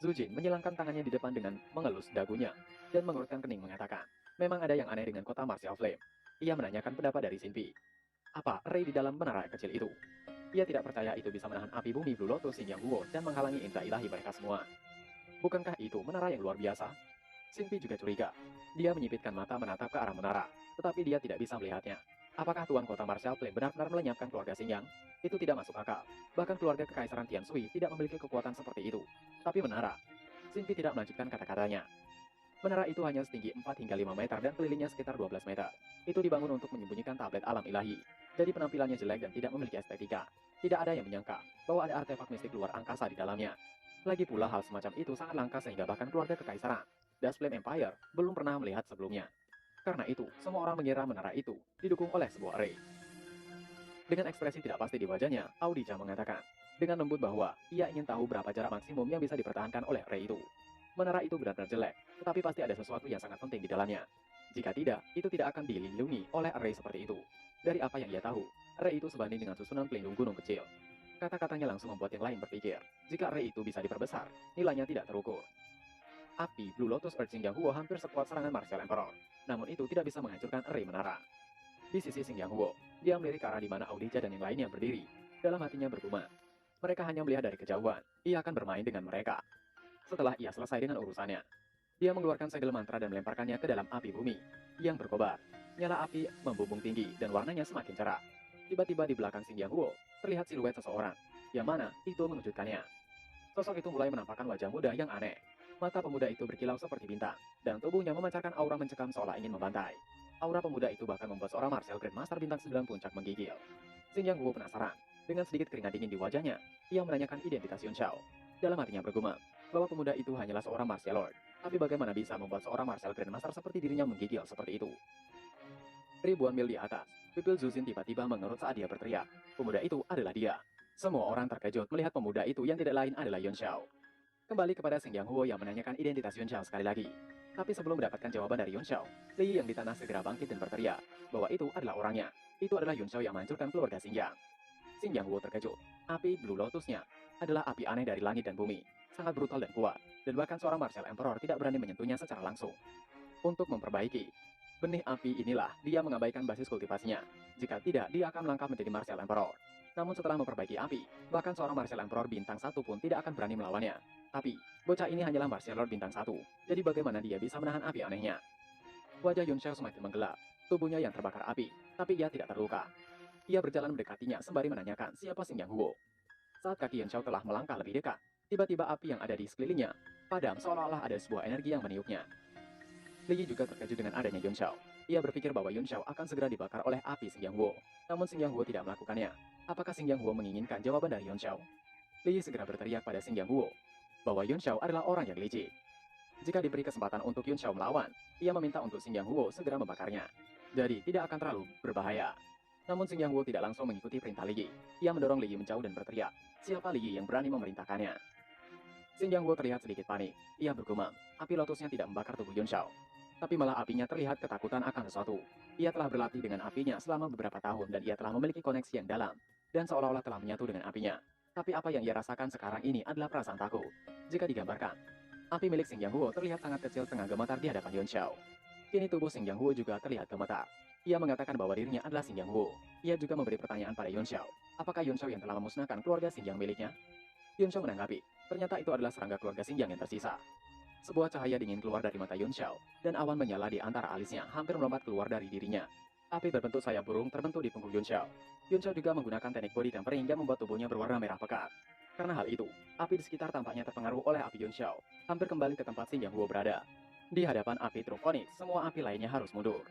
Zhu Jin menyilangkan tangannya di depan dengan mengelus dagunya, dan mengerutkan kening mengatakan, memang ada yang aneh dengan kota Martial Flame. Ia menanyakan pendapat dari Xin Pi. Apa ray di dalam menara kecil itu? Ia tidak percaya itu bisa menahan api bumi Blue Lotus Xing Yang Huo dan menghalangi indra ilahi mereka semua. Bukankah itu menara yang luar biasa? Xin Pi juga curiga. Dia menyipitkan mata menatap ke arah menara, tetapi dia tidak bisa melihatnya. Apakah tuan kota Martial Flame benar-benar melenyapkan keluarga Xing Yang? Itu tidak masuk akal. Bahkan keluarga kekaisaran Tian Sui tidak memiliki kekuatan seperti itu. Tapi menara. Xin Pi tidak melanjutkan kata-katanya. Menara itu hanya setinggi 4 hingga 5 meter dan kelilingnya sekitar 12 meter. Itu dibangun untuk menyembunyikan tablet alam ilahi. Jadi penampilannya jelek dan tidak memiliki estetika. Tidak ada yang menyangka bahwa ada artefak mistik luar angkasa di dalamnya. Lagi pula hal semacam itu sangat langka sehingga bahkan keluarga kekaisaran, Dust Flame Empire, belum pernah melihat sebelumnya. Karena itu, semua orang mengira menara itu didukung oleh sebuah array. Dengan ekspresi tidak pasti di wajahnya, Audija mengatakan dengan lembut bahwa ia ingin tahu berapa jarak maksimum yang bisa dipertahankan oleh array itu. Menara itu benar-benar jelek, tetapi pasti ada sesuatu yang sangat penting di dalamnya. Jika tidak, itu tidak akan dilindungi oleh array seperti itu. Dari apa yang ia tahu, array itu sebanding dengan susunan pelindung gunung kecil. Kata-katanya langsung membuat yang lain berpikir, jika array itu bisa diperbesar, nilainya tidak terukur. Api Blue Lotus Earth Xinjiang Huo hampir sekuat serangan Martial Emperor, namun itu tidak bisa menghancurkan array menara. Di sisi Xinjiang Huo, dia melirik ke arah di mana Audija dan yang lainnya berdiri. Dalam hatinya bergumam, mereka hanya melihat dari kejauhan, ia akan bermain dengan mereka. Setelah ia selesai dengan urusannya, dia mengeluarkan segel mantra dan melemparkannya ke dalam api bumi yang berkobar. Nyala api membumbung tinggi dan warnanya semakin cerah. Tiba-tiba di belakang Xinjiang Huo, terlihat siluet seseorang, yang mana itu mengejutkannya. Sosok itu mulai menampakkan wajah muda yang aneh. Mata pemuda itu berkilau seperti bintang, dan tubuhnya memancarkan aura mencekam seolah ingin membantai. Aura pemuda itu bahkan membuat seorang martial grandmaster bintang 9 puncak menggigil. Xinjiang Huo penasaran. Dengan sedikit keringat dingin di wajahnya, ia menanyakan identitas Yun Xiao. Dalam hatinya bergumam, bahwa pemuda itu hanyalah seorang martial lord. Tapi bagaimana bisa membuat seorang martial grandmaster seperti dirinya menggigil seperti itu? Ribuan mil di atas, pupil Zuzin tiba-tiba mengerut saat dia berteriak. Pemuda itu adalah dia. Semua orang terkejut melihat pemuda itu yang tidak lain adalah Yun Xiao. Kembali kepada Xinjiang Huo yang menanyakan identitas Yun Xiao sekali lagi. Tapi sebelum mendapatkan jawaban dari Yun Xiao, Li yang di tanah segera bangkit dan berteriak bahwa itu adalah orangnya. Itu adalah Yun Xiao yang menghancurkan keluarga Xinjiang. Xinjiang Huo terkejut. Api Blue Lotusnya adalah api aneh dari langit dan bumi, sangat brutal dan kuat, dan bahkan seorang Martial Emperor tidak berani menyentuhnya secara langsung. Untuk memperbaiki benih api inilah, dia mengabaikan basis kultivasinya. Jika tidak, dia akan melangkah menjadi Martial Emperor. Namun setelah memperbaiki api, bahkan seorang Martial Emperor bintang 1 pun tidak akan berani melawannya. Tapi, bocah ini hanyalah Martial Lord bintang 1, jadi bagaimana dia bisa menahan api anehnya? Wajah Yun Xiao semakin menggelap, tubuhnya yang terbakar api, tapi ia tidak terluka. Ia berjalan mendekatinya sembari menanyakan siapa Xinjiang Huo. Saat kaki Yun Xiao telah melangkah lebih dekat, tiba-tiba api yang ada di sekelilingnya padam seolah-olah ada sebuah energi yang meniupnya. Li juga terkejut dengan adanya Yun Xiao. Ia berpikir bahwa Yun Xiao akan segera dibakar oleh api Xinjiang Huo. Namun Xinjiang Huo tidak melakukannya. Apakah Xinjiang Huo menginginkan jawaban dari Yun Xiao? Li segera berteriak pada Xinjiang Huo bahwa Yun Xiao adalah orang yang licik. Jika diberi kesempatan untuk Yun Xiao melawan, ia meminta untuk Xinjiang Huo segera membakarnya. Jadi tidak akan terlalu berbahaya. Namun Xinjiang Huo tidak langsung mengikuti perintah Li. Ia mendorong Li menjauh dan berteriak, siapa Li yang berani memerintahkannya? Xinjiang Huo terlihat sedikit panik. Ia bergumam, api lotusnya tidak membakar tubuh Yun Xiao. Tapi malah apinya terlihat ketakutan akan sesuatu. Ia telah berlatih dengan apinya selama beberapa tahun dan ia telah memiliki koneksi yang dalam. Dan seolah-olah telah menyatu dengan apinya. Tapi apa yang ia rasakan sekarang ini adalah perasaan takut. Jika digambarkan, api milik Xinjiang Huo terlihat sangat kecil tengah gemetar di hadapan Yun Xiao. Kini tubuh Xinjiang Huo juga terlihat gemetar. Ia mengatakan bahwa dirinya adalah Xinjiang Huo. Ia juga memberi pertanyaan pada Yun Xiao. Apakah Yun Xiao yang telah memusnahkan keluarga Xinjiang miliknya? Yun Xiao menanggapi, ternyata itu adalah serangga keluarga Xinjiang yang tersisa. Sebuah cahaya dingin keluar dari mata Yun Xiao, dan awan menyala di antara alisnya hampir melompat keluar dari dirinya. Api berbentuk sayap burung terbentuk di punggung Yun Xiao. Yun Xiao juga menggunakan teknik body tempering yang membuat tubuhnya berwarna merah pekat. Karena hal itu, api di sekitar tampaknya terpengaruh oleh api Yun Xiao, hampir kembali ke tempat Xinjiang Huo berada. Di hadapan api True Phoenix, semua api lainnya harus mundur.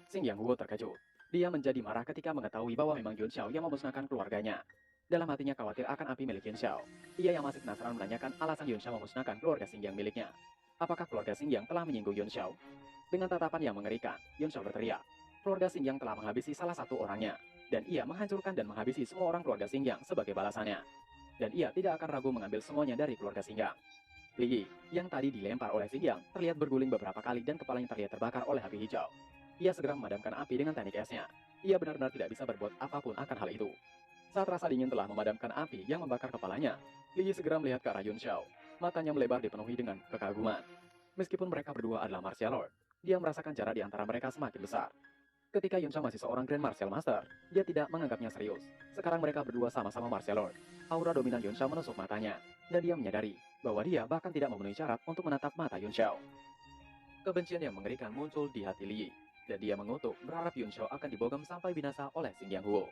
Xinjiang Huo terkejut. Dia menjadi marah ketika mengetahui bahwa memang Yun Xiao yang memusnahkan keluarganya. Dalam hatinya khawatir akan api milik Yun Xiao. Ia yang masih penasaran menanyakan alasan Yun Xiao memusnahkan keluarga Xinjiang miliknya. Apakah keluarga Xinjiang telah menyinggung Yun Xiao? Dengan tatapan yang mengerikan, Yun Xiao berteriak. Keluarga Xinjiang telah menghabisi salah satu orangnya. Dan ia menghancurkan dan menghabisi semua orang keluarga Xinjiang sebagai balasannya. Dan ia tidak akan ragu mengambil semuanya dari keluarga Xinjiang. Li Yi, yang tadi dilempar oleh Xinjiang, terlihat berguling beberapa kali dan kepalanya terlihat terbakar oleh api hijau. Ia segera memadamkan api dengan teknik esnya. Ia benar-benar tidak bisa berbuat apapun akan hal itu. Saat rasa dingin telah memadamkan api yang membakar kepalanya, Li Yi segera melihat ke arah Yun Xiao. Matanya melebar dipenuhi dengan kekaguman. Meskipun mereka berdua adalah Martial Lord, dia merasakan jarak di antara mereka semakin besar. Ketika Yun Xiao masih seorang Grand Martial Master, dia tidak menganggapnya serius. Sekarang mereka berdua sama-sama Martial Lord. Aura dominan Yun Xiao menusuk matanya, dan dia menyadari bahwa dia bahkan tidak memenuhi syarat untuk menatap mata Yun Xiao. Kebencian yang mengerikan muncul di hati Li Yi, dan dia mengutuk berharap Yun Xiao akan dibogam sampai binasa oleh Xinjiang Huo.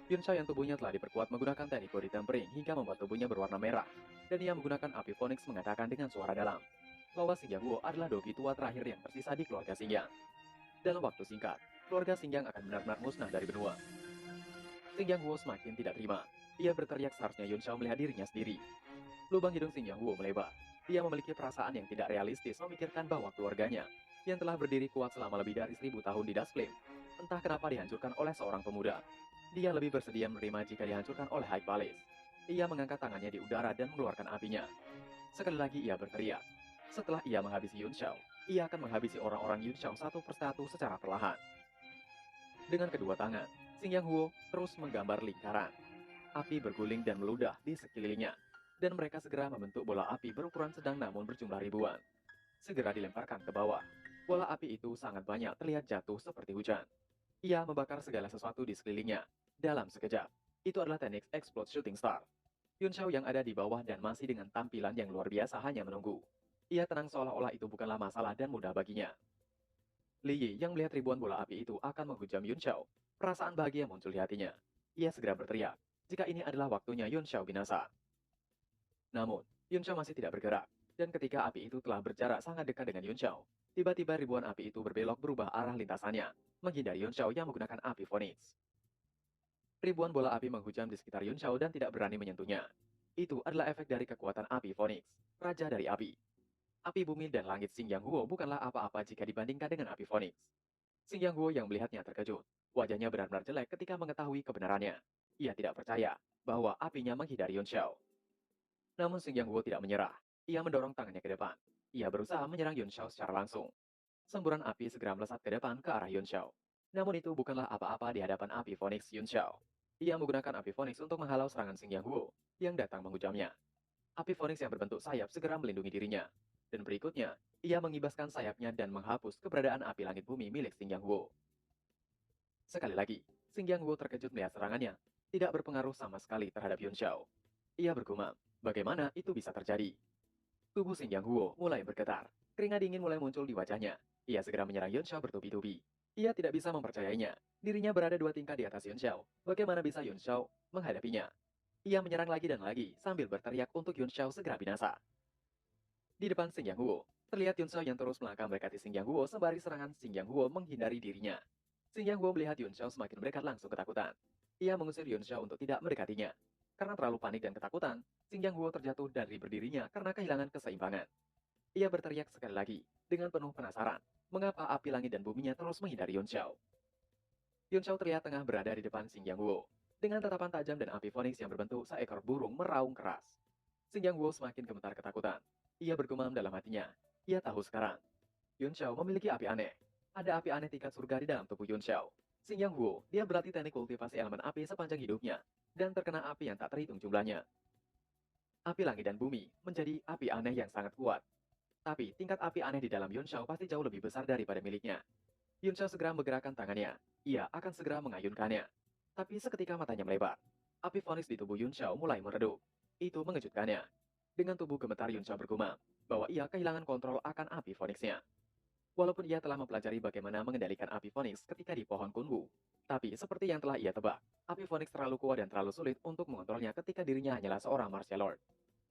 Yun Xiao yang tubuhnya telah diperkuat menggunakan teknik body tempering hingga membuat tubuhnya berwarna merah, dan ia menggunakan api Phoenix mengatakan dengan suara dalam bahwa Xinjiang Huo adalah dogi tua terakhir yang tersisa di keluarga Xinjiang. Dalam waktu singkat, keluarga Xinjiang akan benar-benar musnah dari benua. Xinjiang Huo semakin tidak terima. Ia berteriak seharusnya Yun Xiao melihat dirinya sendiri. Lubang hidung Xing Yang Huo melebar. Dia memiliki perasaan yang tidak realistis memikirkan bahwa keluarganya, yang telah berdiri kuat selama lebih dari 1000 tahun di Dust Flame, entah kenapa dihancurkan oleh seorang pemuda. Dia lebih bersedia menerima jika dihancurkan oleh High Palace. Ia mengangkat tangannya di udara dan mengeluarkan apinya. Sekali lagi ia berteriak. Setelah ia menghabisi Yun Shao, ia akan menghabisi orang-orang Yun Shao satu persatu secara perlahan. Dengan kedua tangan, Xing Yang Huo terus menggambar lingkaran. Api berguling dan meludah di sekelilingnya, dan mereka segera membentuk bola api berukuran sedang namun berjumlah ribuan. Segera dilemparkan ke bawah. Bola api itu sangat banyak terlihat jatuh seperti hujan. Ia membakar segala sesuatu di sekelilingnya. Dalam sekejap, itu adalah teknik Explode Shooting Star. Yun Shao yang ada di bawah dan masih dengan tampilan yang luar biasa hanya menunggu. Ia tenang seolah-olah itu bukanlah masalah dan mudah baginya. Li Yi yang melihat ribuan bola api itu akan menghujam Yun Shao. Perasaan bahagia muncul di hatinya. Ia segera berteriak, jika ini adalah waktunya Yun Shao binasa. Namun, Yun Shao masih tidak bergerak. Dan ketika api itu telah berjarak sangat dekat dengan Yun Shao, tiba-tiba ribuan api itu berbelok berubah arah lintasannya, menghindari Yun Shao yang menggunakan api Phoenix. Ribuan bola api menghujam di sekitar Yun Shao dan tidak berani menyentuhnya. Itu adalah efek dari kekuatan api Phoenix, Raja dari Api. Api bumi dan langit Xing Yang Huo bukanlah apa-apa jika dibandingkan dengan api Phoenix. Xing Yang Huo yang melihatnya terkejut. Wajahnya benar-benar jelek ketika mengetahui kebenarannya. Ia tidak percaya bahwa apinya menghindari Yun Shao. Namun Xing Yang Huo tidak menyerah. Ia mendorong tangannya ke depan. Ia berusaha menyerang Yun Shao secara langsung. Semburan api segera melesat ke depan ke arah Yun Shao. Namun itu bukanlah apa-apa di hadapan api Phoenix Yun Shao. Ia menggunakan api Phoenix untuk menghalau serangan Xing Yang Huo yang datang menghujamnya. Api Phoenix yang berbentuk sayap segera melindungi dirinya. Dan berikutnya, ia mengibaskan sayapnya dan menghapus keberadaan api langit bumi milik Xing Yang Huo. Sekali lagi, Xing Yang Huo terkejut melihat serangannya. Tidak berpengaruh sama sekali terhadap Yun Shao. Ia bergumam, bagaimana itu bisa terjadi? Tubuh Xing Yang Huo mulai bergetar. Keringat dingin mulai muncul di wajahnya. Ia segera menyerang Yun Shao bertubi-tubi. Ia tidak bisa mempercayainya. Dirinya berada 2 tingkat di atas Yun Shao. Bagaimana bisa Yun Shao menghadapinya? Ia menyerang lagi dan lagi sambil berteriak untuk Yun Shao segera binasa. Di depan Xing Yang Huo, terlihat Yun Shao yang terus melangkah mendekati Xing Yang Huo sembari serangan Xing Yang Huo menghindari dirinya. Xing Yang Huo melihat Yun Shao semakin mendekat langsung ketakutan. Ia mengusir Yun Shao untuk tidak mendekatinya. Karena terlalu panik dan ketakutan, Xing Yang Huo terjatuh dari berdirinya karena kehilangan keseimbangan. Ia berteriak sekali lagi, dengan penuh penasaran, mengapa api langit dan buminya terus menghindari Yun Shao. Yun Shao terlihat tengah berada di depan Xing Yang Huo, dengan tatapan tajam dan api Phoenix yang berbentuk seekor burung meraung keras. Xing Yang Huo semakin gemetar ketakutan. Ia bergumam dalam hatinya. Ia tahu sekarang. Yun Shao memiliki api aneh. Ada api aneh tingkat surga di dalam tubuh Yun Shao. Xing Yang Huo, dia berlatih teknik kultivasi elemen api sepanjang hidupnya, dan terkena api yang tak terhitung jumlahnya. Api langit dan bumi menjadi api aneh yang sangat kuat. Tapi tingkat api aneh di dalam Yun Shao pasti jauh lebih besar daripada miliknya. Yun Shao segera menggerakkan tangannya. Ia akan segera mengayunkannya. Tapi seketika matanya melebar. Api Phoenix di tubuh Yun Shao mulai meredup. Itu mengejutkannya. Dengan tubuh gemetar Yun Shao bergumam bahwa ia kehilangan kontrol akan api Phoenix-nya. Walaupun ia telah mempelajari bagaimana mengendalikan api Phoenix ketika di pohon Kunwu. Tapi seperti yang telah ia tebak, api Phoenix terlalu kuat dan terlalu sulit untuk mengontrolnya ketika dirinya hanyalah seorang martial lord.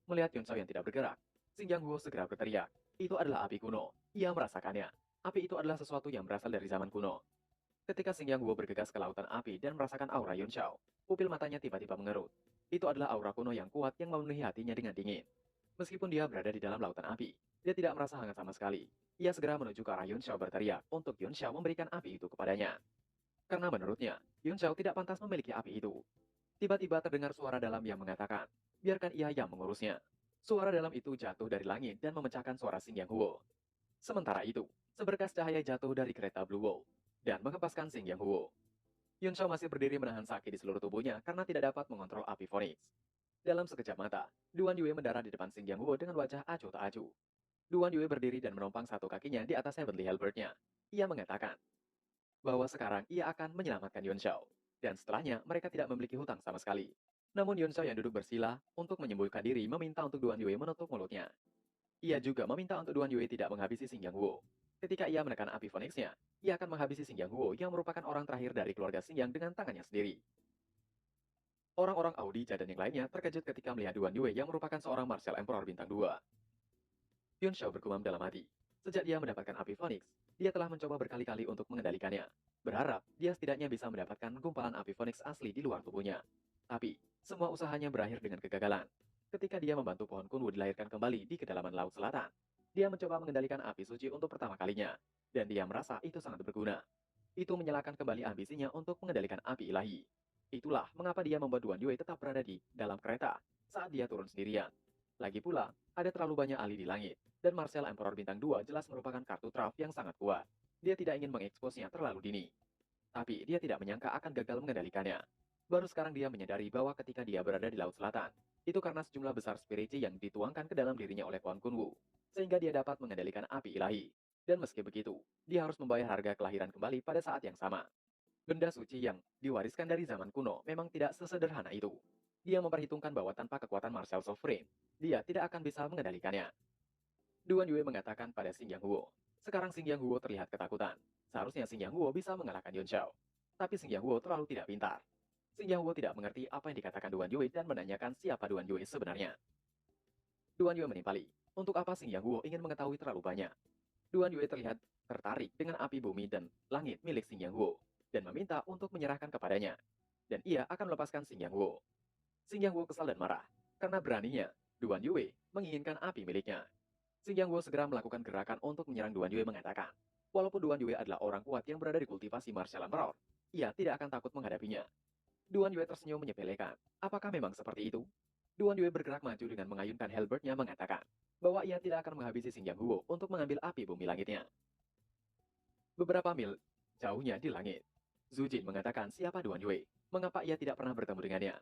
Melihat Yun Shao yang tidak bergerak, Xing Yang Huo segera berteriak. Itu adalah api kuno. Ia merasakannya. Api itu adalah sesuatu yang berasal dari zaman kuno. Ketika Xing Yang Huo bergegas ke lautan api dan merasakan aura Yun Shao, pupil matanya tiba-tiba mengerut. Itu adalah aura kuno yang kuat yang memenuhi hatinya dengan dingin. Meskipun dia berada di dalam lautan api, dia tidak merasa hangat sama sekali. Ia segera menuju ke arah Yun Shao berteriak untuk Yun Shao memberikan api itu kepadanya. Karena menurutnya, Yun Shao tidak pantas memiliki api itu. Tiba-tiba terdengar suara dalam yang mengatakan, biarkan ia yang mengurusnya. Suara dalam itu jatuh dari langit dan memecahkan suara Xing Yang Huo. Sementara itu, seberkas cahaya jatuh dari kereta Blue Wall dan menghempaskan Xing Yang Huo. Yun Shao masih berdiri menahan sakit di seluruh tubuhnya karena tidak dapat mengontrol api Phoenix. Dalam sekejap mata, Duan Yue mendarat di depan Xing Yang Huo dengan wajah acuh tak acuh. Duan Yue berdiri dan menumpang satu kakinya di atas Heavenly Halberd-nya. Ia mengatakan bahwa sekarang ia akan menyelamatkan Yun Shao. Dan setelahnya, mereka tidak memiliki hutang sama sekali. Namun Yun Shao yang duduk bersila untuk menyembuhkan diri meminta untuk Duan Yue menutup mulutnya. Ia juga meminta untuk Duan Yue tidak menghabisi Xing Yang Huo. Ketika ia menekan api Phoenix-nya, ia akan menghabisi Xing Yang Huo yang merupakan orang terakhir dari keluarga Xing Yang dengan tangannya sendiri. Orang-orang Audija dan yang lainnya terkejut ketika melihat Duan Yue yang merupakan seorang martial emperor bintang 2. Yun Shao bergumam dalam hati. Sejak dia mendapatkan api Phoenix, dia telah mencoba berkali-kali untuk mengendalikannya. Berharap dia setidaknya bisa mendapatkan gumpalan api Phoenix asli di luar tubuhnya. Tapi, semua usahanya berakhir dengan kegagalan. ketika dia membantu pohon Kunwu dilahirkan kembali di kedalaman Laut Selatan. Dia mencoba mengendalikan api suci untuk pertama kalinya, dan dia merasa itu sangat berguna. Itu menyalakan kembali ambisinya untuk mengendalikan api ilahi. Itulah mengapa dia membuat Duan Yue tetap berada di dalam kereta saat dia turun sendirian. Lagi pula, ada terlalu banyak ahli di langit, dan Martial Emperor Bintang 2 jelas merupakan kartu traf yang sangat kuat. Dia tidak ingin mengeksposnya terlalu dini. Tapi dia tidak menyangka akan gagal mengendalikannya. Baru sekarang dia menyadari bahwa ketika dia berada di Laut Selatan, itu karena sejumlah besar spiriti yang dituangkan ke dalam dirinya oleh pohon Kunwu, sehingga dia dapat mengendalikan api ilahi. Dan meski begitu, dia harus membayar harga kelahiran kembali pada saat yang sama. Benda suci yang diwariskan dari zaman kuno memang tidak sesederhana itu. Dia memperhitungkan bahwa tanpa kekuatan Martial Sovereign, dia tidak akan bisa mengendalikannya. Duan Yue mengatakan pada Xing Yang Huo. Sekarang Xing Yang Huo terlihat ketakutan. Seharusnya Xing Yang Huo bisa mengalahkan Yuan Shao. Tapi Xing Yang Huo terlalu tidak pintar. Xing Yang Huo tidak mengerti apa yang dikatakan Duan Yue dan menanyakan siapa Duan Yue sebenarnya. Duan Yue menimpali. Untuk apa Xing Yang Huo ingin mengetahui terlalu banyak? Duan Yue terlihat tertarik dengan api bumi dan langit milik Xing Yang Huo dan meminta untuk menyerahkan kepadanya. Dan ia akan melepaskan Xing Yang Huo. Xing Yang Huo kesal dan marah karena beraninya Duan Yue menginginkan api miliknya. Xing Yang Huo segera melakukan gerakan untuk menyerang Duan Yue mengatakan, walaupun Duan Yue adalah orang kuat yang berada di kultivasi Martial Emperor, ia tidak akan takut menghadapinya. Duan Yue tersenyum menyepelekan. Apakah memang seperti itu? Duan Yue bergerak maju dengan mengayunkan halberdnya mengatakan bahwa ia tidak akan menghabisi Xing Yang Huo untuk mengambil api bumi langitnya. Beberapa mil jauhnya di langit, Zhu Jin mengatakan siapa Duan Yue, mengapa ia tidak pernah bertemu dengannya.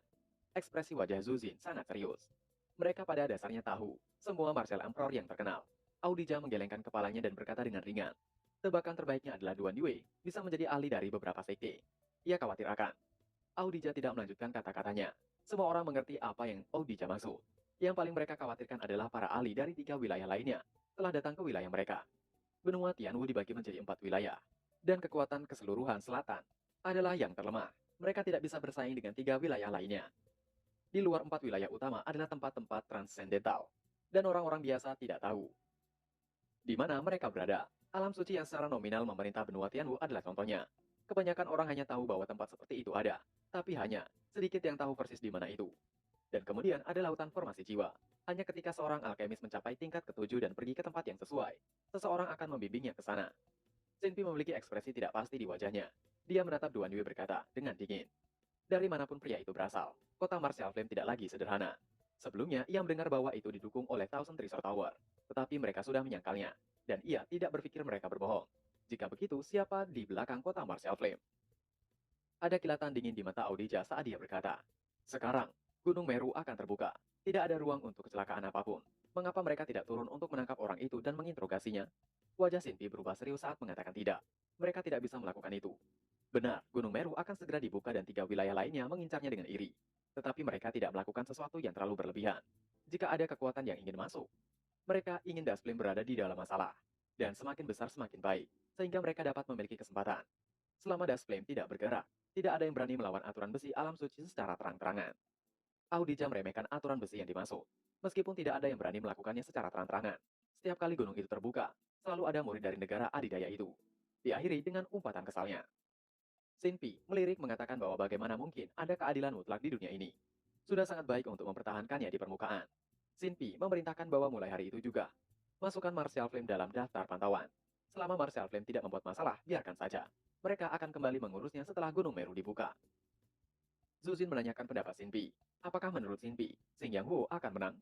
Ekspresi wajah Zhu Jin sangat serius. Mereka pada dasarnya tahu, semua Martial Emperor yang terkenal. Audija menggelengkan kepalanya dan berkata dengan ringan, tebakan terbaiknya adalah Duan Yue bisa menjadi ahli dari beberapa sekte. Ia khawatir akan. Audija tidak melanjutkan kata-katanya. Semua orang mengerti apa yang Audija maksud. Yang paling mereka khawatirkan adalah para ahli dari 3 wilayah lainnya telah datang ke wilayah mereka. Benua Tianwu dibagi menjadi 4 wilayah, dan kekuatan keseluruhan selatan adalah yang terlemah. Mereka tidak bisa bersaing dengan 3 wilayah lainnya. Di luar 4 wilayah utama adalah tempat-tempat transendental, dan orang-orang biasa tidak tahu di mana mereka berada. Alam suci yang secara nominal memerintah benua Tianwu adalah contohnya. Kebanyakan orang hanya tahu bahwa tempat seperti itu ada, tapi hanya sedikit yang tahu persis di mana itu. Dan kemudian ada lautan formasi jiwa. Hanya ketika seorang alkemis mencapai tingkat ketujuh dan pergi ke tempat yang sesuai, seseorang akan membimbingnya ke sana. Xinpi memiliki ekspresi tidak pasti di wajahnya. Dia menatap Duan Yue berkata dengan dingin. Dari manapun pria itu berasal, kota Martial Flame tidak lagi sederhana. Sebelumnya, ia mendengar bahwa itu didukung oleh Thousand Resort Tower, tetapi mereka sudah menyangkalnya, dan ia tidak berpikir mereka berbohong. Jika begitu, siapa di belakang kota Martial Flame? Ada kilatan dingin di mata Audija saat dia berkata, sekarang, Gunung Meru akan terbuka. Tidak ada ruang untuk kecelakaan apapun. Mengapa mereka tidak turun untuk menangkap orang itu dan menginterogasinya? Wajah Xinpi berubah serius saat mengatakan tidak. Mereka tidak bisa melakukan itu. Benar, Gunung Meru akan segera dibuka dan 3 wilayah lainnya mengincarnya dengan iri. Tetapi mereka tidak melakukan sesuatu yang terlalu berlebihan. Jika ada kekuatan yang ingin masuk, mereka ingin Dasplin berada di dalam masalah. Dan semakin besar semakin baik, sehingga mereka dapat memiliki kesempatan. Selama Dasplin tidak bergerak, tidak ada yang berani melawan aturan besi alam suci secara terang-terangan. Audija meremehkan aturan besi yang dimaksud, meskipun tidak ada yang berani melakukannya secara terang-terangan. Setiap kali gunung itu terbuka, selalu ada murid dari negara adidaya itu. Diakhiri dengan umpatan kesalnya. Xinpi melirik mengatakan bahwa bagaimana mungkin ada keadilan mutlak di dunia ini. Sudah sangat baik untuk mempertahankannya di permukaan. Xinpi memerintahkan bahwa mulai hari itu juga, masukkan Martial Flame dalam daftar pantauan. Selama Martial Flame tidak membuat masalah, biarkan saja. Mereka akan kembali mengurusnya setelah Gunung Meru dibuka. Zuzin menanyakan pendapat Xinpi. Apakah menurut Xinpi, Xing Yang Huo akan menang?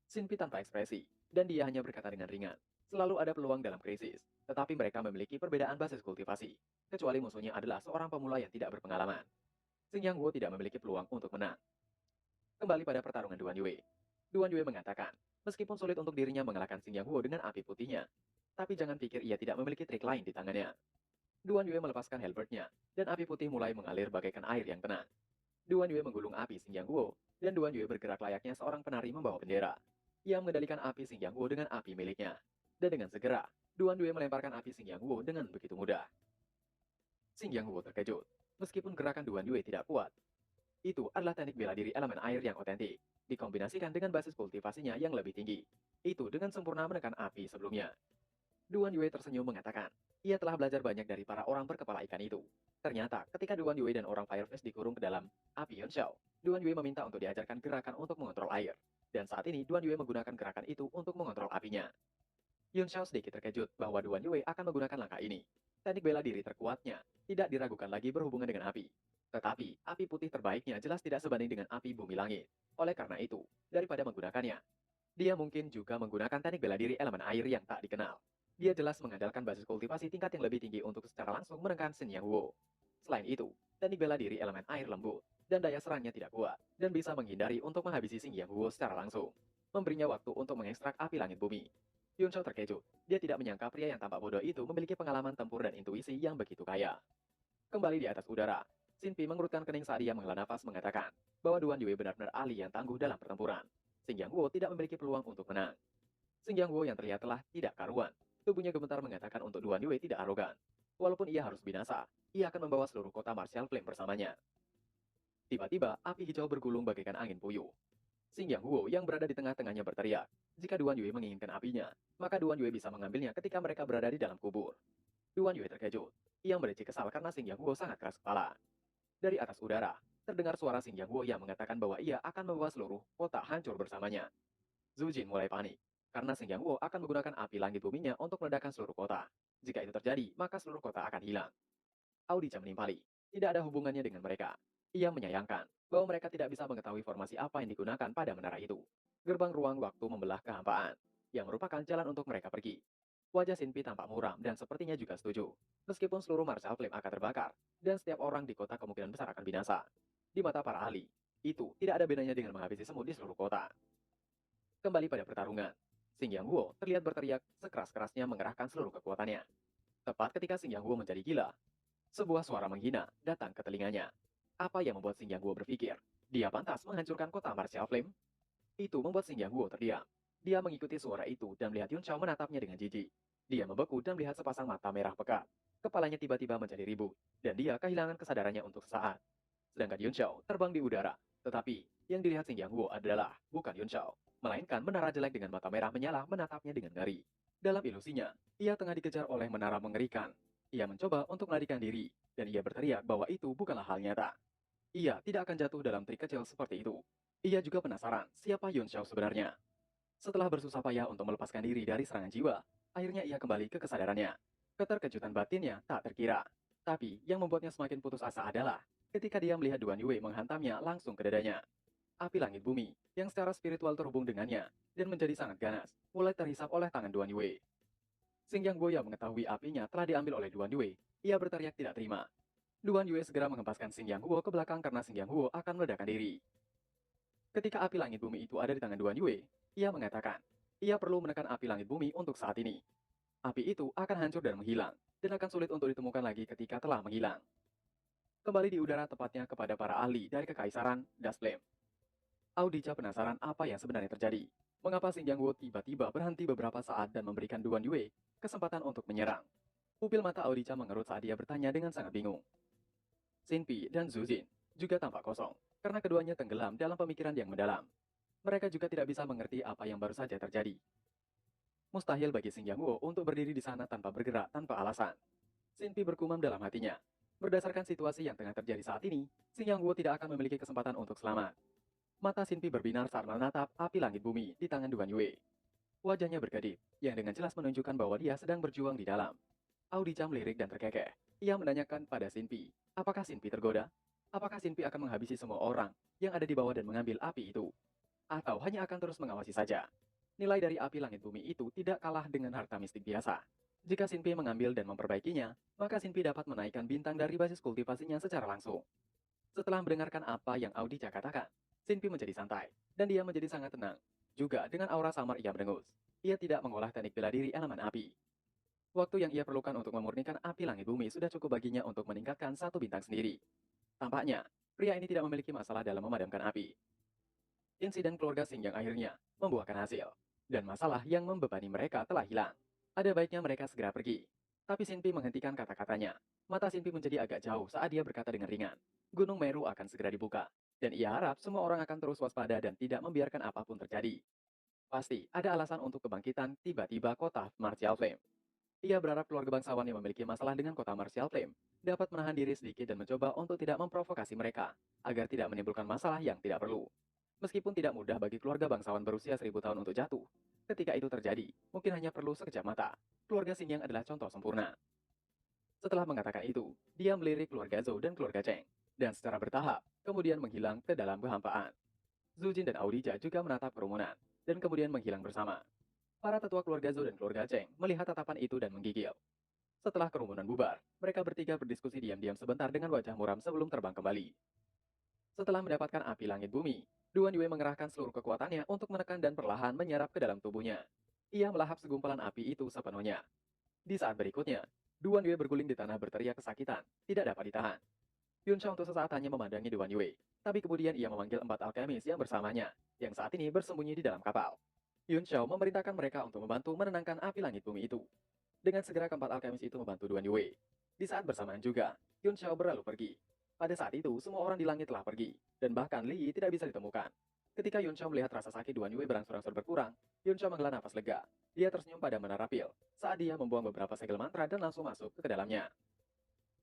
Xinpi tanpa ekspresi, dan dia hanya berkata dengan ringan. Selalu ada peluang dalam krisis, tetapi mereka memiliki perbedaan basis kultivasi. Kecuali musuhnya adalah seorang pemula yang tidak berpengalaman. Xing Yang Huo tidak memiliki peluang untuk menang. Kembali pada pertarungan Duan Yue. Duan Yue mengatakan, meskipun sulit untuk dirinya mengalahkan Xing Yang Huo dengan api putihnya, tapi jangan pikir ia tidak memiliki trik lain di tangannya. Duan Yue melepaskan halberdnya, dan api putih mulai mengalir bagaikan air yang tenang. Duan Yue menggulung api Xing Yang Huo, dan Duan Yue bergerak layaknya seorang penari membawa bendera. Ia mengendalikan api Xing Yang Huo dengan api miliknya. Dan dengan segera, Duan Yue melemparkan api Xing Yang Huo dengan begitu mudah. Xing Yang Huo terkejut, meskipun gerakan Duan Yue tidak kuat. Itu adalah teknik bela diri elemen air yang otentik, dikombinasikan dengan basis kultivasinya yang lebih tinggi. Itu dengan sempurna menekan api sebelumnya. Duan Yue tersenyum mengatakan, ia telah belajar banyak dari para orang berkepala ikan itu. Ternyata, ketika Duan Yue dan orang Firefist dikurung ke dalam api Yunshao, Duan Yue meminta untuk diajarkan gerakan untuk mengontrol air. Dan saat ini Duan Yue menggunakan gerakan itu untuk mengontrol apinya. Yun Xiao sedikit terkejut bahwa Duan Yue akan menggunakan langkah ini. Teknik bela diri terkuatnya tidak diragukan lagi berhubungan dengan api. Tetapi, api putih terbaiknya jelas tidak sebanding dengan api bumi langit. Oleh karena itu, daripada menggunakannya, dia mungkin juga menggunakan teknik bela diri elemen air yang tak dikenal. Dia jelas mengandalkan basis kultivasi tingkat yang lebih tinggi untuk secara langsung menekan Shen Yang Wu. Selain itu, teknik bela diri elemen air lembut, dan daya serangnya tidak kuat, dan bisa menghindari untuk menghabisi Shen Yang Wu secara langsung. Memberinya waktu untuk mengekstrak api langit bumi. Yun Shao terkejut. Dia tidak menyangka pria yang tampak bodoh itu memiliki pengalaman tempur dan intuisi yang begitu kaya. Kembali di atas udara, Xin Pi mengerutkan kening saat dia menghela nafas mengatakan bahwa Duan Yue benar-benar ahli yang tangguh dalam pertempuran. Xing Yang Wu tidak memiliki peluang untuk menang. Xing Yang Wu yang terlihat telah tidak karuan. Tubuhnya gemetar mengatakan untuk Duan Yue tidak arogan. Walaupun ia harus binasa, ia akan membawa seluruh kota Martial Flame bersamanya. Tiba-tiba, api hijau bergulung bagaikan angin puyuh. Xing Yang Wu yang berada di tengah-tengahnya berteriak, jika Duan Yue menginginkan apinya, maka Duan Yue bisa mengambilnya ketika mereka berada di dalam kubur. Duan Yue terkejut. Ia mericik kesal karena Xing Yang Wu sangat keras kepala. Dari atas udara, terdengar suara Xing Yang Wu yang mengatakan bahwa ia akan membawa seluruh kota hancur bersamanya. Zhu Jin mulai panik, karena Xing Yang Wu akan menggunakan api langit buminya untuk meledakkan seluruh kota. Jika itu terjadi, maka seluruh kota akan hilang. Audica menimpali. Tidak ada hubungannya dengan mereka. Ia menyayangkan bahwa mereka tidak bisa mengetahui formasi apa yang digunakan pada menara itu. Gerbang ruang waktu membelah kehampaan, yang merupakan jalan untuk mereka pergi. Wajah Xin Pi tampak muram dan sepertinya juga setuju. Meskipun seluruh Martial Flame akan terbakar, dan setiap orang di kota kemungkinan besar akan binasa. Di mata para ahli, itu tidak ada bedanya dengan menghabisi semut di seluruh kota. Kembali pada pertarungan, Xing Yang Wu terlihat berteriak sekeras-kerasnya mengerahkan seluruh kekuatannya. Tepat ketika Xing Yang Wu menjadi gila, sebuah suara menghina datang ke telinganya. Apa yang membuat Xing Yang Wu berpikir, dia pantas menghancurkan kota Martial Flame? Itu membuat Xing Yang Wu terdiam. Dia mengikuti suara itu dan melihat Yun Xiao menatapnya dengan jijik. Dia membeku dan melihat sepasang mata merah pekat. Kepalanya tiba-tiba menjadi ribut, dan dia kehilangan kesadarannya untuk sesaat. Sedangkan Yun Xiao terbang di udara. Tetapi, yang dilihat Xing Yang Wu adalah bukan Yun Xiao, melainkan menara jelek dengan mata merah menyala menatapnya dengan ngeri. Dalam ilusinya, ia tengah dikejar oleh menara mengerikan. Ia mencoba untuk melarikan diri, dan ia berteriak bahwa itu bukanlah hal nyata. Ia tidak akan jatuh dalam trik kecil seperti itu. Ia juga penasaran siapa Yun Xiao sebenarnya. Setelah bersusah payah untuk melepaskan diri dari serangan jiwa, akhirnya ia kembali ke kesadarannya. Keterkejutan batinnya tak terkira. Tapi yang membuatnya semakin putus asa adalah ketika dia melihat Duan Yue menghantamnya langsung ke dadanya. Api langit bumi yang secara spiritual terhubung dengannya dan menjadi sangat ganas, mulai terhisap oleh tangan Duan Yue. Xing Yang Guoya mengetahui apinya telah diambil oleh Duan Yue. Ia berteriak tidak terima. Duan Yue segera mengempaskan Xing Yang Guo ke belakang karena Xing Yang Guo akan meledakkan diri. Ketika api langit bumi itu ada di tangan Duan Yue, ia mengatakan, ia perlu menekan api langit bumi untuk saat ini. Api itu akan hancur dan menghilang, dan akan sulit untuk ditemukan lagi ketika telah menghilang. Kembali di udara tepatnya kepada para ahli dari Kekaisaran Dust Flame. Audica penasaran apa yang sebenarnya terjadi. Mengapa Xing Yang Wu tiba-tiba berhenti beberapa saat dan memberikan Duan Yue kesempatan untuk menyerang. Pupil mata Audica mengerut saat dia bertanya dengan sangat bingung. Xin Pi dan Zhu Jin juga tampak kosong, karena keduanya tenggelam dalam pemikiran yang mendalam. Mereka juga tidak bisa mengerti apa yang baru saja terjadi. Mustahil bagi Xing Yang Wu untuk berdiri di sana tanpa bergerak tanpa alasan. Xin Pi bergumam dalam hatinya. Berdasarkan situasi yang tengah terjadi saat ini, Xing Yang Wu tidak akan memiliki kesempatan untuk selamat. Mata Xin Pi berbinar saat menatap api langit bumi di tangan Duan Yue. Wajahnya berkedip, yang dengan jelas menunjukkan bahwa dia sedang berjuang di dalam. Audica melirik dan terkekeh. Ia menanyakan pada Xin Pi, apakah Xin Pi tergoda? Apakah Xin Pi akan menghabisi semua orang yang ada di bawah dan mengambil api itu? Atau hanya akan terus mengawasi saja? Nilai dari api langit bumi itu tidak kalah dengan harta mistik biasa. Jika Xin Pi mengambil dan memperbaikinya, maka Xin Pi dapat menaikkan bintang dari basis kultivasinya secara langsung. Setelah mendengarkan apa yang Audica katakan, Xin Pi menjadi santai, dan dia menjadi sangat tenang. Juga dengan aura samar ia merengus. Ia tidak mengolah teknik bela diri elemen api. Waktu yang ia perlukan untuk memurnikan api langit bumi sudah cukup baginya untuk meningkatkan satu bintang sendiri. Tampaknya, pria ini tidak memiliki masalah dalam memadamkan api. Insiden keluarga Xing yang akhirnya membuahkan hasil, dan masalah yang membebani mereka telah hilang. Ada baiknya mereka segera pergi. Tapi Xin Pi menghentikan kata-katanya. Mata Xin Pi menjadi agak jauh saat dia berkata dengan ringan. Gunung Meru akan segera dibuka, dan ia harap semua orang akan terus waspada dan tidak membiarkan apapun terjadi. Pasti ada alasan untuk kebangkitan tiba-tiba kota Martial Flame. Ia berharap keluarga bangsawan yang memiliki masalah dengan kota Martial Flame dapat menahan diri sedikit dan mencoba untuk tidak memprovokasi mereka, agar tidak menimbulkan masalah yang tidak perlu. Meskipun tidak mudah bagi keluarga bangsawan berusia 1000 tahun untuk jatuh, ketika itu terjadi, mungkin hanya perlu sekejap mata. Keluarga Xinjiang adalah contoh sempurna. Setelah mengatakan itu, dia melirik keluarga Zhou dan keluarga Cheng, dan secara bertahap, kemudian menghilang ke dalam kehampaan. Zhu Jin dan Audija juga menatap kerumunan, dan kemudian menghilang bersama. Para tetua keluarga Zhou dan keluarga Cheng melihat tatapan itu dan menggigil. Setelah kerumunan bubar, mereka bertiga berdiskusi diam-diam sebentar dengan wajah muram sebelum terbang kembali. Setelah mendapatkan api langit bumi, Duan Yue mengerahkan seluruh kekuatannya untuk menekan dan perlahan menyerap ke dalam tubuhnya. Ia melahap segumpalan api itu sepenuhnya. Di saat berikutnya, Duan Yue berguling di tanah berteriak kesakitan, tidak dapat ditahan. Yun Shao untuk sesaat hanya memandangi Duan Yue, tapi kemudian ia memanggil 4 alkemis yang bersamanya, yang saat ini bersembunyi di dalam kapal. Yun Shao memerintahkan mereka untuk membantu menenangkan api langit bumi itu. Dengan segera ke 4 alkemis itu membantu Duan Yue. Di saat bersamaan juga, Yun Shao berlalu pergi. Pada saat itu, semua orang di langit telah pergi, dan bahkan Li Yi tidak bisa ditemukan. Ketika Yun Shao melihat rasa sakit Duan Yue berangsur-angsur berkurang, Yun Shao menghela nafas lega. Dia tersenyum pada menara pil, saat dia membuang beberapa segel mantra dan langsung masuk ke dalamnya.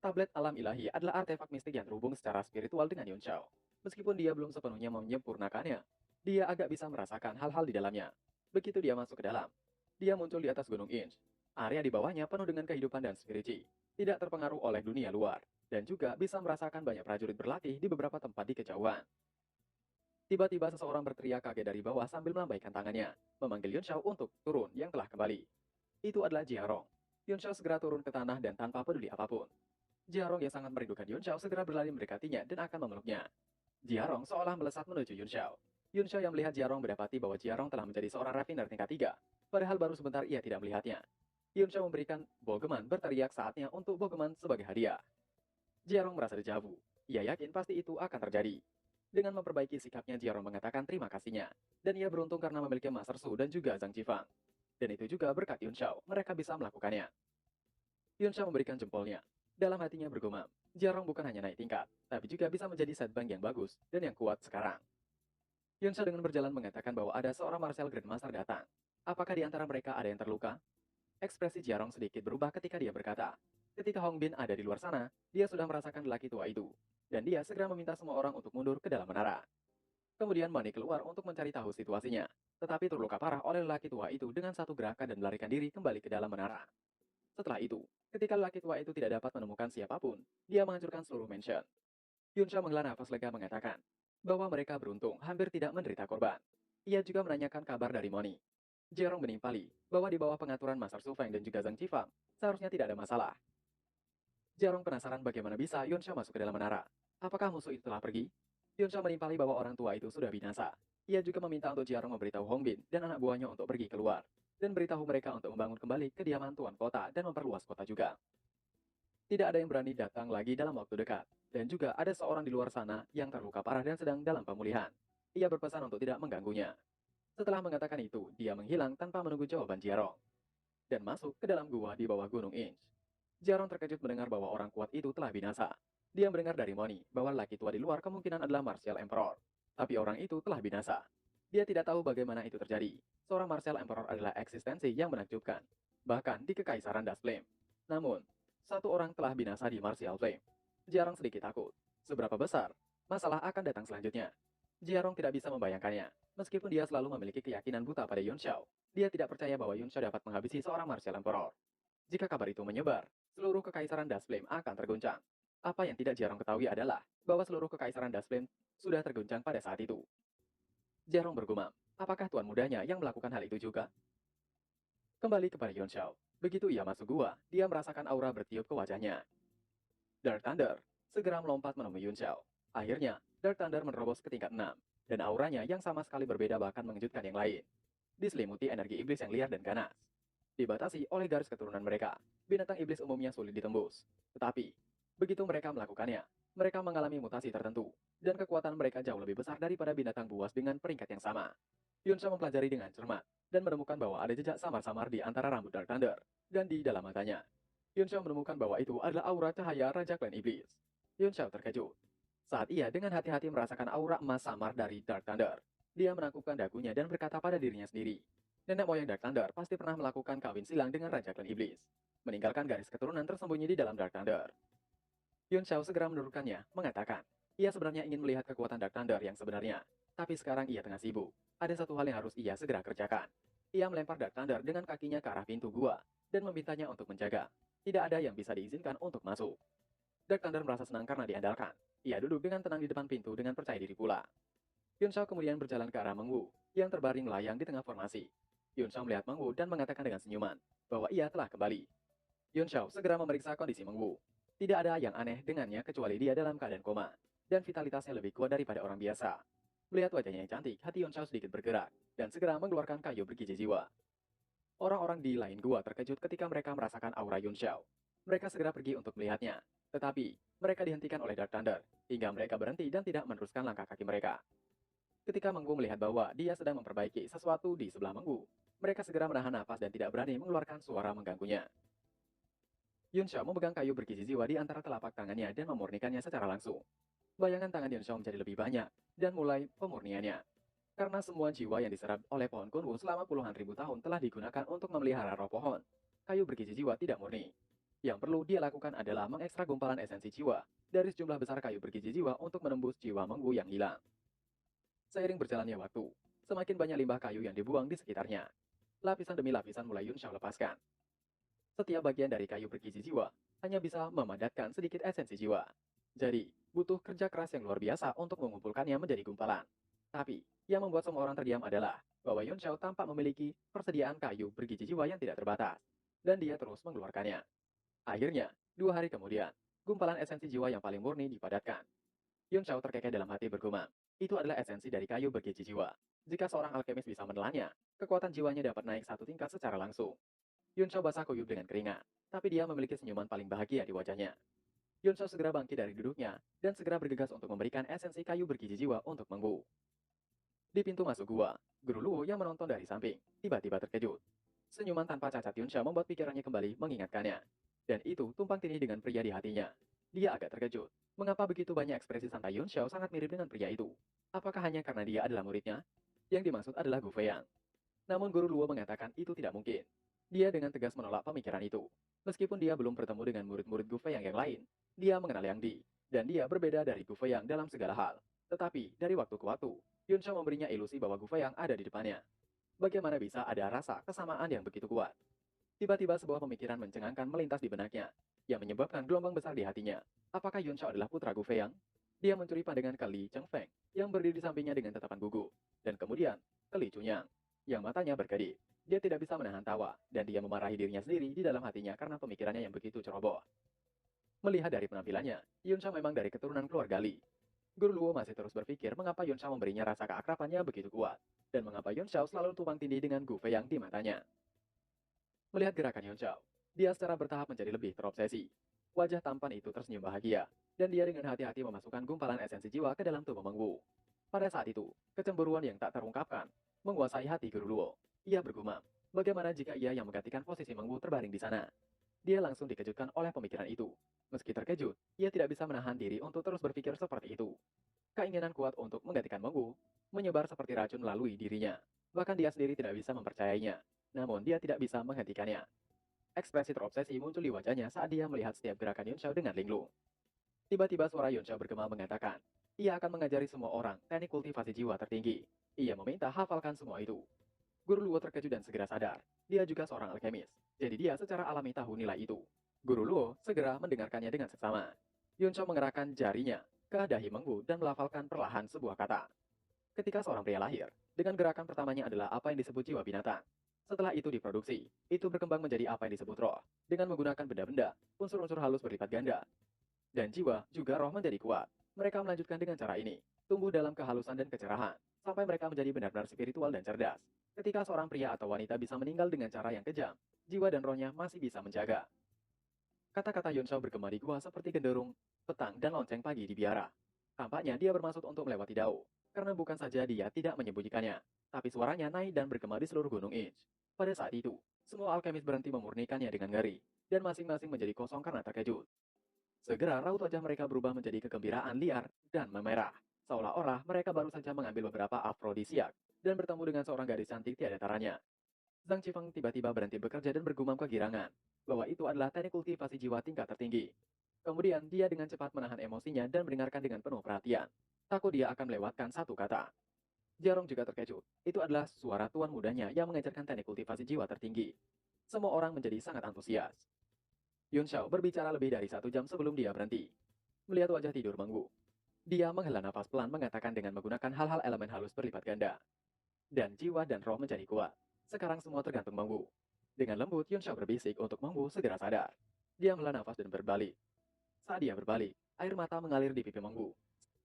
Tablet alam ilahi adalah artefak mistik yang terhubung secara spiritual dengan Yun Shao. Meskipun dia belum sepenuhnya menyempurnakannya, dia agak bisa merasakan hal-hal di dalamnya. Begitu dia masuk ke dalam, dia muncul di atas Gunung Inch. Area di bawahnya penuh dengan kehidupan dan spiriti, tidak terpengaruh oleh dunia luar, dan juga bisa merasakan banyak prajurit berlatih di beberapa tempat di kejauhan. Tiba-tiba seseorang berteriak kaget dari bawah sambil melambaikan tangannya, memanggil Yun Shao untuk turun yang telah kembali. Itu adalah Jiarong. Yun Shao segera turun ke tanah dan tanpa peduli apapun. Jiarong yang sangat merindukan Yun Shao segera berlari mendekatinya dan akan memeluknya. Jiarong seolah melesat menuju Yun Shao. Yun Shao yang melihat Jiarong mendapati bahwa Jiarong telah menjadi seorang raffiner tingkat 3, padahal baru sebentar ia tidak melihatnya. Yun Shao memberikan Bogeman berteriak saatnya untuk Bogeman sebagai hadiah. Jiarong merasa dejavu. Ia yakin pasti itu akan terjadi. Dengan memperbaiki sikapnya, Jiarong mengatakan terima kasihnya. Dan ia beruntung karena memiliki Master Su dan juga Zhang Jifang. Dan itu juga berkat Yun Shao, mereka bisa melakukannya. Yun Shao memberikan jempolnya. Dalam hatinya bergumam, Jiarong bukan hanya naik tingkat, tapi juga bisa menjadi setbang yang bagus dan yang kuat sekarang. Yun Shao dengan berjalan mengatakan bahwa ada seorang Martial Grandmaster datang. Apakah di antara mereka ada yang terluka? Ekspresi Jiarong sedikit berubah ketika dia berkata, ketika Hong Bin ada di luar sana, dia sudah merasakan lelaki tua itu. Dan dia segera meminta semua orang untuk mundur ke dalam menara. Kemudian Mani keluar untuk mencari tahu situasinya, tetapi terluka parah oleh lelaki tua itu dengan satu gerakan dan melarikan diri kembali ke dalam menara. Setelah itu, ketika lelaki tua itu tidak dapat menemukan siapapun, dia menghancurkan seluruh mansion. Yun Shao menghela nafas lega mengatakan bahwa mereka beruntung hampir tidak menderita korban. Ia juga menanyakan kabar dari Moni. Jerong menimpali bahwa di bawah pengaturan Master Su Feng dan juga Zhang Qifang, seharusnya tidak ada masalah. Jerong penasaran bagaimana bisa Yun Shao masuk ke dalam menara. Apakah musuh itu telah pergi? Yun Shao menimpali bahwa orang tua itu sudah binasa. Ia juga meminta untuk Jerong memberitahu Hong Bin dan anak buahnya untuk pergi keluar, dan beritahu mereka untuk membangun kembali kediaman tuan kota dan memperluas kota juga. Tidak ada yang berani datang lagi dalam waktu dekat, dan juga ada seorang di luar sana yang terluka parah dan sedang dalam pemulihan. Ia berpesan untuk tidak mengganggunya. Setelah mengatakan itu, dia menghilang tanpa menunggu jawaban Jiarong, dan masuk ke dalam gua di bawah Gunung Inch. Jiarong terkejut mendengar bahwa orang kuat itu telah binasa. Dia mendengar dari Moni bahwa laki tua di luar kemungkinan adalah Martial Emperor, tapi orang itu telah binasa. Dia tidak tahu bagaimana itu terjadi. Seorang Martial Emperor adalah eksistensi yang menakjubkan, bahkan di Kekaisaran Dust Flame. Namun, satu orang telah binasa di Martial Flame. Jiarong sedikit takut. Seberapa besar masalah akan datang selanjutnya? Jiarong tidak bisa membayangkannya. Meskipun dia selalu memiliki keyakinan buta pada Yun Shao, dia tidak percaya bahwa Yun Shao dapat menghabisi seorang Martial Emperor. Jika kabar itu menyebar, seluruh kekaisaran Dust Flame akan terguncang. Apa yang tidak Jiarong ketahui adalah bahwa seluruh kekaisaran Dust Flame sudah terguncang pada saat itu. Jiarong bergumam, apakah tuan mudanya yang melakukan hal itu juga? Kembali kepada Yun Shao. Begitu ia masuk gua, dia merasakan aura bertiup ke wajahnya. Dark Thunder segera melompat menemui Yun Shao. Akhirnya, Dark Thunder menerobos ke tingkat 6, dan auranya yang sama sekali berbeda bahkan mengejutkan yang lain. Diselimuti energi iblis yang liar dan ganas. Dibatasi oleh garis keturunan mereka, binatang iblis umumnya sulit ditembus. Tetapi, begitu mereka melakukannya, mereka mengalami mutasi tertentu, dan kekuatan mereka jauh lebih besar daripada binatang buas dengan peringkat yang sama. Yun Shao mempelajari dengan cermat, dan menemukan bahwa ada jejak samar-samar di antara rambut Dark Thunder, dan di dalam matanya. Yun Shao menemukan bahwa itu adalah aura cahaya Raja Klan Iblis. Yun Shao terkejut saat ia dengan hati-hati merasakan aura emas samar dari Dark Thunder. Dia menangkupkan dagunya dan berkata pada dirinya sendiri, nenek moyang Dark Thunder pasti pernah melakukan kawin silang dengan Raja Klan Iblis, meninggalkan garis keturunan tersembunyi di dalam Dark Thunder. Yun Shao segera menurunkannya, mengatakan, ia sebenarnya ingin melihat kekuatan Dark Thunder yang sebenarnya. Tapi sekarang ia tengah sibuk. Ada satu hal yang harus ia segera kerjakan. Ia melempar Dark Thunder dengan kakinya ke arah pintu gua dan memintanya untuk menjaga. Tidak ada yang bisa diizinkan untuk masuk. Dark Thunder merasa senang karena diandalkan. Ia duduk dengan tenang di depan pintu dengan percaya diri pula. Yun Shao kemudian berjalan ke arah Meng Wu yang terbaring melayang di tengah formasi. Yun Shao melihat Meng Wu dan mengatakan dengan senyuman bahwa ia telah kembali. Yun Shao segera memeriksa kondisi Meng Wu. Tidak ada yang aneh dengannya kecuali dia dalam keadaan koma, dan vitalitasnya lebih kuat daripada orang biasa. Melihat wajahnya yang cantik, hati Yun Shao sedikit bergerak, dan segera mengeluarkan kayu bergizi jiwa. Orang-orang di lain gua terkejut ketika mereka merasakan aura Yun Xiao. Mereka segera pergi untuk melihatnya. Tetapi, mereka dihentikan oleh Dark Thunder, hingga mereka berhenti dan tidak meneruskan langkah kaki mereka. Ketika Menggu melihat bahwa dia sedang memperbaiki sesuatu di sebelah Menggu, mereka segera menahan napas dan tidak berani mengeluarkan suara mengganggunya. Yun Xiao memegang kayu bergizi jiwa di antara telapak tangannya dan memurnikannya secara langsung. Bayangan tangan Yun Xiao menjadi lebih banyak, dan mulai pemurniannya. Karena semua jiwa yang diserap oleh pohon Kunwu selama puluhan ribu tahun telah digunakan untuk memelihara roh pohon, kayu bergizi jiwa tidak murni. Yang perlu dia lakukan adalah mengekstrak gumpalan esensi jiwa dari sejumlah besar kayu bergizi jiwa untuk menembus jiwa Mengwu yang hilang. Seiring berjalannya waktu, semakin banyak limbah kayu yang dibuang di sekitarnya. Lapisan demi lapisan mulai Yun Xiao lepaskan. Setiap bagian dari kayu bergizi jiwa hanya bisa memadatkan sedikit esensi jiwa. Jadi, butuh kerja keras yang luar biasa untuk mengumpulkannya menjadi gumpalan. Tapi, yang membuat semua orang terdiam adalah bahwa Yun Xiao tampak memiliki persediaan kayu bergizi jiwa yang tidak terbatas. Dan dia terus mengeluarkannya. Akhirnya, 2 hari kemudian, gumpalan esensi jiwa yang paling murni dipadatkan. Yun Xiao terkekeh dalam hati bergumam. Itu adalah esensi dari kayu bergizi jiwa. Jika seorang alkemis bisa menelannya, kekuatan jiwanya dapat naik satu tingkat secara langsung. Yun Xiao basah kuyup dengan keringat, tapi dia memiliki senyuman paling bahagia di wajahnya. Yun Xiao segera bangkit dari duduknya dan segera bergegas untuk memberikan esensi kayu bergizi jiwa untuk Mengwu. Di pintu masuk gua, Guru Luo yang menonton dari samping tiba-tiba terkejut. Senyuman tanpa cacat Yun Xiao membuat pikirannya kembali mengingatkannya. Dan itu tumpang tindih dengan pria di hatinya. Dia agak terkejut. Mengapa begitu banyak ekspresi santai Yun Xiao sangat mirip dengan pria itu? Apakah hanya karena dia adalah muridnya? Yang dimaksud adalah Gu Feiang. Namun Guru Luo mengatakan itu tidak mungkin. Dia dengan tegas menolak pemikiran itu. Meskipun dia belum bertemu dengan murid-murid Gu Feiang yang lain, dia mengenal Yang Di, dan dia berbeda dari Gu Feiang dalam segala hal. Tetapi, dari waktu ke waktu, Yun Xiao memberinya ilusi bahwa Gu Feiang ada di depannya. Bagaimana bisa ada rasa kesamaan yang begitu kuat? Tiba-tiba sebuah pemikiran mencengangkan melintas di benaknya, yang menyebabkan gelombang besar di hatinya. Apakah Yun Xiao adalah putra Gu Feiang? Dia mencuri pandangan ke Li Chengfeng, yang berdiri di sampingnya dengan tatapan gugup, dan kemudian ke Li Chunyang, yang matanya berkedip. Dia tidak bisa menahan tawa, dan dia memarahi dirinya sendiri di dalam hatinya karena pemikirannya yang begitu ceroboh. Melihat dari penampilannya, Yun Xiao memang dari keturunan keluarga Li. Guru Luo masih terus berpikir mengapa Yun Xiao memberinya rasa keakrabannya begitu kuat, dan mengapa Yun Xiao selalu tumpang tindih dengan Gu Feiang di matanya. Melihat gerakan Yun Xiao, dia secara bertahap menjadi lebih terobsesi. Wajah tampan itu tersenyum bahagia, dan dia dengan hati-hati memasukkan gumpalan esensi jiwa ke dalam tubuh Meng Wu. Pada saat itu, kecemburuan yang tak terungkapkan menguasai hati Guru Luo. Ia bergumam, bagaimana jika ia yang menggantikan posisi Meng Wu terbaring di sana? Dia langsung dikejutkan oleh pemikiran itu. Meski terkejut, ia tidak bisa menahan diri untuk terus berpikir seperti itu. Keinginan kuat untuk menggantikan Meng Wu menyebar seperti racun melalui dirinya. Bahkan dia sendiri tidak bisa mempercayainya. Namun dia tidak bisa menghentikannya. Ekspresi terobsesi muncul di wajahnya saat dia melihat setiap gerakan Yun Xiao dengan linglung. Tiba-tiba suara Yun Xiao bergema mengatakan, ia akan mengajari semua orang teknik kultivasi jiwa tertinggi. Ia meminta hafalkan semua itu. Guru Luo terkejut dan segera sadar. Dia juga seorang alkemis. Jadi dia secara alami tahu nilai itu. Guru Luo segera mendengarkannya dengan seksama. Yun Xiao mengerahkan jarinya ke dahi Meng Wu dan melafalkan perlahan sebuah kata. Ketika seorang pria lahir, dengan gerakan pertamanya adalah apa yang disebut jiwa binatang. Setelah itu diproduksi, itu berkembang menjadi apa yang disebut roh, dengan menggunakan benda-benda, unsur-unsur halus berlipat ganda. Dan jiwa juga roh menjadi kuat. Mereka melanjutkan dengan cara ini, tumbuh dalam kehalusan dan kecerahan, sampai mereka menjadi benar-benar spiritual dan cerdas. Ketika seorang pria atau wanita bisa meninggal dengan cara yang kejam, jiwa dan rohnya masih bisa menjaga. Kata-kata Yun Xiao bergema di gua seperti genderung, petang, dan lonceng pagi di biara. Tampaknya dia bermaksud untuk melewati Dao, karena bukan saja dia tidak menyembunyikannya, tapi suaranya naik dan bergema di seluruh gunung Inch. Pada saat itu, semua alkemis berhenti memurnikannya dengan ngeri, dan masing-masing menjadi kosong karena terkejut. Segera raut wajah mereka berubah menjadi kegembiraan liar dan memerah. Seolah-olah mereka baru saja mengambil beberapa afrodisiak dan bertemu dengan seorang gadis cantik tiada taranya. Zhang Qifeng tiba-tiba berhenti bekerja dan bergumam kegirangan bahwa itu adalah teknik kultivasi jiwa tingkat tertinggi. Kemudian dia dengan cepat menahan emosinya dan mendengarkan dengan penuh perhatian. Takut dia akan melewatkan satu kata. Jarong juga terkejut. Itu adalah suara tuan mudanya yang mengajarkan teknik kultivasi jiwa tertinggi. Semua orang menjadi sangat antusias. Yun Xiao berbicara lebih dari 1 jam sebelum dia berhenti. Melihat wajah tidur Mengwu, dia menghela nafas pelan mengatakan dengan menggunakan hal-hal elemen halus berlipat ganda. Dan jiwa dan roh menjadi kuat. Sekarang semua tergantung Mengwu. Dengan lembut, Yun Xiao berbisik untuk Mengwu segera sadar. Dia menghela nafas dan berbalik. Saat dia berbalik, air mata mengalir di pipi Mengwu.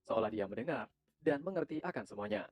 Seolah dia mendengar dan mengerti akan semuanya.